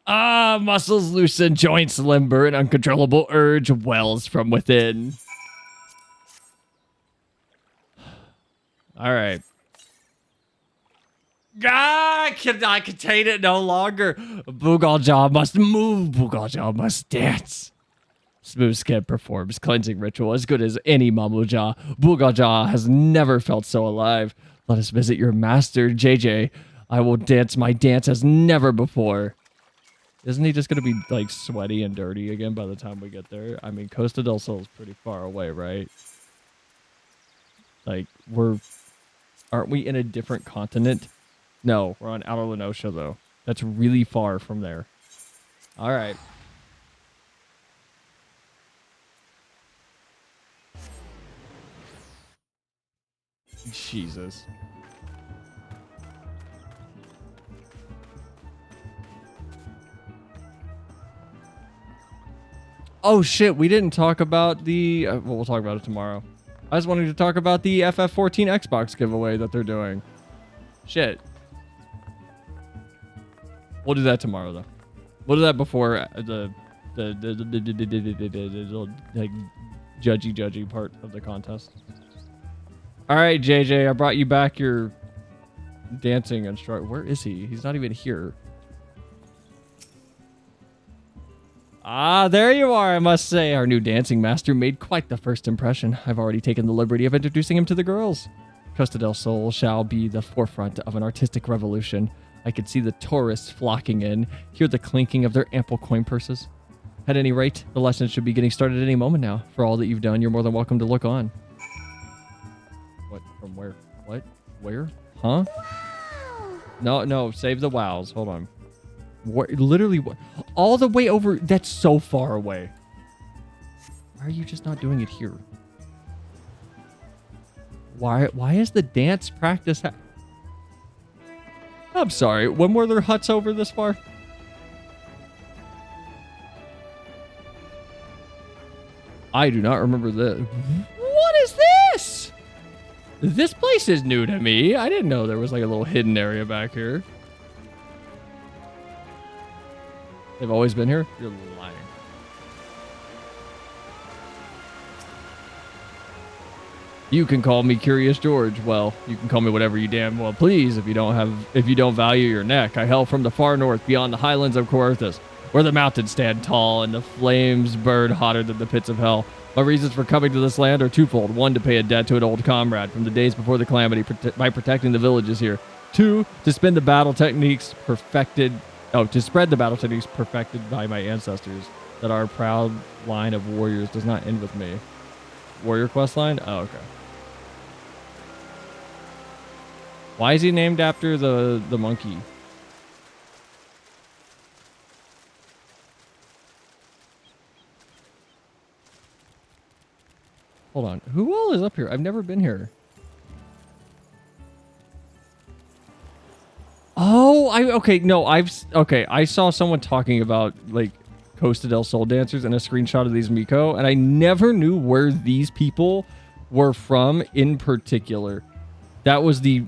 Ah, muscles loosen, joints limber, an uncontrollable urge wells from within. All right. Ah, I cannot contain it no longer. Moogle Jaw must move. Moogle Jaw must dance. Smooth Skin performs cleansing ritual as good as any Moogle Jaw. Moogle Jaw has never felt so alive. Let us visit your master, JJ. I will dance my dance as never before. Isn't he just going to be, like, sweaty and dirty again by the time we get there? I mean, Costa del Sol is pretty far away, right? Like, aren't we in a different continent? No, we're on Outer Lenosha, though. That's really far from there. All right. Jesus. Oh, shit. We didn't talk about the... well, we'll talk about it tomorrow. I was wanting to talk about the FF14 Xbox giveaway that they're doing. Shit. We'll do that tomorrow, though. We'll do that before the like judgy part of the contest. All right, JJ, I brought you back your dancing instructor. Where is he? He's not even here. Ah, there you are, I must say. Our new dancing master made quite the first impression. I've already taken the liberty of introducing him to the girls. Costa del Sol shall be the forefront of an artistic revolution. I could see the tourists flocking in, hear the clinking of their ample coin purses. At any rate, the lesson should be getting started any moment now. For all that you've done, you're more than welcome to look on. What? From where? What? Where? Huh? No, save the wows. Hold on. Literally, all the way over. That's so far away. Why are you just not doing it here? Why is the dance practice? I'm sorry. When were there huts over this far? I do not remember this. What is this? This place is new to me. I didn't know there was like a little hidden area back here. They've always been here? You're lying. You can call me Curious George. Well, you can call me whatever you damn well please if you don't value your neck. I hail from the far north beyond the highlands of Coerthus, where the mountains stand tall and the flames burn hotter than the pits of hell. My reasons for coming to this land are twofold. One, to pay a debt to an old comrade from the days before the calamity by protecting the villages here. Two, to spread the battle techniques perfected by my ancestors, that our proud line of warriors does not end with me. Warrior quest line? Oh, okay. Why is he named after the monkey? Hold on. Who all is up here? I've never been here. Oh, I saw someone talking about like Costa del Sol dancers and a screenshot of these Miko, and I never knew where these people were from in particular. That was the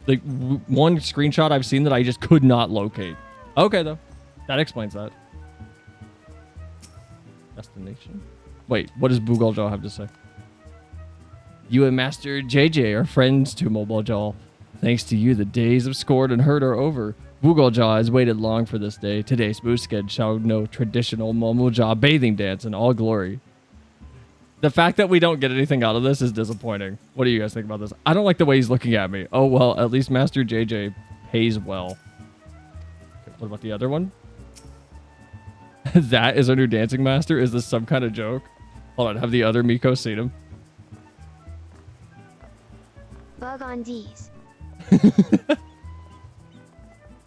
one screenshot I've seen that I just could not locate. Okay, though. That explains that. Destination? Wait, what does Moogle Jaw have to say? You and Master JJ are friends to Moogle Jaw. Thanks to you, the days of Scored and Hurt are over. Moogle Jaw has waited long for this day. Today, Smoothsked shall know traditional Moogle Jaw bathing dance in all glory. The fact that we don't get anything out of this is disappointing. What do you guys think about this? I don't like the way he's looking at me. Oh, well, at least Master JJ pays well. Okay, what about the other one? That is our new dancing master? Is this some kind of joke? Hold on, have the other Miko seen him? Bug on D's.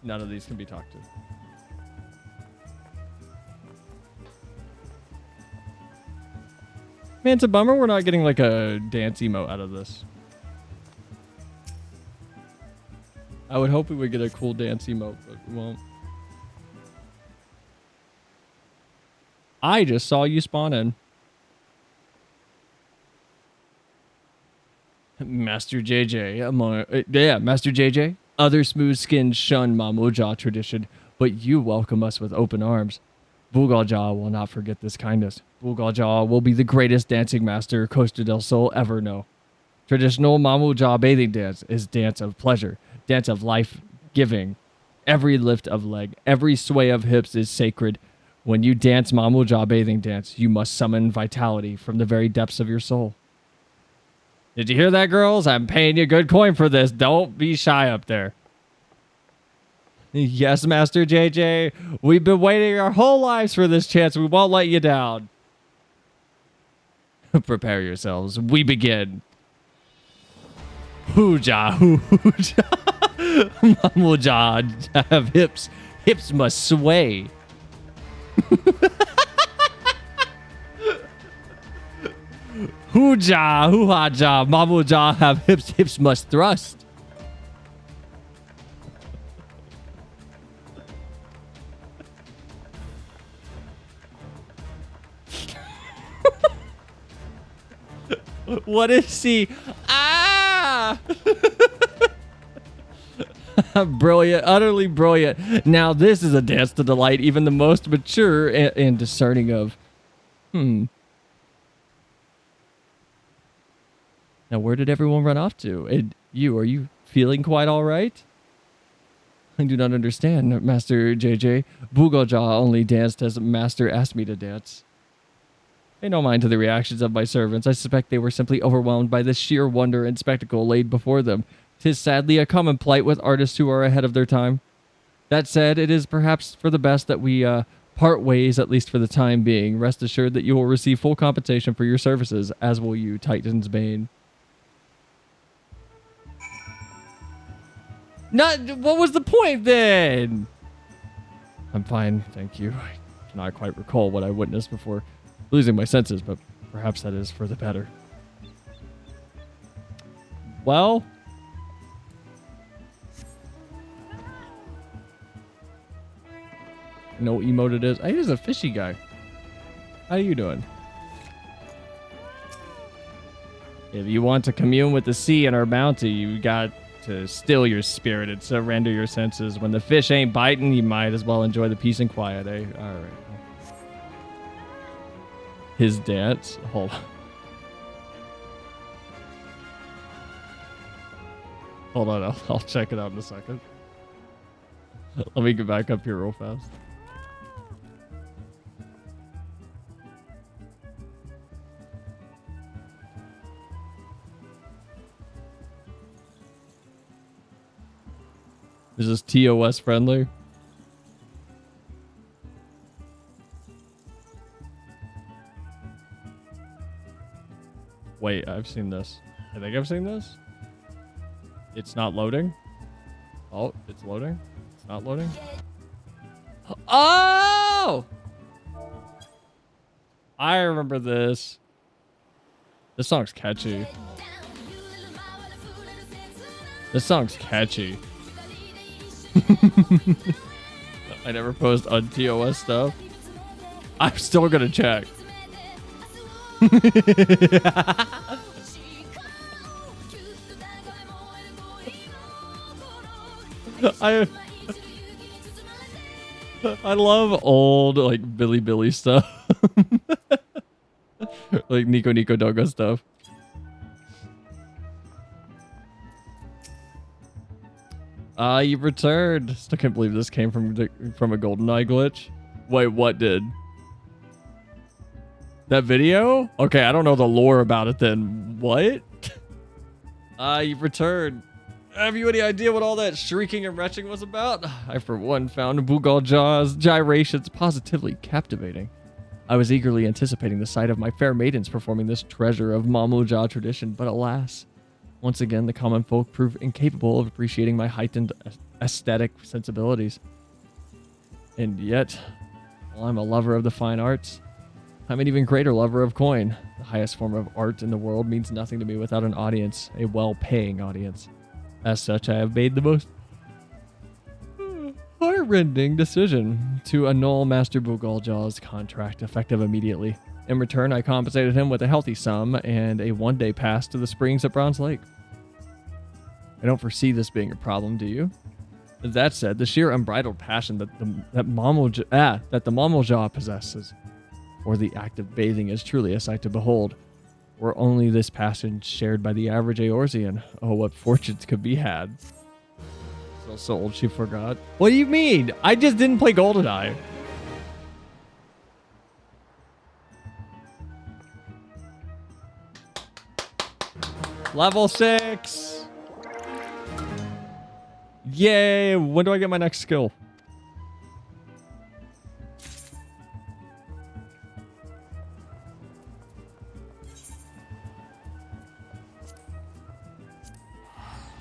None of these can be talked to. Man, it's a bummer we're not getting like a dance emote out of this. I would hope we would get a cool dance emote, but we won't. I just saw you spawn in. Master JJ, Master JJ. Other smooth skins shun Moogle Jaw tradition. but you welcome us with open arms. Boogaljaw will not forget this kindness. Boogaljaw will be the greatest dancing master Costa del Sol ever know. Traditional Mamuja bathing dance is dance of pleasure, dance of life-giving. Every lift of leg, every sway of hips is sacred. When you dance Mamuja bathing dance, you must summon vitality from the very depths of your soul. Did you hear that, girls? I'm paying you good coin for this. Don't be shy up there. Yes, Master JJ. We've been waiting our whole lives for this chance. We won't let you down. Prepare yourselves. We begin. Hooja, hooja. Mamuja have hips. Hips must sway. Hooja, hoo-ha-ja. Mamuja have hips. Hips must thrust. What is he? Ah! Brilliant, utterly brilliant. Now this is a dance to delight even the most mature and discerning of. Now where did everyone run off to? And you, are you feeling quite all right? I do not understand, Master JJ. Boogaljaw only danced as Master asked me to dance. Pay no mind to the reactions of my servants. I suspect they were simply overwhelmed by the sheer wonder and spectacle laid before them. 'Tis sadly a common plight with artists who are ahead of their time. That said, it is perhaps for the best that we part ways, at least for the time being. Rest assured that you will receive full compensation for your services, as will you, Titan's Bane. What was the point then? I'm fine, thank you. I cannot quite recall what I witnessed before losing my senses, but perhaps that is for the better. Well, you know what emote it is? Hey, he's a fishy guy. How you doing? If you want to commune with the sea and our bounty, you got to still your spirit and surrender your senses. When the fish ain't biting, you might as well enjoy the peace and quiet, eh? All right. His dance. Hold on. Hold on. I'll check it out in a second. Let me get back up here real fast. Is this TOS friendly? Wait, I've seen this. I think I've seen this. It's not loading. Oh, it's loading. It's not loading. Oh! I remember this. This song's catchy. This song's catchy. I never post on TOS stuff. I'm still gonna check. I love old like Billy stuff. Like Nico Dogo stuff. You've returned. Still can't believe this came from a GoldenEye glitch. Wait, what did? That video? Okay, I don't know the lore about it then. What? You've returned. Have you any idea what all that shrieking and retching was about? I, for one, found Boogaljaw's gyrations positively captivating. I was eagerly anticipating the sight of my fair maidens performing this treasure of Mamuja tradition, but alas, once again, the common folk proved incapable of appreciating my heightened aesthetic sensibilities. And yet, while I'm a lover of the fine arts, I'm an even greater lover of coin. The highest form of art in the world means nothing to me without an audience, a well-paying audience. As such, I have made the most heart-rending decision to annul Master Boogaljaw's contract effective immediately. In return, I compensated him with a healthy sum and a one-day pass to the springs at Bronze Lake. I don't foresee this being a problem, do you? That said, the sheer unbridled passion that the Moogle jaw possesses for the act of bathing is truly a sight to behold. Were only this passion shared by the average Eorzean, oh, what fortunes could be had. Still so old she forgot. What do you mean? I just didn't play GoldenEye. Level 6. Yay! When do I get my next skill?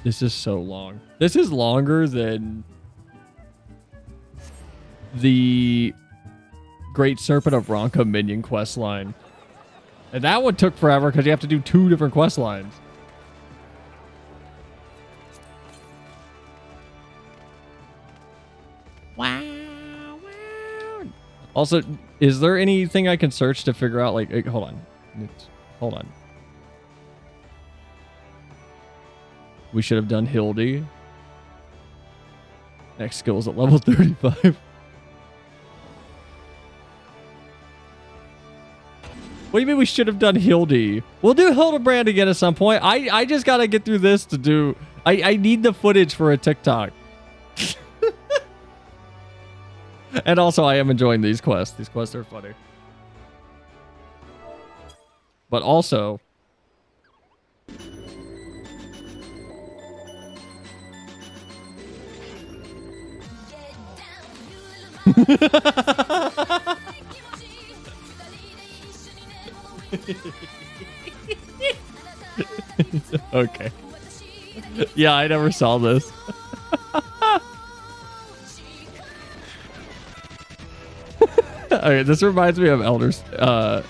This is so long. This is longer than the Great Serpent of Ronka minion quest line. And that one took forever because you have to do 2 different quest lines. Wow. Also, is there anything I can search to figure out, like, hold on. Hold on. We should have done Hildy. Next skill is at level 35. What do you mean we should have done Hildy? We'll do Hildebrand again at some point. I just gotta get through this to do... I need the footage for a TikTok. And also, I am enjoying these quests. These quests are funny. But also... Okay. Yeah, I never saw this. Okay, this reminds me of Elder Scrolls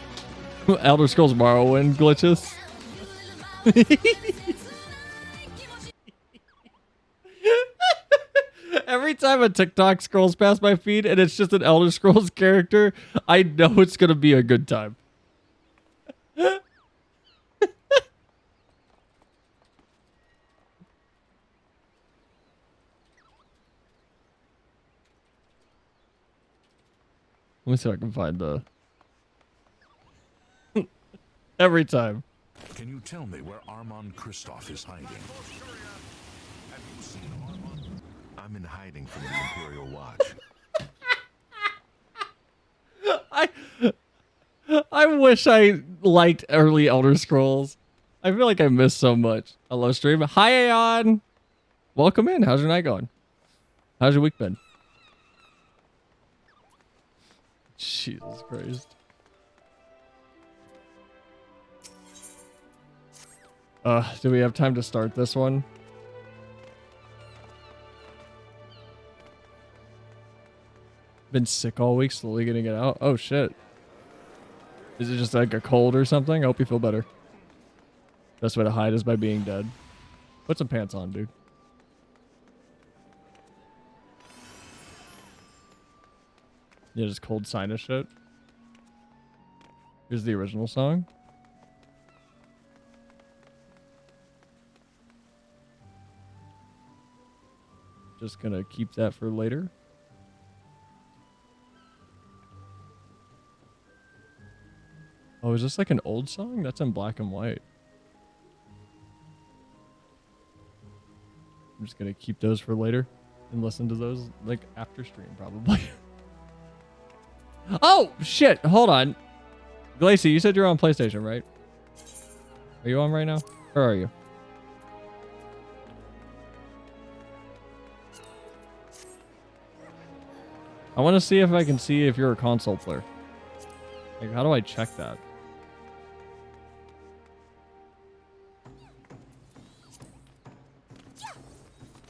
Morrowind glitches. Every time a TikTok scrolls past my feed and it's just an Elder Scrolls character, I know it's gonna be a good time. Let me see if I can find the... Every time. Can you tell me where Armand Kristoff is hiding? Have you seen Armand? I'm in hiding from the Imperial Watch. I wish I liked early Elder Scrolls. I feel like I missed so much. Hello, stream. Hi, Aeon. Welcome in. How's your night going? How's your week been? Jesus Christ. Do we have time to start this one? Been sick all week, slowly getting it out. Oh shit. Is it just like a cold or something? I hope you feel better. Best way to hide is by being dead. Put some pants on, dude. Yeah, just cold sinus shit. Here's the original song. Just gonna keep that for later. Oh, is this like an old song? That's in black and white. I'm just gonna keep those for later and listen to those like after stream probably. Oh, shit. Hold on. Glacy, you said you're on PlayStation, right? Are you on right now? Where are you? I want to see if I can see if you're a console player. Like, how do I check that?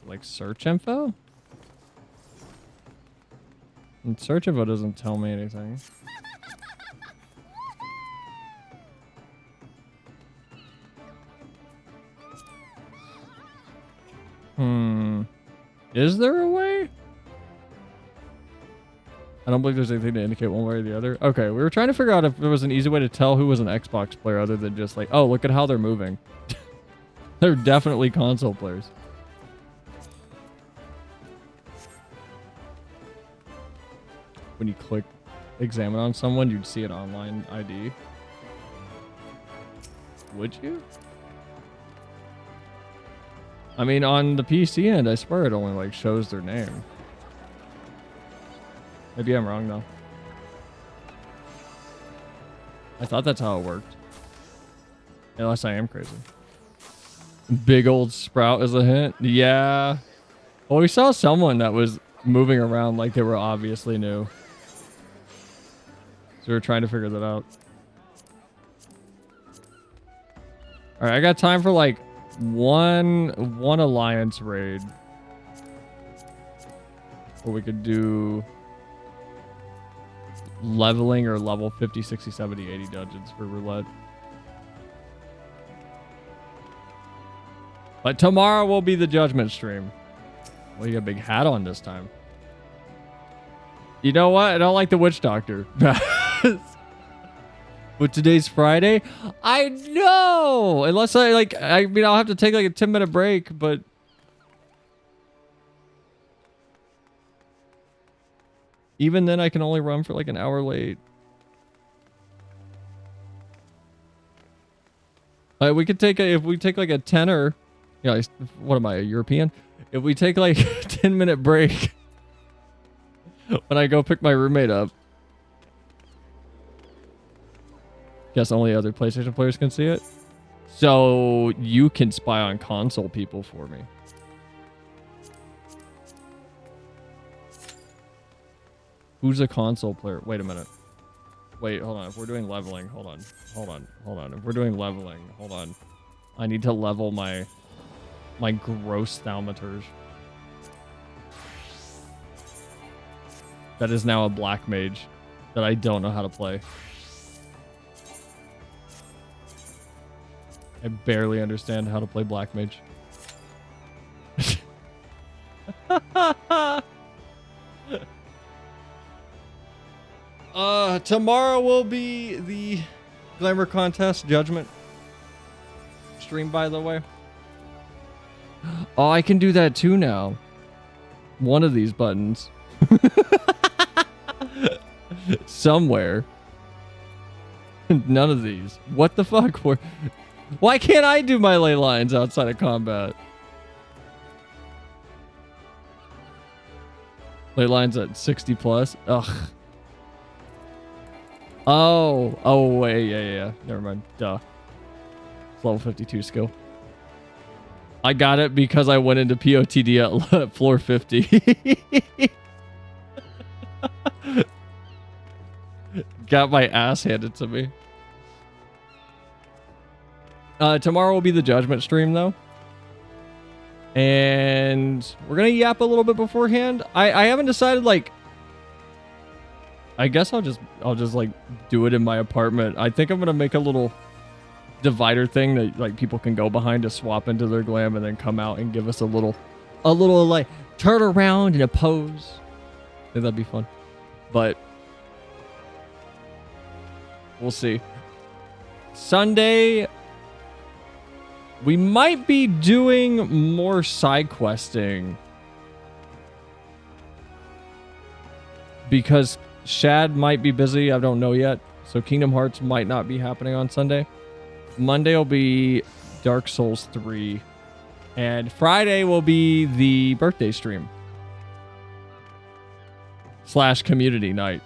Like, search info? And search info doesn't tell me anything. Is there a way? I don't believe there's anything to indicate one way or the other. Okay, we were trying to figure out if there was an easy way to tell who was an Xbox player other than just like, oh, look at how they're moving. They're definitely console players. when you click examine on someone, you'd see an online ID. Would you? I mean, on the PC end, I swear it only like shows their name. Maybe I'm wrong though. I thought that's how it worked. Unless I am crazy. Big old sprout as a hint. Yeah. Well, we saw someone that was moving around like they were obviously new. So we were trying to figure that out. All right, I got time for like one alliance raid. Or we could do leveling or level 50, 60, 70, 80 dungeons for roulette. But tomorrow will be the judgment stream. Well, you got a big hat on this time. You know what? I don't like the witch doctor. But today's Friday? I know! Unless I mean, I'll have to take like a 10-minute break, but... Even then, I can only run for like an hour late. We could take if we take like a 10-er... Yeah, what am I, a European? If we take like a 10-minute break when I go pick my roommate up. Guess only other PlayStation players can see it. So you can spy on console people for me. Who's a console player? Wait a minute. Wait, hold on. If we're doing leveling, hold on. If we're doing leveling, hold on. I need to level my gross thaumaturs. That is now a black mage that I don't know how to play. I barely understand how to play black mage. Tomorrow will be the Glamour Contest Judgment stream, by the way. Oh, I can do that too now. One of these buttons. Somewhere. None of these. What the fuck? Why can't I do my ley lines outside of combat? Ley lines at 60 plus? Ugh. Oh, wait, yeah. Never mind. Duh. It's level 52 skill. I got it because I went into POTD at floor 50. Got my ass handed to me. Tomorrow will be the judgment stream though. And we're gonna yap a little bit beforehand. I haven't decided, like, I guess I'll just like do it in my apartment. I think I'm gonna make a little divider thing that like people can go behind to swap into their glam and then come out and give us a little like turn around in a pose. I think that'd be fun. But we'll see. Sunday we might be doing more side questing because Shad might be busy. I don't know yet. So Kingdom Hearts might not be happening on Sunday. Monday will be Dark Souls 3. And Friday will be the birthday stream. / community night.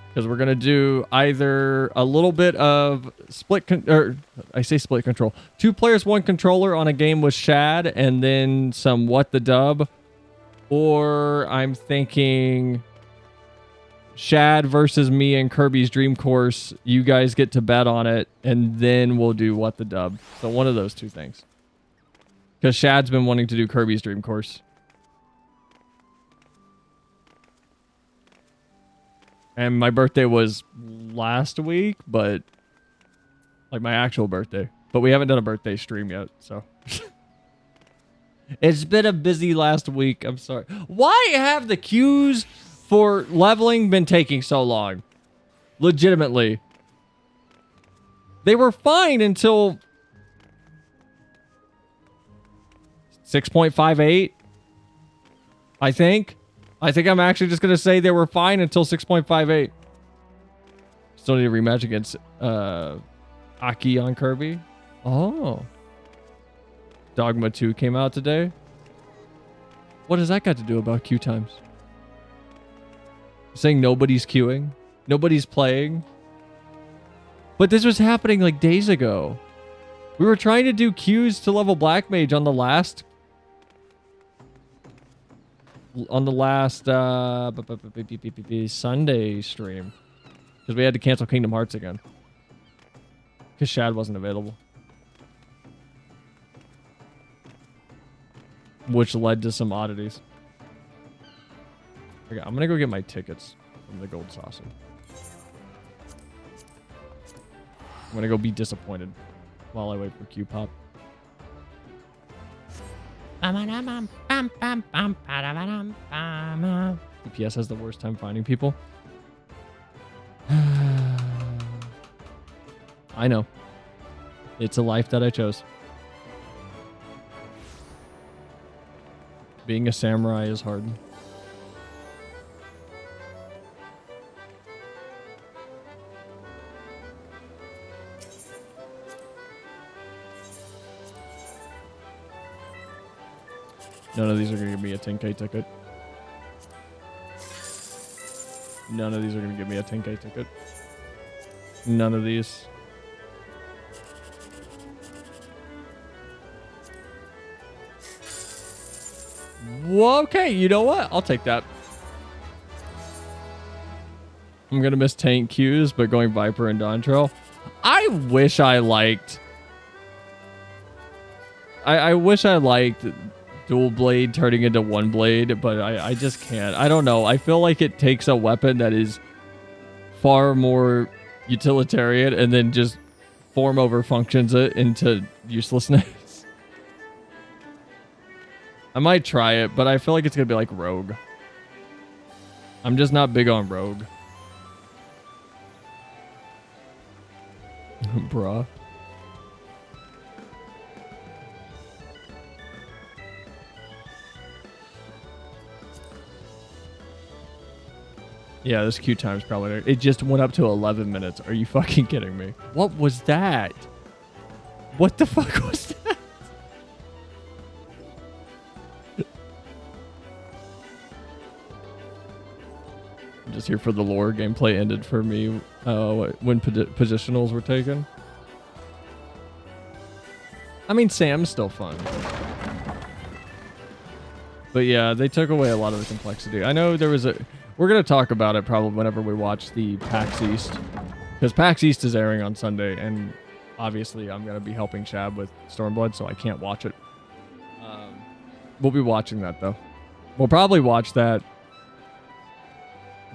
Because we're going to do either a little bit of split control. 2 players, 1 controller on a game with Shad. And then some What the Dub. Or I'm thinking Shad versus me and Kirby's Dream Course. You guys get to bet on it, and then we'll do What the Dub. So one of those two things. Because Shad's been wanting to do Kirby's Dream Course. And my birthday was last week, but like my actual birthday. But we haven't done a birthday stream yet, so. It's been a busy last week. I'm sorry. Why have the queues for leveling been taking so long? Legitimately. They were fine until 6.58, I think. I think I'm actually just going to say they were fine until 6.58. Still need a rematch against Aki on Kirby. Oh. Dogma 2 came out today. What does that got to do about queue times? Saying nobody's queuing. Nobody's playing. But this was happening like days ago. We were trying to do queues to level Black Mage on the last Sunday stream. Because we had to cancel Kingdom Hearts again. Because Shad wasn't available. Which led to some oddities. Okay, I'm gonna go get my tickets from the Gold Saucer. I'm gonna go be disappointed while I wait for Q-Pop. DPS has the worst time finding people. I know. It's a life that I chose. Being a samurai is hard. None of these are going to give me a 10k ticket. None of these are going to give me a 10k ticket. None of these. Well, okay, you know what? I'll take that. I'm going to miss tank queues, but going Viper and Dontrell. I wish I liked... I wish I liked dual blade turning into one blade, but I just can't. I don't know. I feel like it takes a weapon that is far more utilitarian and then just form over functions it into uselessness. I might try it, but I feel like it's going to be like Rogue. I'm just not big on Rogue. Bruh. Yeah, this queue time's probably... It just went up to 11 minutes. Are you fucking kidding me? What was that? What the fuck was that? I'm just here for the lore. Gameplay ended for me when positionals were taken. I mean, Sam's still fun. But yeah, they took away a lot of the complexity. I know there was a... We're going to talk about it probably whenever we watch the PAX East. Because PAX East is airing on Sunday, and obviously I'm going to be helping Shab with Stormblood, so I can't watch it. We'll be watching that, though. We'll probably watch that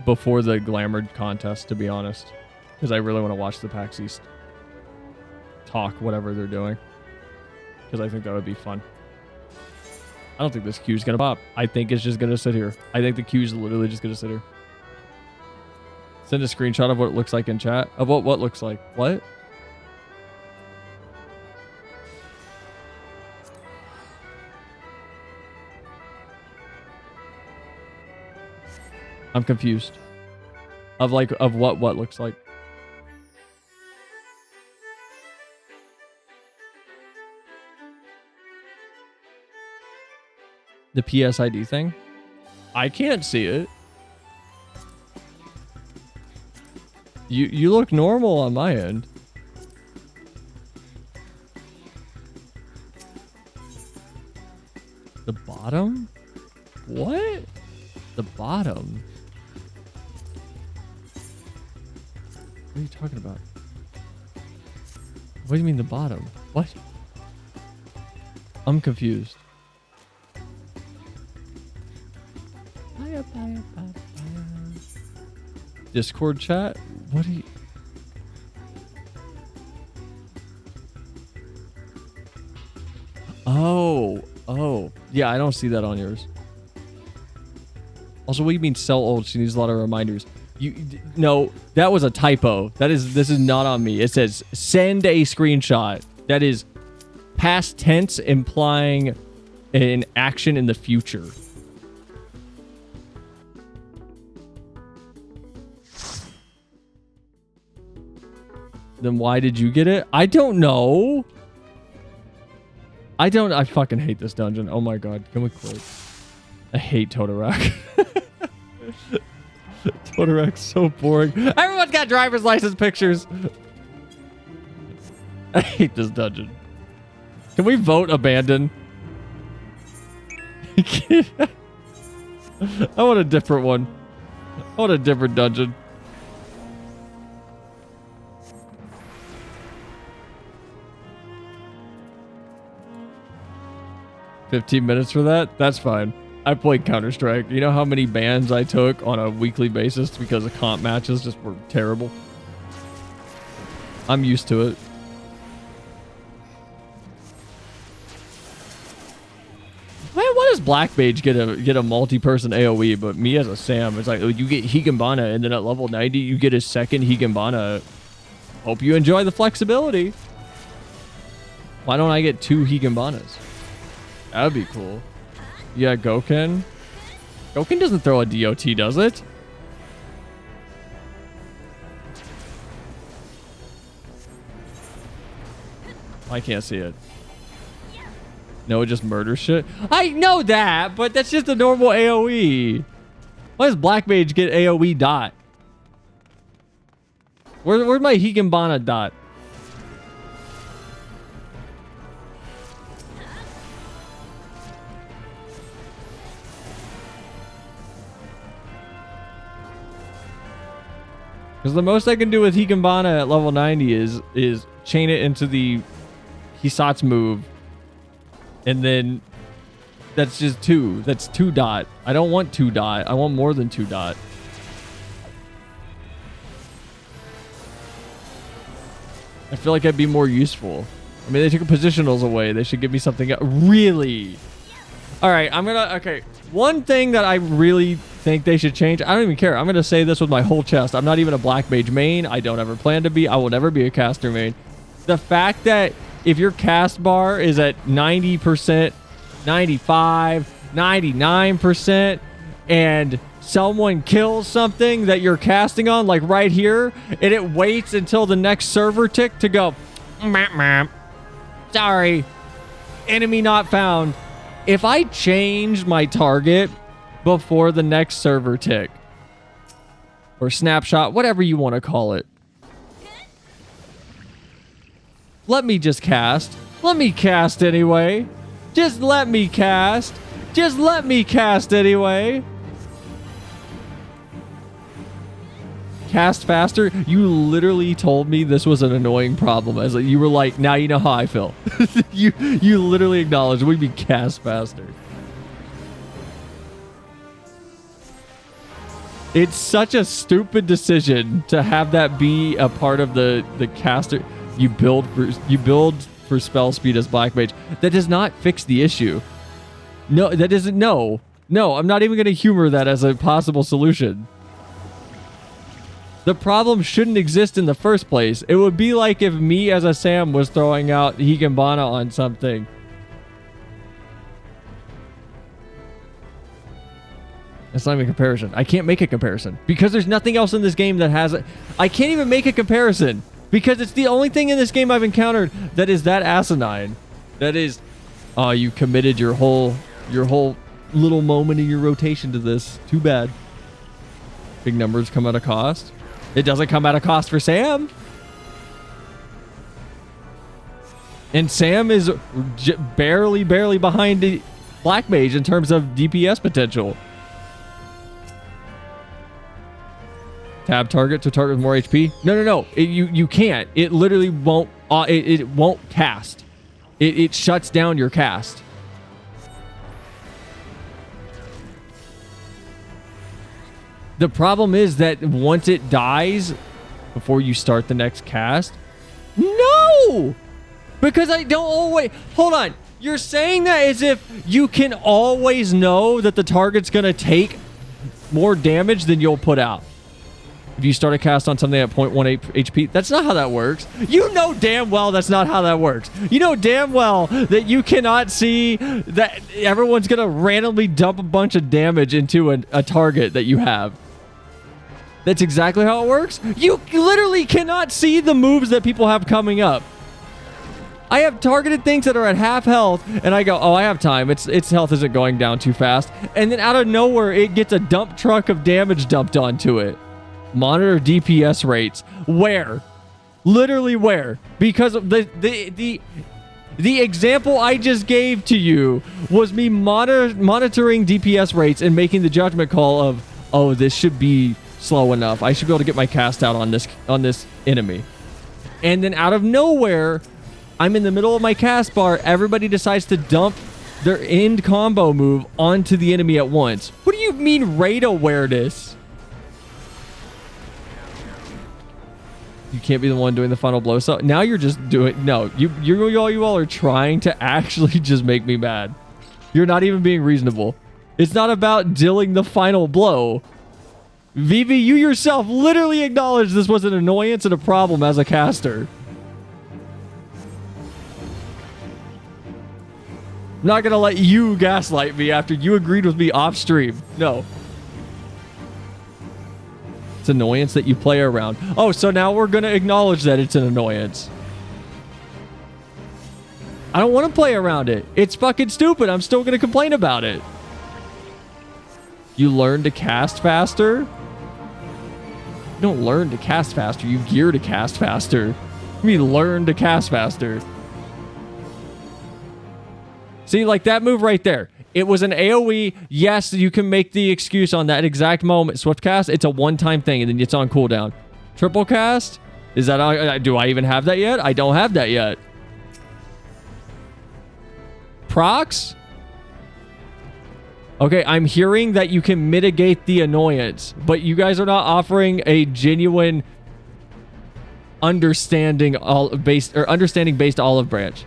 before the Glamored contest, to be honest. Because I really want to watch the PAX East talk, whatever they're doing. Because I think that would be fun. I don't think this queue's gonna pop. I think it's just gonna sit here. I think the queue's literally just gonna sit here. Send a screenshot of what it looks like in chat. Of what looks like. What? I'm confused. Of what looks like. The PSID thing? I can't see it. You look normal on my end. The bottom? What? The bottom? What are you talking about? What do you mean the bottom? What? I'm confused. Discord chat? What do you... Oh. Yeah, I don't see that on yours. Also, what do you mean sell old? She needs a lot of reminders. No, that was a typo. This is not on me. It says send a screenshot. That is past tense implying an action in the future. Then why did you get it? I don't know. I fucking hate this dungeon. Oh my god. Can we quit? I hate Totorak. Totorak's so boring. Everyone's got driver's license pictures. I hate this dungeon. Can we vote abandon? I want a different one. I want a different dungeon. $15 minutes for that? That's fine. I played Counter-Strike. You know how many bans I took on a weekly basis because the comp matches just were terrible? I'm used to it. Man, why does Black Mage get a multi-person AoE, but me as a Sam, it's like you get Higambana, and then at level 90 you get a second Higambana. Hope you enjoy the flexibility. Why don't I get 2 Higambanas? That'd be cool. Yeah, Goken. Goken doesn't throw a DOT, does it? I can't see it. No, it just murders shit. I know that, but that's just a normal AoE. Why does Black Mage get AoE dot? Where's my Higambana dot? Because the most I can do with Higambana at level 90 is chain it into the Hisatsu move. And then that's just 2. That's 2 dot. I don't want 2 dot. I want more than 2 dot. I feel like I'd be more useful. I mean, they took positionals away. They should give me something else. Really? All right, I'm gonna... Okay, one thing that I really think they should change... I don't even care. I'm gonna say this with my whole chest. I'm not even a Black Mage main. I don't ever plan to be. I will never be a caster main. The fact that if your cast bar is at 90%, 95, 99%, and someone kills something that you're casting on, like right here, and it waits until the next server tick to go, sorry, enemy not found. If I change my target before the next server tick, or snapshot, whatever you want to call it, let me just cast. Let me cast anyway. Just let me cast. Just let me cast anyway. Cast faster? You literally told me this was an annoying problem. As you were like, now you know how I feel. you literally acknowledged we'd be cast faster. It's such a stupid decision to have that be a part of the caster. You build for spell speed as Black Mage. That does not fix the issue. No, that isn't. No, I'm not even going to humor that as a possible solution. The problem shouldn't exist in the first place. It would be like if me as a Sam was throwing out Higambana on something. That's not even a comparison. I can't make a comparison because there's nothing else in this game that has it. I can't even make a comparison. Because it's the only thing in this game I've encountered that is that asinine. That is, oh, you committed your whole little moment in your rotation to this. Too bad. Big numbers come at a cost. It doesn't come at a cost for Sam. And Sam is barely behind the Black Mage in terms of DPS potential. Tab target to target with more HP. No. You can't. It literally won't. It won't cast. It shuts down your cast. The problem is that once it dies, before you start the next cast, no, because I don't always. Hold on. You're saying that as if you can always know that the target's gonna take more damage than you'll put out. If you start a cast on something at 0.18 HP, that's not how that works. You know damn well that's not how that works. You know damn well that you cannot see that everyone's going to randomly dump a bunch of damage into a target that you have. That's exactly how it works. You literally cannot see the moves that people have coming up. I have targeted things that are at half health, and I go, oh, I have time. Its health isn't going down too fast. And then out of nowhere, it gets a dump truck of damage dumped onto it. Monitor DPS rates. Where? Literally where? Because of the example I just gave to you was me monitoring DPS rates and making the judgment call of, oh, this should be slow enough. I should be able to get my cast out on this enemy. And then out of nowhere, I'm in the middle of my cast bar. Everybody decides to dump their end combo move onto the enemy at once. What do you mean raid awareness? You can't be the one doing the final blow. So now you're just doing... No, you all are trying to actually just make me mad. You're not even being reasonable. It's not about dealing the final blow. Vivi, you yourself literally acknowledged this was an annoyance and a problem as a caster. I'm not gonna let you gaslight me after you agreed with me off stream. No. It's annoyance that you play around. Oh, so now we're gonna acknowledge that it's an annoyance. I don't want to play around it. It's fucking stupid. I'm still gonna complain about it. You learn to cast faster? You don't learn to cast faster. You gear to cast faster. I mean, learn to cast faster. See, like that move right there. It was an AoE. Yes, you can make the excuse on that exact moment. Swift cast, it's a one-time thing, and then it's on cooldown. Triple cast? Is that... do I even have that yet? I don't have that yet. Procs? Okay, I'm hearing that you can mitigate the annoyance, but you guys are not offering a genuine understanding based olive branch.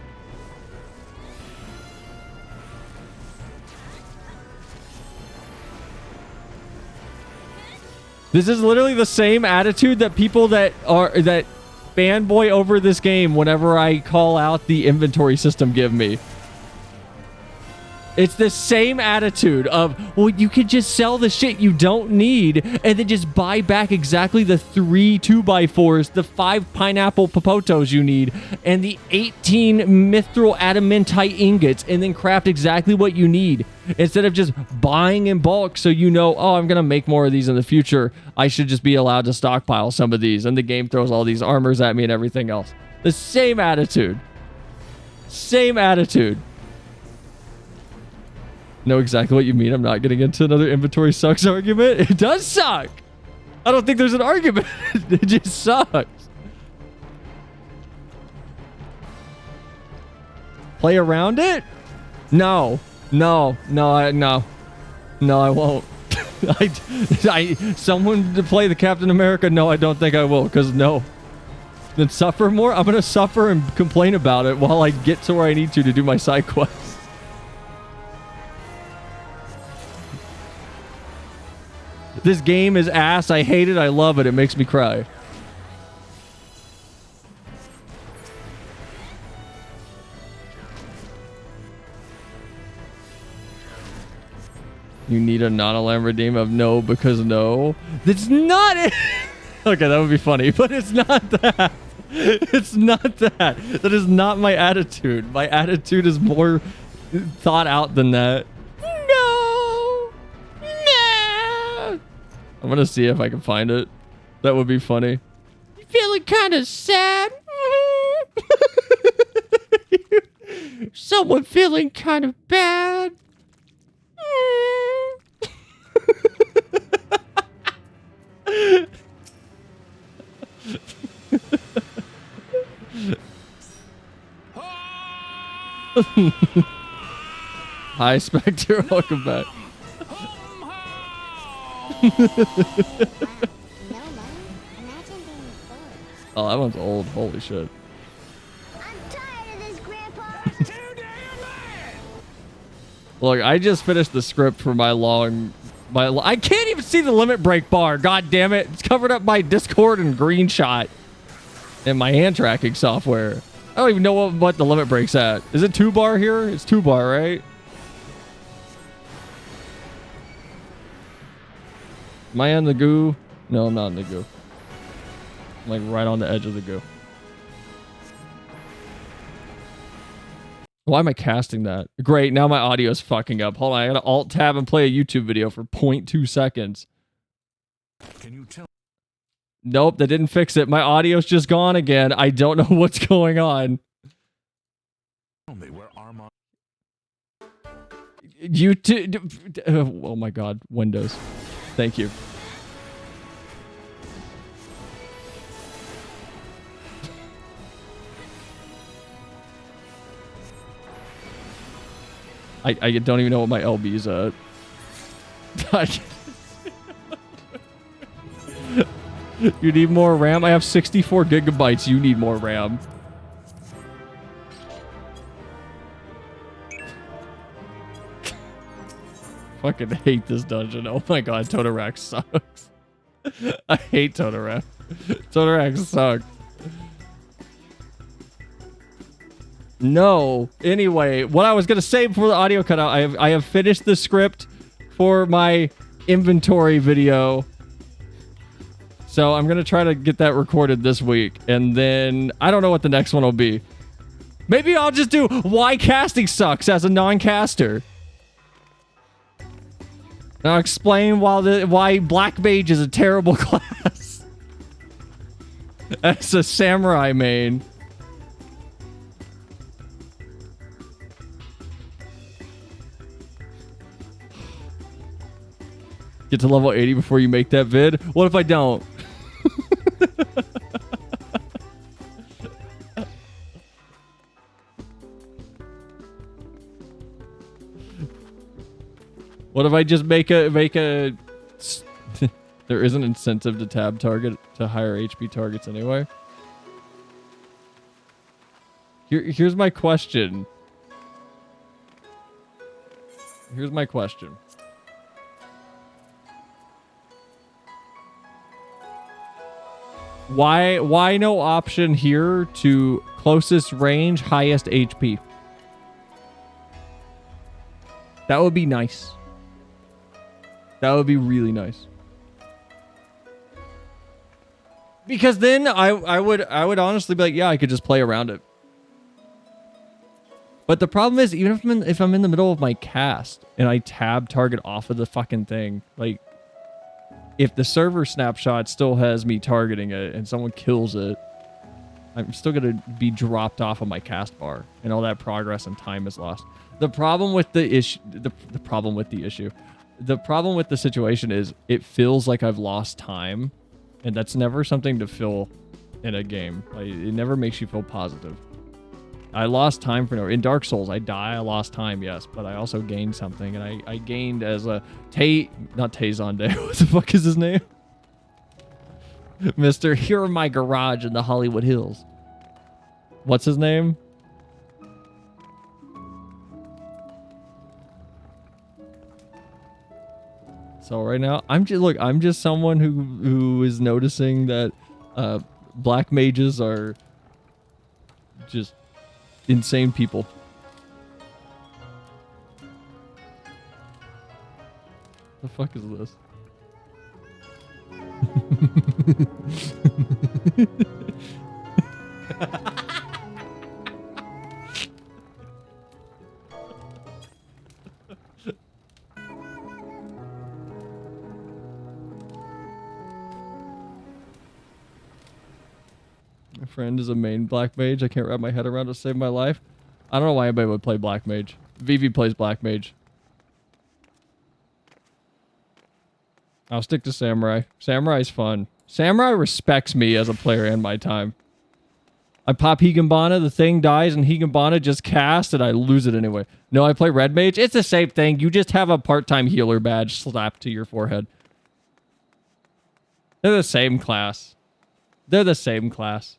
This is literally the same attitude that people that fanboy over this game whenever I call out the inventory system give me. It's the same attitude of, well, you could just sell the shit you don't need and then just buy back exactly the 3 2x4s, the 5 pineapple popotos you need, and the 18 mithril adamantite ingots, and then craft exactly what you need. Instead of just buying in bulk so you know, oh, I'm going to make more of these in the future. I should just be allowed to stockpile some of these. And the game throws all these armors at me and everything else. The same attitude. Same attitude. Know exactly what you mean. I'm not getting into another inventory sucks argument. It does suck. I don't think there's an argument. It just sucks. Play around it? No. No, I won't. Someone to play the Captain America? No, I don't think I will, because no. Then suffer more? I'm going to suffer and complain about it while I get to where I need to do my side quests. This game is ass. I hate it. I love it. It makes me cry. You need a non-alarm redeem of no because no. That's not it. Okay, that would be funny, but it's not that. It's not that. That is not my attitude. My attitude is more thought out than that. No. No. I'm gonna see if I can find it. That would be funny. You feeling kind of sad? Someone feeling kind of bad? Hi, Spectre. Welcome back. Oh, that one's old. Holy shit. Look, I just finished the script for I can't even see the limit break bar. God damn it. It's covered up by Discord and Green Shot and my hand tracking software. I don't even know what the limit break's at. Is it 2 bar here? It's 2 bar, right? Am I on the goo? No, I'm not in the goo. I'm like right on the edge of the goo. Why am I casting that? Great, now my audio's fucking up. Hold on, I gotta alt-tab and play a YouTube video for 0.2 seconds. Can you tell? Nope, that didn't fix it. My audio's just gone again. I don't know what's going on. Tell me where Armand... YouTube... Oh my god, Windows. Thank you. I don't even know what my LB's at. You need more RAM? I have 64 gigabytes. You need more RAM. Fucking hate this dungeon. Oh my god, Totorak sucks. I hate Totorak. Totorak sucks. No. Anyway, what I was gonna say before the audio cut out, I have finished the script for my inventory video. So I'm gonna try to get that recorded this week, and then I don't know what the next one will be. Maybe I'll just do why casting sucks as a non-caster. And I'll explain why Black Mage is a terrible class. As a samurai main. Get to level 80 before you make that vid? What if I don't? What if I just make a there is an incentive to tab target to higher HP targets anyway. Here's my question. Here's my question. Why no option here to closest range, highest HP? That would be nice. That would be really nice. Because then I would honestly be like, yeah, I could just play around it. But the problem is, even if I'm in the middle of my cast and I tab target off of the fucking thing, like, if the server snapshot still has me targeting it and someone kills it, I'm still going to be dropped off of my cast bar, and all that progress and time is lost. The problem with the issue, the problem with the situation is it feels like I've lost time, and that's never something to feel in a game. Like, it never makes you feel positive. I lost time for no... In Dark Souls, I die, I lost time, yes, but I also gained something, and I gained as a... Not Tazonde, what the fuck is his name? Mr. Here in my garage in the Hollywood Hills. What's his name? So right now, I'm just someone who is noticing that black mages are just insane people. The fuck is this? My friend is a main black mage. I can't wrap my head around to save my life. I don't know why anybody would play black mage. Vivi plays black mage. I'll stick to samurai. Samurai's fun. Samurai respects me as a player and my time. I pop Higambana, the thing dies, and Higambana just casts, and I lose it anyway. No, I play red mage. It's the same thing. You just have a part-time healer badge slapped to your forehead. They're the same class. They're the same class.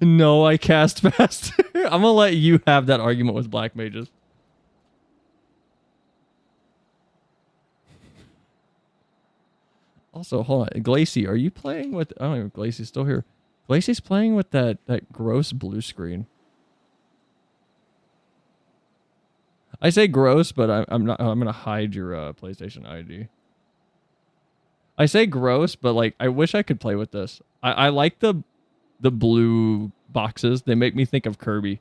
No, I cast faster. I'm gonna let you have that argument with black mages. Also, hold on. Glacy, are you playing with... I don't know if Glacy's still here. Glacy's playing with that gross blue screen. I say gross, but I'm not. I'm gonna hide your PlayStation ID. I say gross, but like I wish I could play with this. I like the blue boxes. They make me think of Kirby.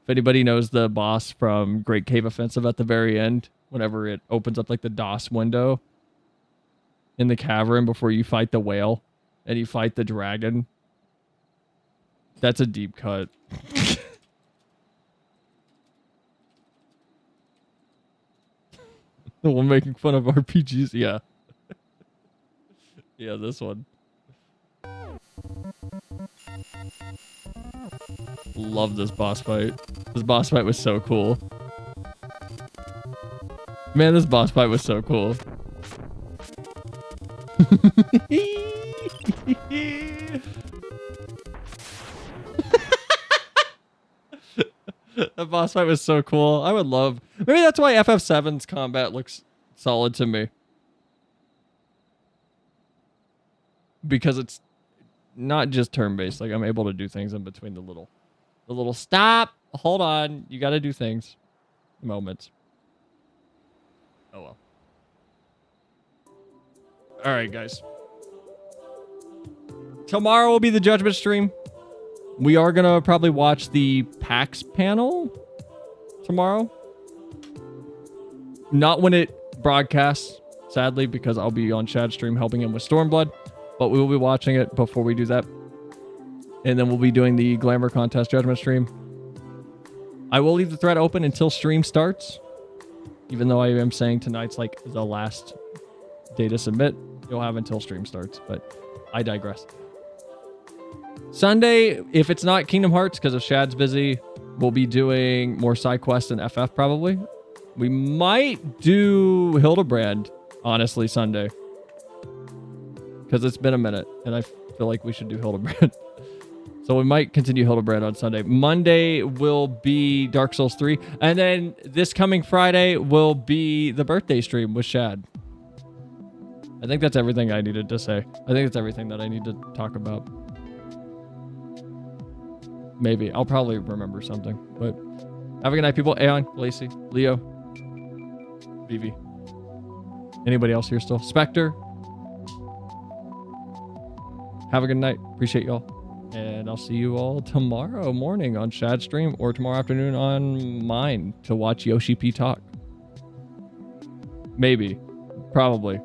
If anybody knows the boss from Great Cave Offensive at the very end, whenever it opens up like the DOS window in the cavern before you fight the whale and you fight the dragon. That's a deep cut. The one making fun of RPGs, yeah. Yeah, this one. Love this boss fight. This boss fight was so cool. Man, this boss fight was so cool. That boss fight was so cool. I would love... Maybe that's why FF7's combat looks solid to me. Because it's not just turn-based. Like, I'm able to do things in between the little stop, hold on, you gotta do things moments. Oh well. All right, guys. Tomorrow will be the judgment stream. We are gonna probably watch the PAX panel tomorrow. Not when it broadcasts, sadly, because I'll be on Shad's stream helping him with Stormblood. But we will be watching it before we do that. And then we'll be doing the Glamour Contest Judgment stream. I will leave the thread open until stream starts. Even though I am saying tonight's like the last day to submit. You'll have until stream starts. But I digress. Sunday, if it's not Kingdom Hearts, because if Shad's busy, we'll be doing more side quests and FF probably. We might do Hildebrand, honestly, Sunday. Because it's been a minute, and I feel like we should do Hildebrand. So we might continue Hildebrand on Sunday. Monday will be Dark Souls 3. And then this coming Friday will be the birthday stream with Shad. I think that's everything I needed to say. I think that's everything that I need to talk about. Maybe. I'll probably remember something. But have a good night, people. Aeon, Lacey, Leo, Vivi. Anybody else here still? Spectre. Have a good night. Appreciate y'all. And I'll see you all tomorrow morning on Shad's stream or tomorrow afternoon on mine to watch Yoshi P talk. Maybe. Probably.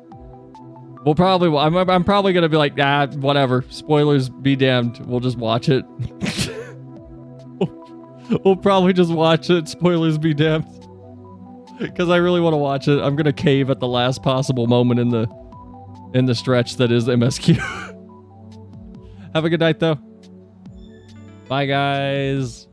We'll probably... I'm probably going to be like, whatever. Spoilers be damned. We'll just watch it. We'll probably just watch it. Spoilers be damned. Because I really want to watch it. I'm going to cave at the last possible moment in the stretch that is MSQ. Have a good night, though. Bye, guys.